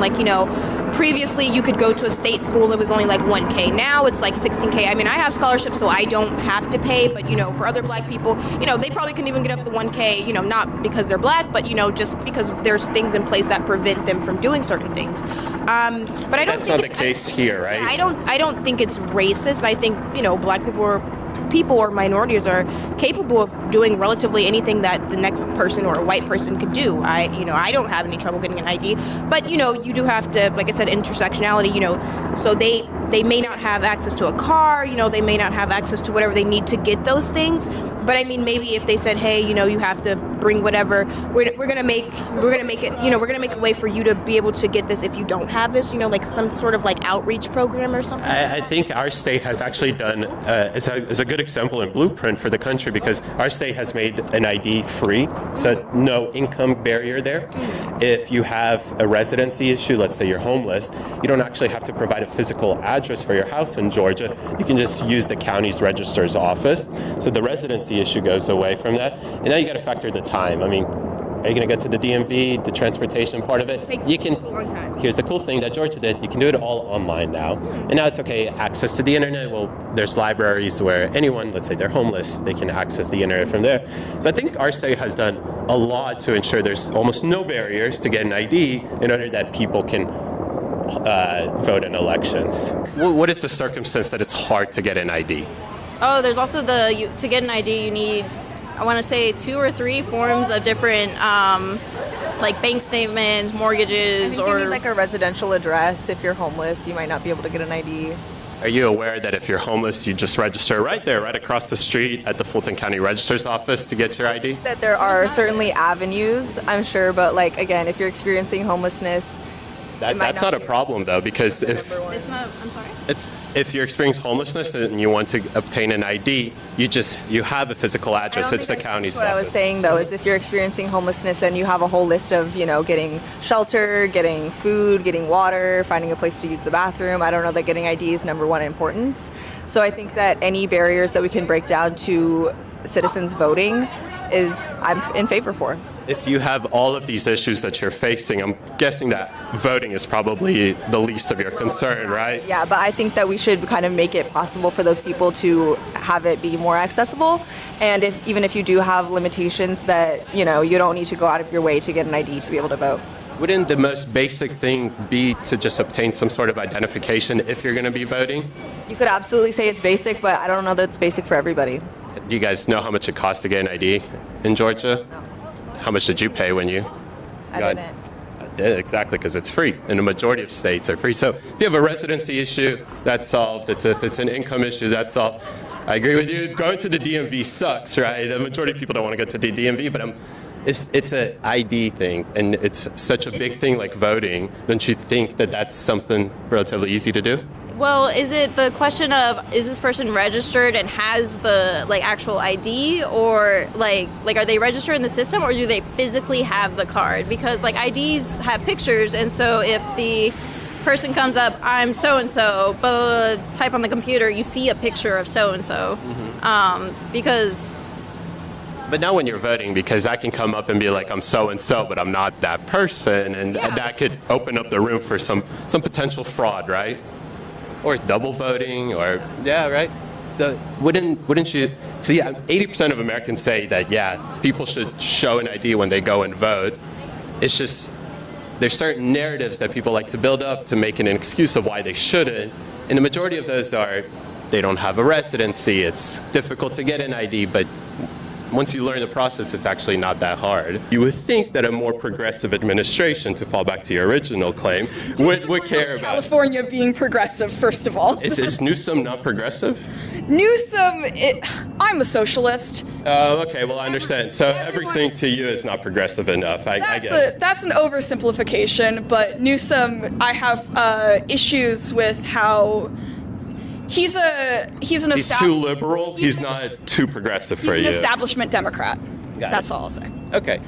previously you could go to a state school that was only like $1,000. Now it's like $16,000. I mean, I have scholarships, so I don't have to pay, but for other black people, they probably couldn't even get up to $1,000, not because they're black, but just because there's things in place that prevent them from doing certain things. But I don't That's think not the case here, right? I don't think it's racist. I think, black people are people or minorities are capable of doing relatively anything that the next person or a white person could do. I don't have any trouble getting an ID, but you do have to, like I said, intersectionality, so they may not have access to a car, they may not have access to whatever they need to get those things. But I mean, maybe if they said, hey, you have to bring whatever, we're gonna make it, we're gonna make a way for you to be able to get this if you don't have this, like some sort of like outreach program or something. I think our state has actually done, it's a good example and blueprint for the country, because our state has made an ID free, so no income barrier there. If you have a residency issue, let's say you're homeless, you don't actually have to provide a physical address for your house in Georgia. You can just use the county's registrar's office. So the residency issue goes away from that. And now you got to factor the time. I mean, are you going to get to the DMV, the transportation part of it? You can. Here's the cool thing that Georgia did. You can do it all online now. And now it's okay, access to the internet. Well, there's libraries where anyone, let's say they're homeless, they can access the internet from there. So I think our state has done a lot to ensure there's almost no barriers to get an ID in order that people can vote in elections. What is the circumstance that it's hard to get an ID? Oh, there's also to get an ID, you need, I want to say 2 or 3 forms of different, like bank statements, mortgages, or you need like a residential address. If you're homeless, you might not be able to get an ID. Are you aware that if you're homeless, you just register right there, right across the street at the Fulton County Registrar's office to get your ID? That there are certainly avenues, I'm sure, but like again, if you're experiencing homelessness, that's not a problem though, because if you're experiencing homelessness and you want to obtain an ID, you have a physical address. It's the county's office. What I was saying though is if you're experiencing homelessness and you have a whole list of, getting shelter, getting food, getting water, finding a place to use the bathroom, I don't know that getting ID is number one importance. So I think that any barriers that we can break down to citizens voting I'm in favor for. If you have all of these issues that you're facing, I'm guessing that voting is probably the least of your concern, right? Yeah, but I think that we should kind of make it possible for those people to have it be more accessible. And even if you do have limitations that, you don't need to go out of your way to get an ID to be able to vote. Wouldn't the most basic thing be to just obtain some sort of identification if you're going to be voting? You could absolutely say it's basic, but I don't know that it's basic for everybody. Do you guys know how much it costs to get an ID in Georgia? No. How much did you pay when you got? I did, exactly, because it's free. In the majority of states are free. So if you have a residency issue, that's solved. If it's an income issue, that's solved. I agree with you. Going to the DMV sucks, right? The majority of people don't want to go to the DMV, but it's an ID thing, and it's such a big thing like voting. Don't you think that that's something relatively easy to do? Well, is it the question of, is this person registered and has the actual ID, or like are they registered in the system, or do they physically have the card? Because IDs have pictures, and so if the person comes up, I'm so and so, but type on the computer, you see a picture of so and so, because. But now when you're voting, because I can come up and be like, I'm so and so, but I'm not that person, and that could open up the room for some potential fraud, right? Or double voting, or right. So wouldn't you see? 80% of Americans say that people should show an ID when they go and vote. It's just there's certain narratives that people like to build up to make an excuse of why they shouldn't, and the majority of those are they don't have a residency. It's difficult to get an ID, but once you learn the process, it's actually not that hard. You would think that a more progressive administration, to fall back to your original claim, would care about California being progressive, first of all. Is Newsom not progressive? Newsom, I'm a socialist. Oh, okay, well, I understand. So everything to you is not progressive enough. I get it. That's an oversimplification, but Newsom, I have issues with how he's too liberal. He's not too progressive for you. He's an establishment Democrat. That's all I'll say. Okay.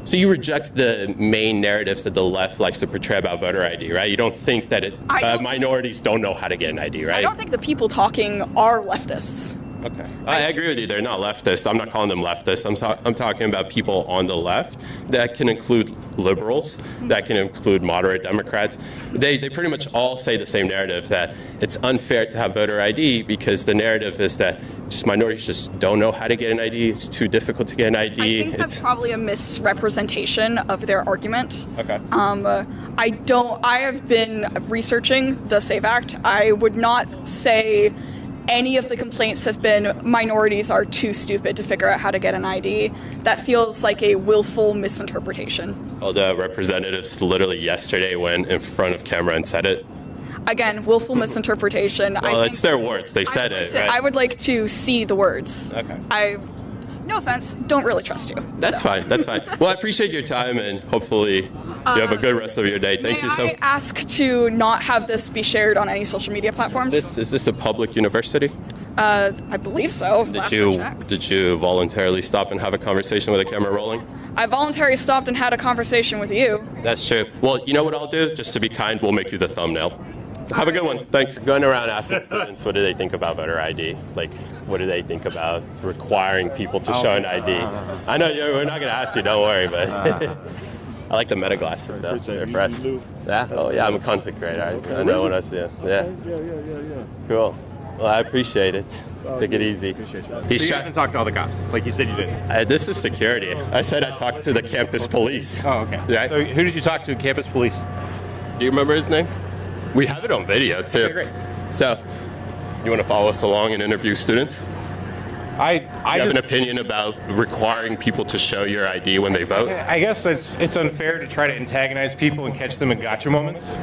So you reject the main narratives that the left likes to portray about voter ID, right? You don't think that minorities don't know how to get an ID, right? I don't think the people talking are leftists. Okay. I agree with you. They're not leftists. I'm not calling them leftists. I'm talking about people on the left. That can include liberals. That can include moderate Democrats. They pretty much all say the same narrative, that it's unfair to have voter ID because the narrative is that just minorities just don't know how to get an ID. It's too difficult to get an ID. I think that's probably a misrepresentation of their argument. Okay. I have been researching the SAVE Act. I would not say any of the complaints have been minorities are too stupid to figure out how to get an ID. That feels like a willful misinterpretation. Well, the representatives literally yesterday went in front of camera and said it. Again, willful misinterpretation. Well, it's their words. They said it, right? I would like to see the words. Okay. No offense, don't really trust you. That's fine. That's fine. Well, I appreciate your time, and hopefully you have a good rest of your day. Thank you so much. I ask to not have this be shared on any social media platforms? Is this a public university? I believe so. Did you voluntarily stop and have a conversation with the camera rolling? I voluntarily stopped and had a conversation with you. That's true. Well, you know what I'll do? Just to be kind, we'll make you the thumbnail. Have a good one. Thanks. Going around asking students, what do they think about voter ID? Like, what do they think about requiring people to show an ID? I know we're not going to ask you, don't worry, but I like the Meta glasses, though. They're fresh. Yeah? Oh, yeah, I'm a content creator. I know what I see. Yeah. Cool. Well, I appreciate it. Take it easy. So you haven't talked to all the cops, like you said you did? This is security. I said I talked to the campus police. Oh, okay. Yeah. So who did you talk to, campus police? Do you remember his name? We have it on video, too. Okay, great. So, you want to follow us along and interview students? I have an opinion about requiring people to show your ID when they vote? I guess it's unfair to try to antagonize people and catch them in gotcha moments.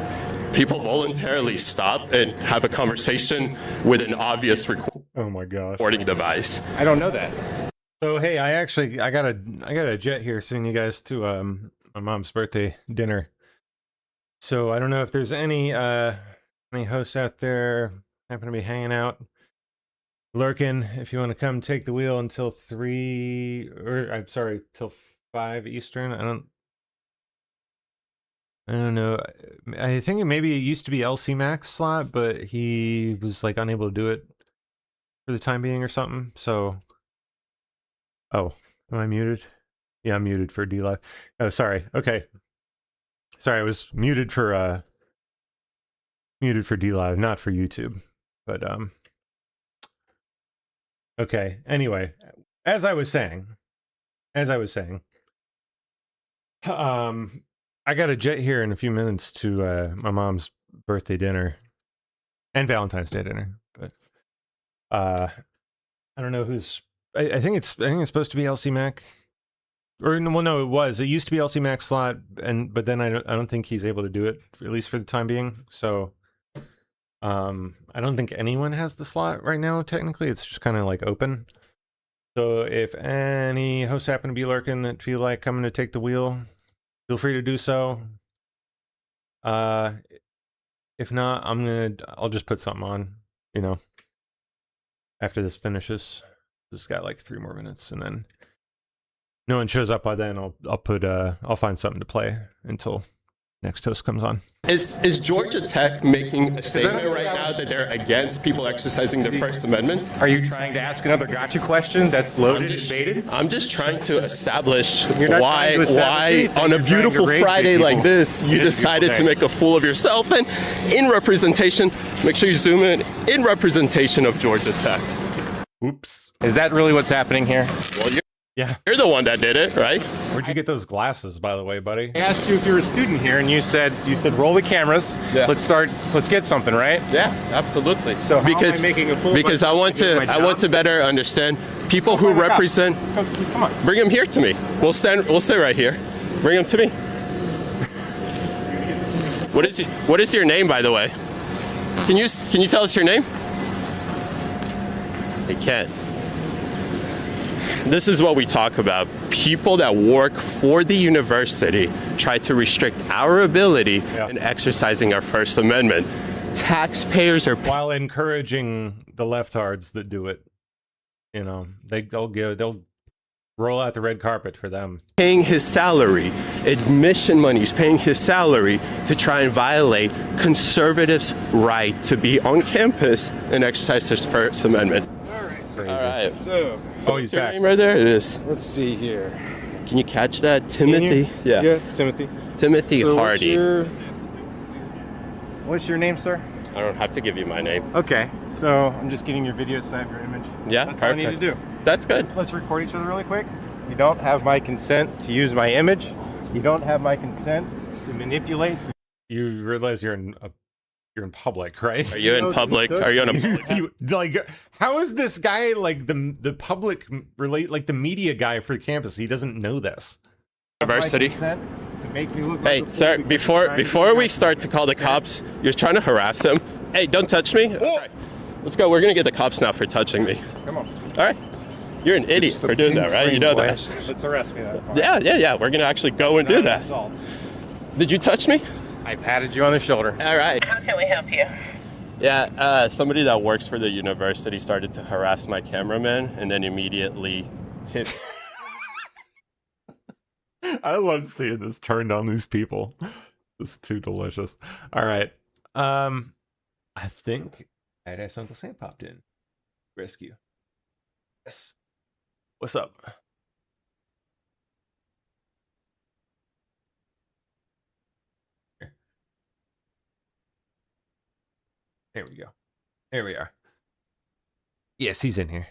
People voluntarily stop and have a conversation with an obvious recording device. I don't know that. So hey, I got a jet here sending you guys to my mom's birthday dinner. So I don't know if there's any hosts out there happen to be hanging out, lurking. If you want to come take the wheel until till 5 Eastern. I don't know. I think maybe it used to be LC Max slot, but he was like unable to do it for the time being or something. So, oh, am I muted? Yeah, I'm muted for D Live. Oh, sorry. Okay. Sorry, I was muted for D Live, not for YouTube. But okay. Anyway, as I was saying, I got a jet here in a few minutes to my mom's birthday dinner and Valentine's Day dinner. But I don't know who's. I think it's supposed to be LC Mac. Or well, no, it was. It used to be LC Max slot, but then I don't think he's able to do it, at least for the time being. So, I don't think anyone has the slot right now. Technically, it's just kind of like open. So if any hosts happen to be lurking that feel like coming to take the wheel, feel free to do so. If not, I'll just put something on. After this finishes, this has got like 3 more minutes, and then. No one shows up by then, I'll find something to play until next host comes on. Is Georgia Tech making a statement right now that they're against people exercising their First Amendment? Are you trying to ask another gotcha question that's loaded and baited? I'm just trying to establish why on a beautiful Friday like this, you decided to make a fool of yourself, and in representation, make sure you zoom in representation of Georgia Tech. Oops. Is that really what's happening here? Well, you're the one that did it, right? Where'd you get those glasses, by the way, buddy? I asked you if you were a student here, and you said roll the cameras. Yeah. Let's get something, right? Yeah, absolutely. So how am I making a fool? Because I want to better understand people who represent. Come on. Bring them here to me. We'll sit right here. Bring them to me. What is your name, by the way? Can you tell us your name? I can't. This is what we talk about. People that work for the university try to restrict our ability in exercising our First Amendment. Taxpayers are while encouraging the leftards that do it. They'll roll out the red carpet for them. Paying his salary, admission money, he's paying his salary to try and violate conservatives' right to be on campus and exercise his First Amendment. All right. So he's your back. Name right there? It is. Let's see here. Can you catch that? Timothy? Yeah, it's Timothy. Timothy Hardy. What's your name, sir? I don't have to give you my name. Okay. So I'm just getting your video so I have your image. Yeah, That's perfect. all I need to do. That's good. Let's record each other really quick. You don't have my consent to use my image. You don't have my consent to manipulate. You realize you're you're in public, right? Are you in public? Are you on a You- like, how is this guy like the public relate like the media guy for the campus? He doesn't know this. university? To make me look Hey, like a sir, fool before we start to call the cops, you're trying to harass him. Hey, don't touch me. All right, let's go. We're gonna get the cops now for touching me. Come on. All right. You're an idiot for doing that, right? You know that. Let's arrest me then. Yeah. We're gonna actually go and do that. Assault. Did you touch me? I patted you on the shoulder. All right. How can we help you? Yeah, somebody that works for the university started to harass my cameraman and then immediately hit. I love seeing this turned on these people. It's too delicious. All right. I think Badass Uncle Sam popped in. Rescue. Yes. What's up? Here. There we go. There we are. Yes, he's in here.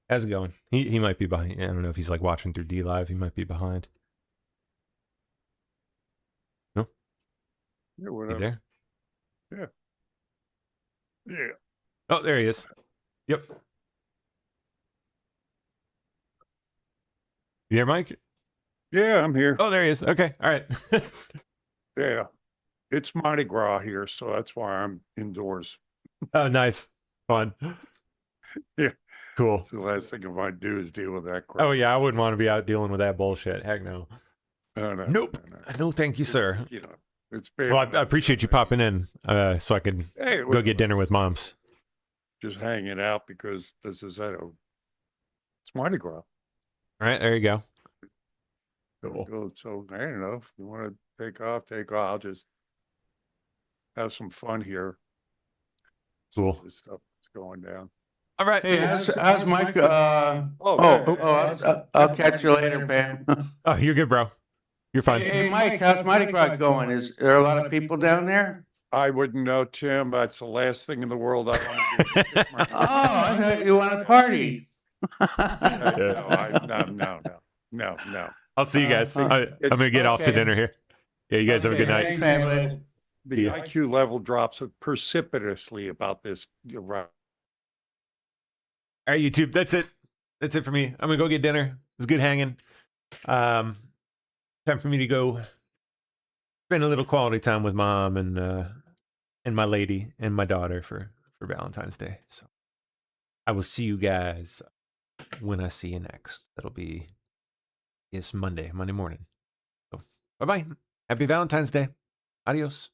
How's it going? He might be behind. I don't know if he's like watching through D Live. He might be behind. No? Yeah, You whatever. there? Yeah. Yeah. Oh, there he is. Yep. You there, Mike? Yeah, I'm here. Oh, there he is. Okay. All right. Yeah. It's Mardi Gras here, so that's why I'm indoors. Oh, nice. Fun. Yeah. Cool. So the last thing I might do is deal with that crap. Oh, yeah. I wouldn't want to be out dealing with that bullshit. Heck no. No, no, Nope. No, thank you, sir. You know, it's bad. Well, I appreciate you popping in so I could Hey, go get dinner with moms. just hanging out because this is it's Mardi Gras. All right. There you go. Cool. So I don't know if you want to take off, take off. I'll just have some fun here. Cool. This stuff is going down. All right. Hey, how's Mike? Oh, I'll catch you later, Bam. Oh, you're good, bro. You're fine. Hey, Mike, how's Mardi Gras going? Is there a lot of people down there? I wouldn't know, Tim. That's the last thing in the world I want to do. Oh, I thought you want to party. No. I'll see you guys. I'm going to get off to okay. dinner here. Yeah, you guys have a good night. Thanks, family. The IQ level drops precipitously about this. You're right. All right, YouTube. That's it. That's it for me. I'm going to go get dinner. It was good hanging. Time for me to go spend a little quality time with mom and my lady and my daughter for Valentine's Day. So I will see you guys when I see you next. That'll be Monday morning. So bye-bye. Happy Valentine's Day. Adios.